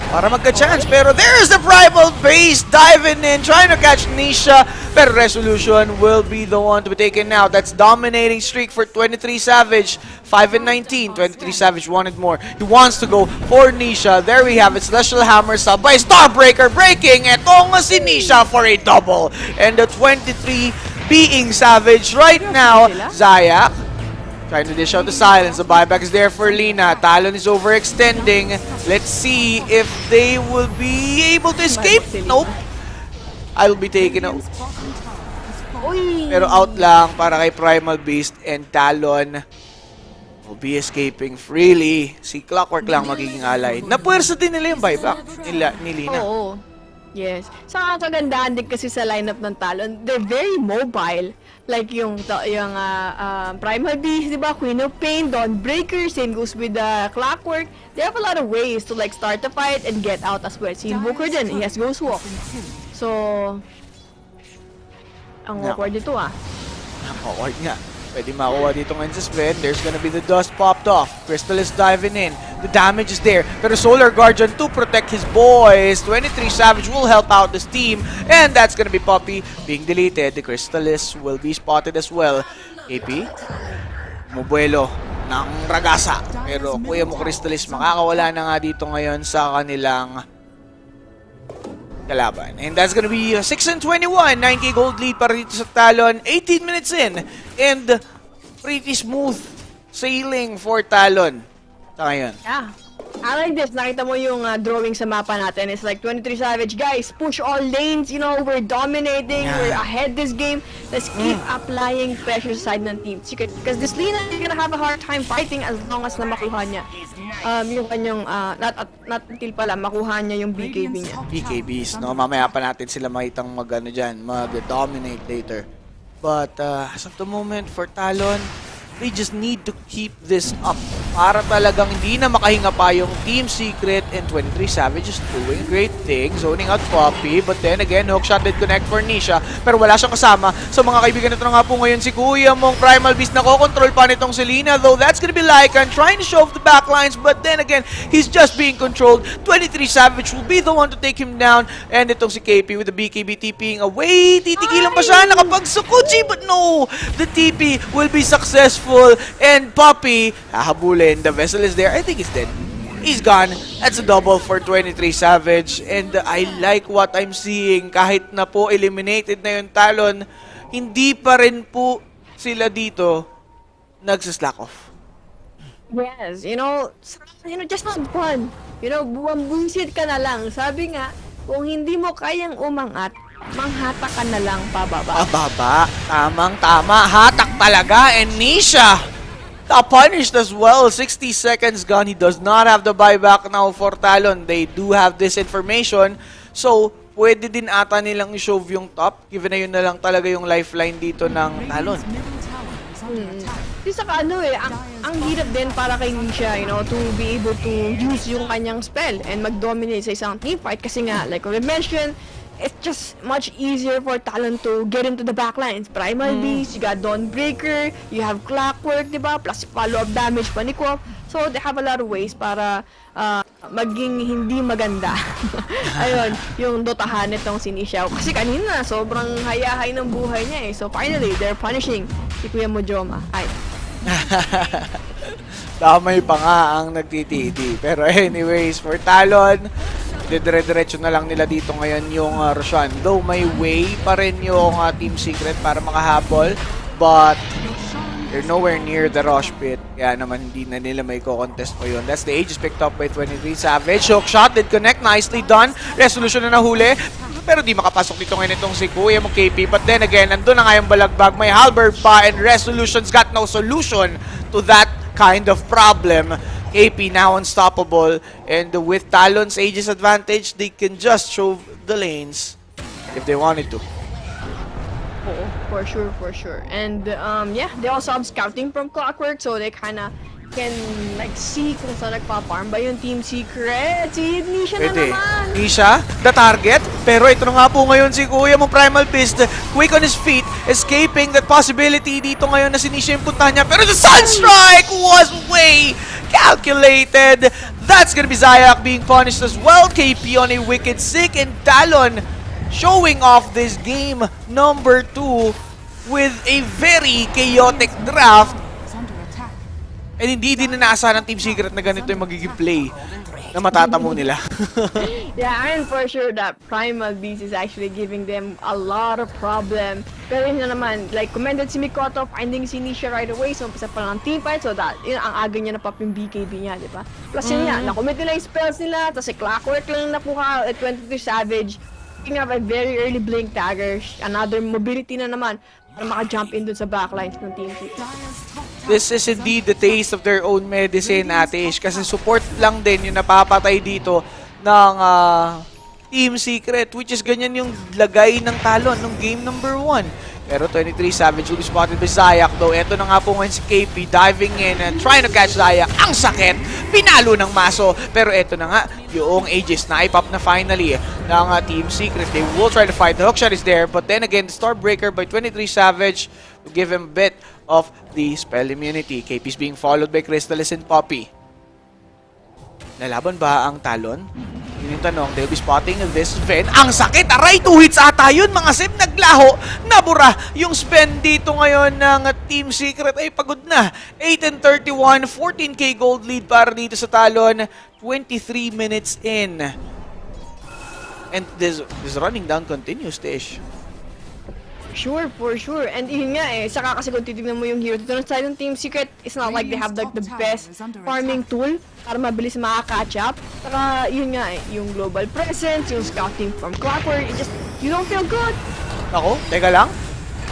S7: para magka-chance, pero there's the Primal Base diving in, trying to catch Nisha, pero Resolution will be the one to be taken out. That's dominating streak for 23 Savage, 5 and 19. 23 Savage wanted more. He wants to go for Nisha. There we have it, Celestial Hammer sub by Starbreaker breaking. Eto nga si Nisha for a double. And the 23 being Savage right now. Zayak trying to dish out the silence. The buyback is there for Lina. Talon is overextending. Let's see if they will be able to escape. Nope. I'll be taken out. Pero out lang para kay Primal Beast, and Talon will be escaping freely. Si Clockwork lang magiging alay. Napuwersa din nila yung buyback ni Lina.
S5: Oo. Yes. Saka kagandahan din kasi sa lineup ng Talon, they're very mobile. Like yung Primal Beast, di ba? Queen of Pain, Dawnbreaker, same goes with the Clockwork. They have a lot of ways to like start the fight and get out as well. Si Invoker din, he has Ghost Walk. So, ang awkward dito
S7: Ang awkward nga. Pwede makuha dito ngayon sa spin. There's gonna be the dust popped off. Crystal is diving in. The damage is there. Pero Solar Guardian to protect his boys. 23 Savage will help out this team. And that's gonna be Poppy being deleted. The Crystallis will be spotted as well. AP, Mubuelo ng Ragasa. Pero kuya mo Crystallis, makakawala na nga dito ngayon sa kanilang kalaban. And that's gonna be 6 and 21. 9k gold lead para dito sa Talon. 18 minutes in. And pretty smooth sailing for Talon. Sa ngayon.
S5: Yeah. I like this. Nakita mo yung drawing sa mapa natin. It's like 23 Savage. Guys, push all lanes. You know, we're dominating. Yeah. We're ahead this game. Let's keep applying pressure sa side ng team. Because this Lina is gonna have a hard time fighting as long as na makuha niya. Yung kanyang, not until pala, makuha niya yung BKB niya.
S7: BKBs, no? Mamaya pa natin sila makitang mag-dominate later. But as of the moment, for Talon, they just need to keep this up para talagang hindi na makahinga pa yung Team Secret, and 23 Savage is doing great thing, zoning out Poppy, but then again, hookshot did connect for Nisha, pero wala siyang kasama. So mga kaibigan, ito na nga po ngayon si Kuya Mong Primal Beast na kokontrol pa nitong Selena, though that's gonna be Lycan trying to show off the backlines, but then again, he's just being controlled. 23 Savage will be the one to take him down, and itong si KP with the BKB TPing away, titigilan pa siya, nakapagsukuchi, but no! The TP will be successful, and Poppy, hahabulin. The vessel is there. I think he's dead. He's gone. That's a double for 23 Savage. And I like what I'm seeing. Kahit na po eliminated na yung Talon, hindi pa rin po sila dito nagsislack off.
S5: Yes, just not fun. Buwisit ka na lang. Sabi nga, kung hindi mo kayang umangat, manghata ka na lang pababa.
S7: Pababa. Tamang-tama. Hatak talaga. And Nisha punished as well. 60 seconds gone. He does not have the buyback now for Talon. They do have this information. So, pwede din ata nilang i-shove yung top. Given na yun na lang talaga yung lifeline dito ng Talon.
S5: Saka ang hirap din para kay Nisha, to be able to use yung kanyang spell and mag-dominate sa isang teamfight. Kasi nga, like we mentioned, it's just much easier for Talon to get into the backlines. Primal Beast, you got Dawnbreaker, you have Clockwork, diba? Plus follow-up damage pa ni Kwok. So, they have a lot of ways para maging hindi maganda. Ayun, yung dotahan nitong si Nisha. Kasi kanina, sobrang hayahay ng buhay niya eh. So, finally, they're punishing si Kuya Mojoma. Ay.
S7: Damay pa nga ang nagtititi. Pero anyways, for Talon, dire-diretso na lang nila dito ngayon yung Roshan. Though may way pa rin yung Team Secret para makahabol, but they're nowhere near the rush pit. Kaya naman hindi na nila may co-contest pa yun. That's the Aegis picked up by 23 Savage. Hook shot did connect. Nicely done. Resolution na nahuli. Pero di makapasok dito ngayon itong si Kuya Mong KP. But then again, nandun na nga yung balagbag. May halberd pa and Resolution's got no solution to that kind of problem. KP now unstoppable, and with Talon's Aegis advantage, they can just shove the lanes if they wanted to.
S5: Oh, for sure. And yeah, they also have scouting from Clockwork, so they kinda can see kung saan nagpa-farm ba yung Team Secret. Si Nisha na naman!
S7: Nisha, the target. Pero ito na nga po ngayon si Kuya Mong Primal Beast, quick on his feet, escaping that possibility dito ngayon na si Nisha yung puntahan niya. Pero the Sunstrike was way calculated. That's gonna be Zayak being punished as well. KP on a wicked sick, and Talon showing off this game number 2 with a very chaotic draft. And hindi din inaasahan ng Team Secret na ganito yung magiging play na matatamo nila.
S5: Yeah, and for sure that Primal Beast is actually giving them a lot of problem. Pero yun na naman, like commended si Mikoto finding si Nisha right away. So, umpisa pa lang ang teamfight. So, that, yun, ang aga niya na pop yung BKB niya, di ba? Plus yun nga, nakomit nila yung spells nila. Tapos si Clockwork lang nakuha at 23 Savage. Picking up a very early blink dagger. Another mobility na naman para maka-jump in dun sa backlines ng Team Secret.
S7: This is indeed the taste of their own medicine, Ate Ish. Kasi support lang din yung napapatay dito ng Team Secret, which is ganyan yung lagay ng Talon ng game number 1. Pero 23 Savage will be spotted by Zayak, though eto na nga po ngayon si KP diving in and trying to catch Zayak. Ang sakit! Pinalo ng maso. Pero eto na nga, yung Aegis na ipop na finally ng Team Secret. They will try to fight. The hookshot is there, but then again, the Starbreaker by 23 Savage will give him a bit of the spell immunity. KP is being followed by Crystallis and Poppy. Nalaban ba ang Talon? Yun yung tanong. They'll be spotting this Sven. Ang sakit! Aray! 2 hits ata yun! Mga Sim, naglaho! Nabura! Yung Sven dito ngayon ng Team Secret ay pagod na. 8 and 31, 14k gold lead para dito sa Talon. 23 minutes in. And this running down continues, Tish.
S5: Sure, for sure. And yun nga saka kasi kung titignan mo yung hero dito sa Team Secret, it's not like they have like the best farming tool para mabilis makaka-catch up. Saka yun nga yung global presence, yung scouting from Clockwork, you don't feel good.
S7: Ako, teka lang.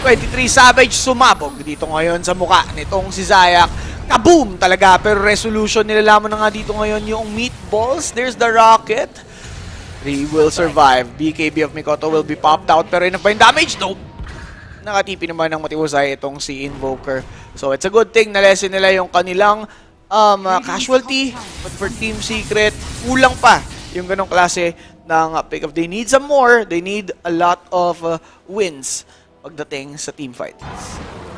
S7: 23 Savage sumabog dito ngayon sa mukha nitong si Zayak. Kaboom talaga, pero resolution nilalaman na nga dito ngayon yung meatballs. There's the rocket. They will survive. BKB of Mikoto will be popped out, pero enough ba yung damage? Nope. Nakatipi naman ng matiwasay itong si Invoker. So it's a good thing na lesson nila yung kanilang casualty, but for Team Secret, kulang pa yung ganong klase ng pick-up. They need some more. They need a lot of wins pagdating sa team fight.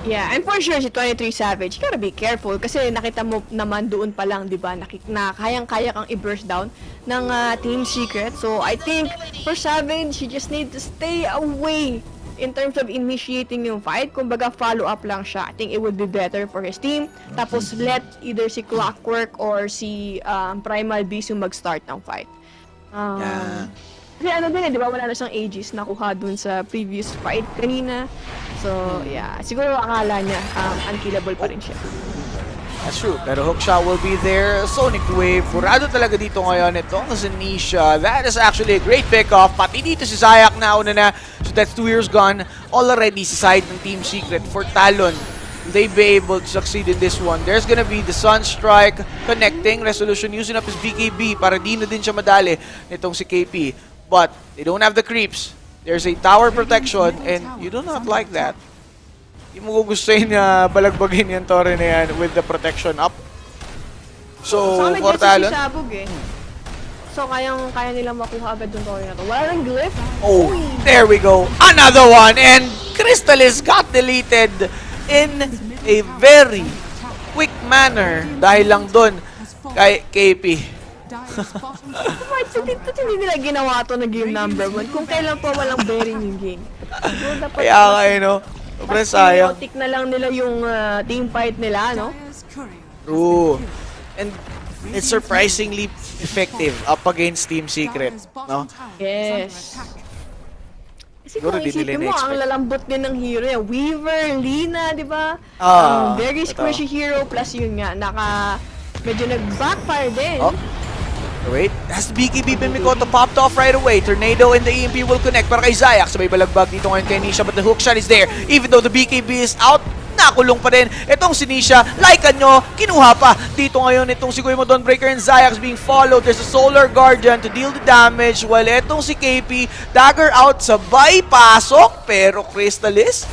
S5: Yeah, and for sure si 23 Savage, you gotta be careful kasi nakita mo naman doon pa lang, 'di ba? Na kayang-kaya kang i-burst down ng Team Secret. So I think for Savage, he just need to stay away in terms of initiating yung fight. Kumbaga follow up lang siya. I think it would be better for his team. Tapos let either si Clockwork or si Primal Beast yung mag-start ng fight. Kasi ano din di ba, wala na siyang Aegis nakuha dun sa previous fight kanina. So, yeah, siguro akala niya unkillable pa rin siya.
S7: That's true, pero hookshot will be there. Sonic Wave, purado talaga dito ngayon itong Zanisha. That is actually a great pick-off. Pati dito si Zayak na una na. So that's 2 years gone already sa side ng Team Secret. For Talon, will they be able to succeed in this one? There's gonna be the Sunstrike connecting. Resolution using up his BKB para di na din siya madali nitong si KP. But they don't have the creeps. There's a tower protection and you do not like that. Hindi mo gugustuhin na balagbagin yung torre na yan with the protection up. So, for Talon.
S5: So, kaya nilang makuha agad yung torre na to. Wala nang glyph.
S7: Oh, there we go. Another one. And Crystallis got deleted in a very quick manner dahil lang dun kay KP.
S5: Bakit hindi nila ginawa to na game number 1 kung kailan po walang bearing yung game?
S7: Kaya kayo, no? Sobrang sayang.
S5: Chaotic na lang nila yung team fight nila, no?
S7: True. And it's surprisingly effective up against Team Secret, no?
S5: Yes. Kasi kung isipin mo, ang lalambot din ng hero yan. Weaver, Lina, di ba? Very squishy hero, plus yun nga, medyo nag-backfire din.
S7: Wait, that's the BKB Mikoto popped off right away. Tornado and the EMP will connect para kay Zayak. Sabay balagbag dito ngayon kay Nisha, but the hook shot is there. Even though the BKB is out, nakulong pa din. Itong si Nisha, like nyo, kinuha pa. Dito ngayon itong si Guimo Dawnbreaker and Zayak is being followed. There's a Solar Guardian to deal the damage. While itong si KP, dagger out, sabay pasok. Pero Crystallis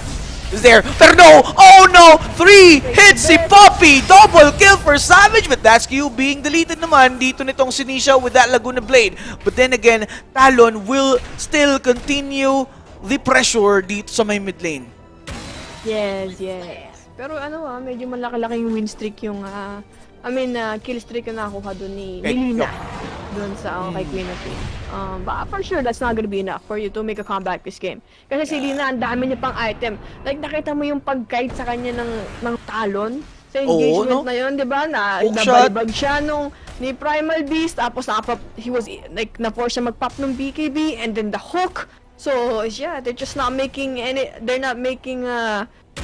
S7: is there. Pero no! Oh no! 3 hits si Poppy! Double kill for Savage, but that's Q being deleted naman dito nitong Sinisha with that Laguna Blade. But then again, Talon will still continue the pressure dito sa may mid lane.
S5: Yes. Pero medyo malaki-laking win streak yung, kill streak yung nakuha doon ni Lina. Doon sa kay Queen of Pain. But for sure, that's not gonna be enough for you to make a comeback this game. Kasi si Lina, ang dami niya pang item. Like, nakita mo yung pag-kite sa kanya ng Talon sa engagement na yun, di ba? Nabalibag siya ni Primal Beast, tapos he was, like, na-force siya mag-pop ng BKB, and then the hook. So, yeah, they're just not making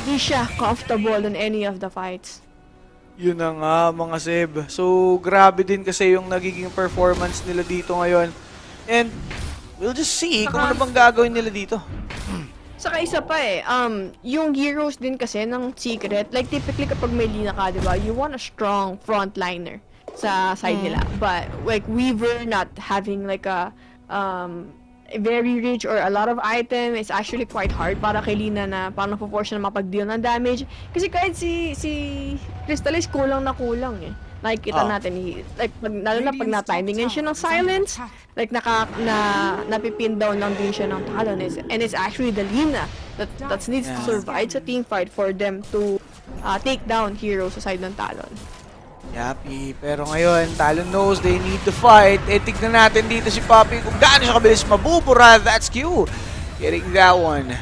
S5: Nisha comfortable in any of the fights.
S7: Yun na nga, mga Seb. So, grabe din kasi yung nagiging performance nila dito ngayon. And, we'll just see kung ano bang gagawin nila dito.
S5: Saka isa pa yung heroes din kasi ng Secret, like typically kapag may Lina ka, diba, you want a strong frontliner sa side nila. But, like, Weaver not having like a very rich or a lot of item, it's actually quite hard para kay Lina na parang napoforce na mapag-deal ng damage. Kasi kahit si Crystallis kulang na kulang Nakikita natin, lalo na pag na-timingen siya ng silence, like napipin down lang din siya ng Talon. And it's actually the Lina that needs to survive sa team fight for them to take down heroes sa side ng Talon.
S7: Yapi, pero ngayon, Talon knows they need to fight. Tignan natin dito si Poppy kung gaano siya kabilis mabubura. That's Q. Getting that one.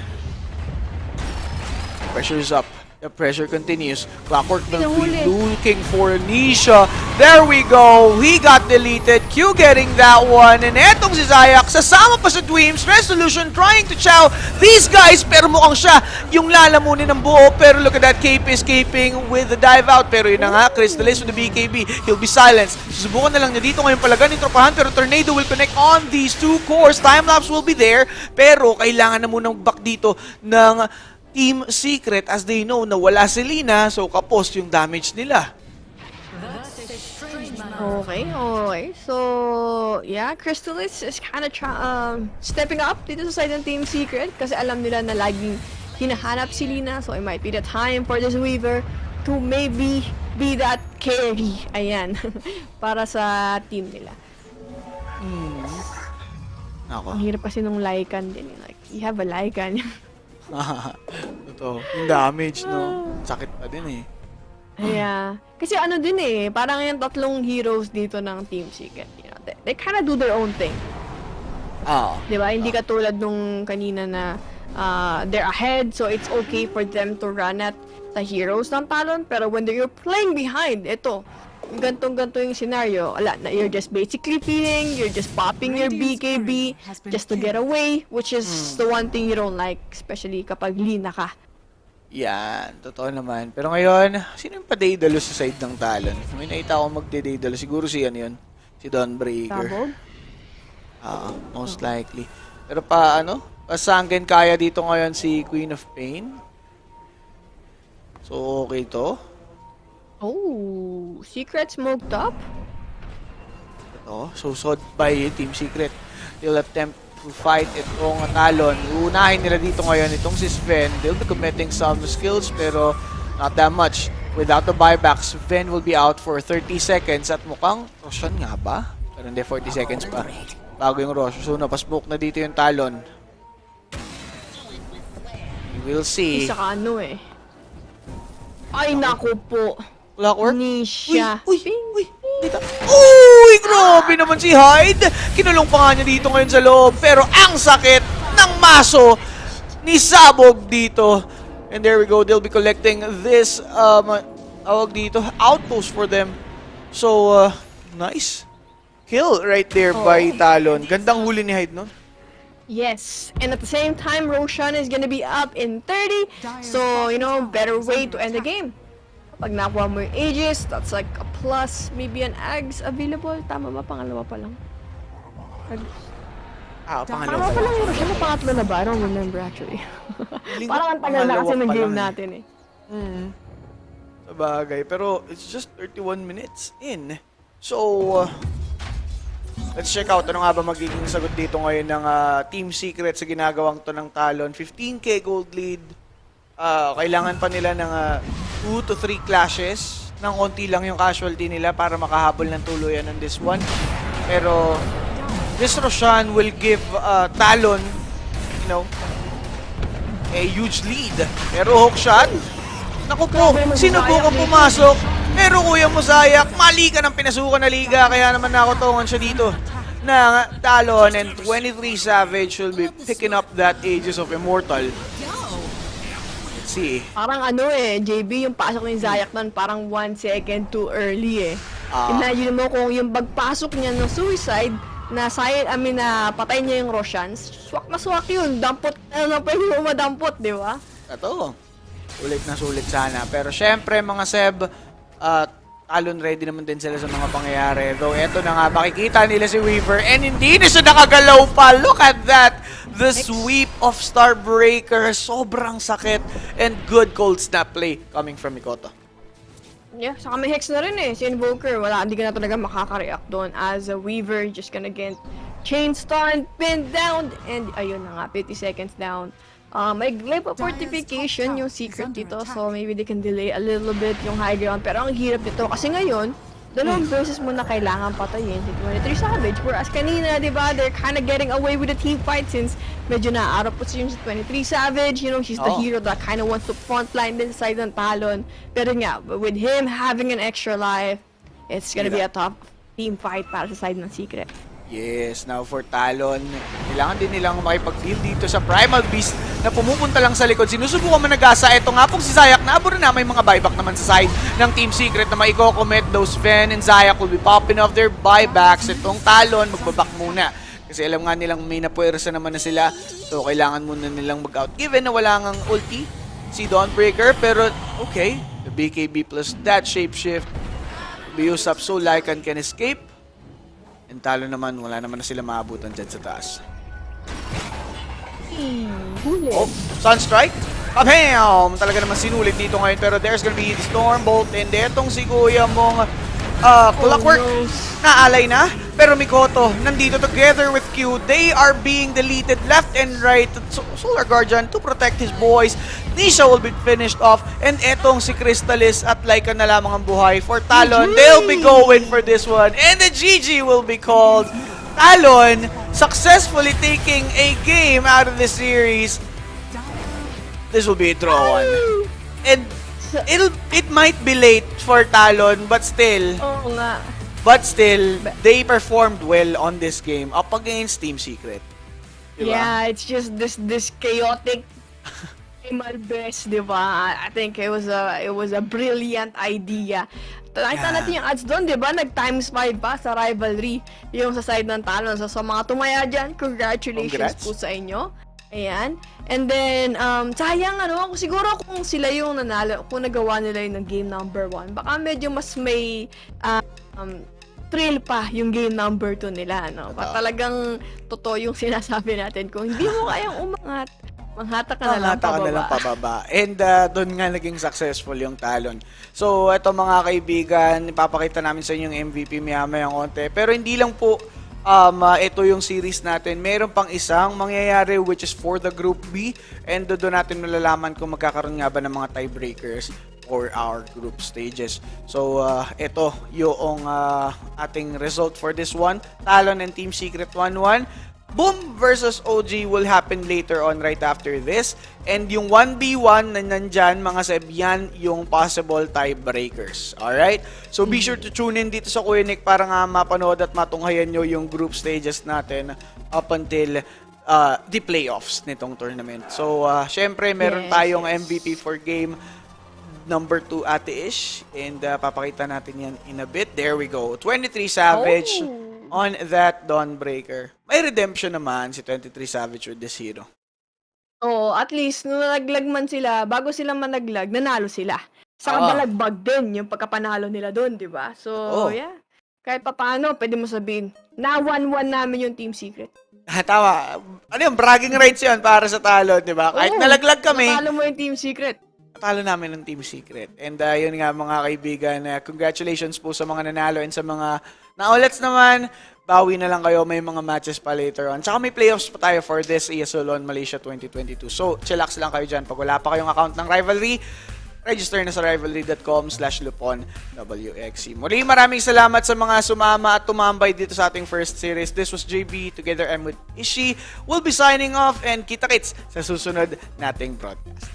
S7: Pressure's up. The pressure continues. Clockwork will be looking for Nisha. There we go. He got deleted. Q getting that one. And etong si Zayak, sasama pa sa Dweems. Resolution trying to chow these guys. Pero mukhang siya yung lalamunin ng buo. Pero look at that. KP escaping with the dive out. Pero yun na nga, Crystallis with the BKB. He'll be silenced. Susubukan na lang niya dito ngayon palagan yung tropahan. Pero Tornado will connect on these two cores. Time-lapse will be there. Pero kailangan na munang back dito ng Team Secret as they know na wala si Lina, so kapos yung damage nila.
S5: Okay. So, yeah, Crystallis is kind of stepping up dito sa side ng Team Secret kasi alam nila na laging hinahanap si Lina, so it might be the time for this Weaver to maybe be that carry, ayan, para sa team nila.
S7: Ako.
S5: Ang hirap kasi nung Lycan din. Like, you have a Lycan.
S7: Totoo. Yung damage, no? Sakit pa din eh.
S5: Yeah. Kasi ano din eh, parang yung tatlong heroes dito ng Team Secret. You know, they kind of do their own thing. Diba? Hindi katulad nung kanina na they're ahead, so it's okay for them to run at the heroes ng Talon. Pero when you're playing behind, ito, gantong-ganto yung scenario, you're just basically feeding, you're just popping your BKB just to get away, which is the one thing you don't like, especially kapag lina ka.
S7: Yan, totoo naman. Pero ngayon, sino yung pa-Daedalus sa side ng Talon? May nakita ako magde-Daedalus. Siguro si ano yun? Si Dawnbreaker.
S5: Sabog?
S7: Most likely. Pero pa-Sangen kaya dito ngayon si Queen of Pain. So, okay to.
S5: Oh, Secret smoked up?
S7: Ito, so by Team Secret. They'll attempt to fight itong Talon. Uunahin nila dito ngayon itong si Sven. They'll be committing some skills pero not that much. Without the buyback, Sven will be out for 30 seconds at mukhang Roshan nga ba? Pero hindi, 40 seconds pa. Bago yung Roshan. So napasmoke na dito yung Talon. We'll see.
S5: Isa ka ano eh. Ay, naku po.
S7: Clockwork?
S5: Nisha.
S7: Uy! Dito. Uy! Grabe naman si Hyde! Kinulong pa nga niya dito ngayon sa loob. Pero ang sakit ng maso ni Sabog dito. And there we go. They'll be collecting this outpost for them. So, nice. Kill right there by Talon. Gandang huli ni Hyde, no?
S5: Yes. And at the same time, Roshan is gonna be up in 30. So, you know, better way to end the game. Pag nakuha mo yung Aegis, that's like a plus, maybe an Ags available. Tama ba? Pangalawa pa lang.
S7: Pangalawa
S5: pa lang yung Roshan. Pangatlo na ba? I don't remember actually. Parang ang tagal na kasi ng game natin eh.
S7: Sabagay. Pero it's just 31 minutes in. So, let's check out ano nga ba magiging sagot dito ngayon ng Team Secret sa ginagawang to ng Talon. 15k gold lead. Kailangan pa nila ng 2 to 3 clashes. Nang konti lang yung casualty nila para makahabol ng tuluyan on this one. Pero this Roshan will give Talon, you know, a huge lead. Pero hook shot. Naku po, sinubukan pumasok. Pero Kuya Mosayak, mali ka ng pinasukan na liga. Kaya naman nakutungan siya dito ng Talon. And 23 Savage will be picking up that Aegis of Immortal. Let's see.
S5: Parang ano eh, JB, yung pasok ni Zayak nun, parang 1 second too early eh. Imagine mo kung yung pagpasok niya ng suicide, na patay niya yung Roshan, swak na swak yun. Dampot na pwede mo madampot, di ba?
S7: Ito. Sulit na sulit sana. Pero syempre mga Seb, Talon ready naman din sila sa mga pangyayari. Though eto na nga, makikita nila si Weaver and hindi na siya nakagalaw pa. Look at that! The sweep of Starbreaker. Sobrang sakit. And good cold snap play coming from Mikoto.
S5: Yeah, saka may Hex na rin eh. Si Invoker, hindi ka na talaga makaka-react doon. As a Weaver, just gonna get chain stun, pinned down, and ayun na nga, 50 seconds down. May glip of fortification yung Secret dito, so maybe they can delay a little bit yung high ground. Pero ang hirap dito kasi ngayon, dalawang versus mo na kailangan patayin si 23 Savage. Whereas kanina, di ba, they're kind of getting away with the team fight since medyo na-out of position si 23 Savage. You know, he's the hero that kind of wants to frontline din sa side ng Talon. Pero nga, with him having an extra life, it's gonna be a tough team fight para sa side ng Secret.
S7: Yes, now for Talon, kailangan din nilang makipag-deal dito sa Primal Beast na pumupunta lang sa likod. Sinusubukan man nag-asa. Ito nga pong si Zayak, naabot na may mga buyback naman sa side ng Team Secret na maiko-commit. Those Ven and Zayak will be popping off their buybacks. Itong Talon, magbaback muna. Kasi alam nga nilang may napuwersa naman na sila. So kailangan muna nilang mag-out. Given na wala ngang ulti si Dawnbreaker. Pero okay, the BKB plus that shapeshift will be used up so Lycan can escape. And Talon naman, wala naman na sila maabutan dyan sa taas. Oh, Sunstrike. Kabam! Talaga naman sinulit dito ngayon. Pero there's gonna be the Stormbolt. And etong si Kuya mong Clockwork naalay na, pero Mikoto nandito together with Q. They are being deleted left and right. Solar Guardian to protect his boys. Nisha will be finished off, and etong si Crystallis at Laika na lamang ang buhay for Talon. They'll be going for this one, and the GG will be called. Talon successfully taking a game out of the series. This will be a draw one. And it might be late for Talon, but still.
S5: Oo nga.
S7: But still, they performed well on this game up against Team Secret. Diba?
S5: Yeah, it's just this chaotic primal best, diba? I think it was a brilliant idea. Nakita natin yung ads doon, diba? Nag-times 5 pa sa Rivalry. Yung sa side ng Talon. So, sa mga tumaya dyan, congratulations po sa inyo. Ayan. And then, sayang siguro kung sila yung nanalo, kung nagawa nila yung game number 1, baka medyo mas may thrill pa yung game number 2 nila, no? Talagang totoo yung sinasabi natin. Kung hindi mo kayang umangat, manghata ka na lang pababa.
S7: And doon nga naging successful yung Talon. So, ito mga kaibigan, ipapakita namin sa inyo yung MVP maya-mayang konti. Pero hindi lang po ito yung series natin. Meron pang isang mangyayari which is for the Group B. And doon natin malalaman kung magkakaroon nga ba ng mga tiebreakers for our group stages. So, ito yung ating result for this one. Talon and Team Secret 1-1. Boom versus OG will happen later on right after this. And yung 1v1 na nandyan, mga Seb, yan yung possible tiebreakers. Alright? So be sure to tune in dito sa Kuya Nick para nga mapanood at matunghayan nyo yung group stages natin up until the playoffs nitong tournament. So, syempre, meron tayong MVP for game number 2, Ate Ish. And papakita natin yan in a bit. There we go. 23 Savage. On that Dawnbreaker. May redemption naman si 23 Savage with this hero.
S5: Oo, at least nung nalaglag man sila, bago sila managlag, nanalo sila. Saka balagbag din yung pagkapanalo nila doon, di ba? So, yeah. Kahit papaano, pwede mo sabihin, na 1-1 namin yung Team Secret.
S7: Tama. Ano yung bragging rights yun para sa Talon, di ba? Kahit nalaglag kami.
S5: Natalo mo yung Team Secret.
S7: Natalo namin ng Team Secret. And yun nga mga kaibigan, congratulations po sa mga nanalo and sa mga na-outlets naman, bawi na lang kayo, may mga matches pa later on. Tsaka may playoffs pa tayo for this ESL on Malaysia 2022. So, chillax lang kayo dyan. Pag wala pa kayong account ng Rivalry, register na sa rivalry.com/LuponWXC. Muli, maraming salamat sa mga sumama at tumambay dito sa ating first series. This was JB, together I'm with Ishi. We'll be signing off and kita-kits sa susunod nating broadcast.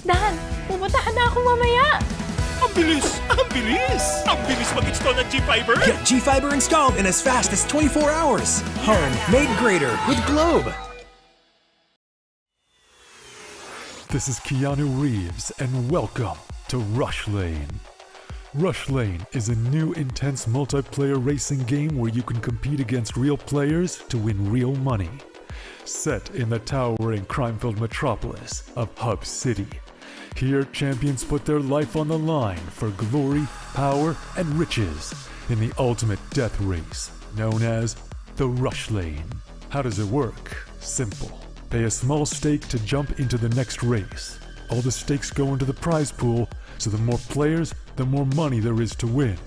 S10: Dan, pupuntahan na ako mamaya.
S6: Ang bilis! Ang bilis! Ang bilis mag-install ng G-Fiber!
S11: Get G-Fiber installed in as fast as 24 hours. Home made greater with Globe.
S1: This is Keanu Reeves, and welcome to Rush Lane. Rush Lane is a new intense multiplayer racing game where you can compete against real players to win real money. Set in the towering crime-filled metropolis of Hub City. Here, champions put their life on the line for glory, power, and riches in the ultimate death race, known as the Rush Lane. How does it work? Simple. Pay a small stake to jump into the next race. All the stakes go into the prize pool, so the more players, the more money there is to win.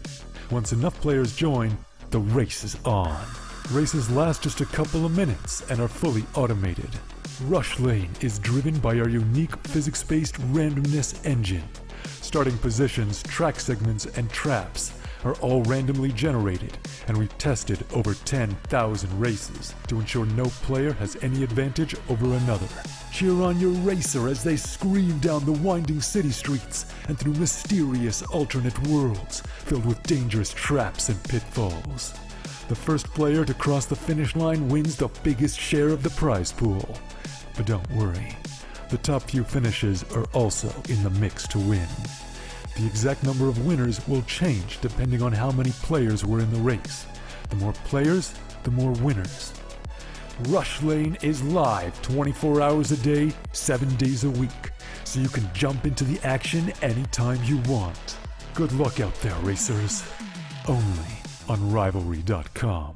S1: Once enough players join, the race is on. Races last just a couple of minutes and are fully automated. Rush Lane is driven by our unique physics-based randomness engine. Starting positions, track segments, and traps are all randomly generated, and we've tested over 10,000 races to ensure no player has any advantage over another. Cheer on your racer as they scream down the winding city streets and through mysterious alternate worlds filled with dangerous traps and pitfalls. The first player to cross the finish line wins the biggest share of the prize pool. But don't worry, the top few finishes are also in the mix to win. The exact number of winners will change depending on how many players were in the race. The more players, the more winners. Rush Lane is live 24 hours a day, 7 days a week, so you can jump into the action anytime you want. Good luck out there, racers. Only on Rivalry.com.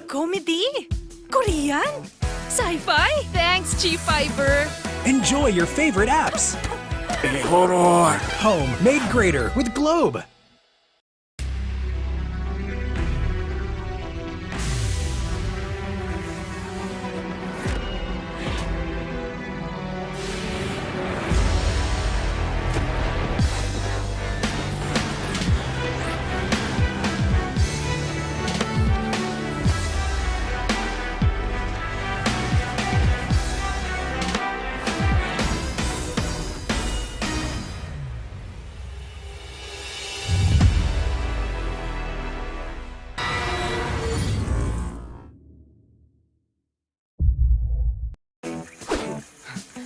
S10: Comedy? Korean? Sci-fi? Thanks, G-Fiber!
S11: Enjoy your favorite apps. Home made greater with Globe.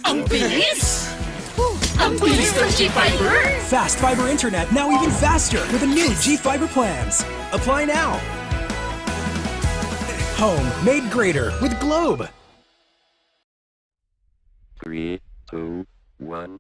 S10: Ang bilis! Ang bilis ng G-Fiber!
S11: Fast fiber internet now even faster with the new G-Fiber plans. Apply now. Home made greater with Globe.
S9: 3, 2, 1.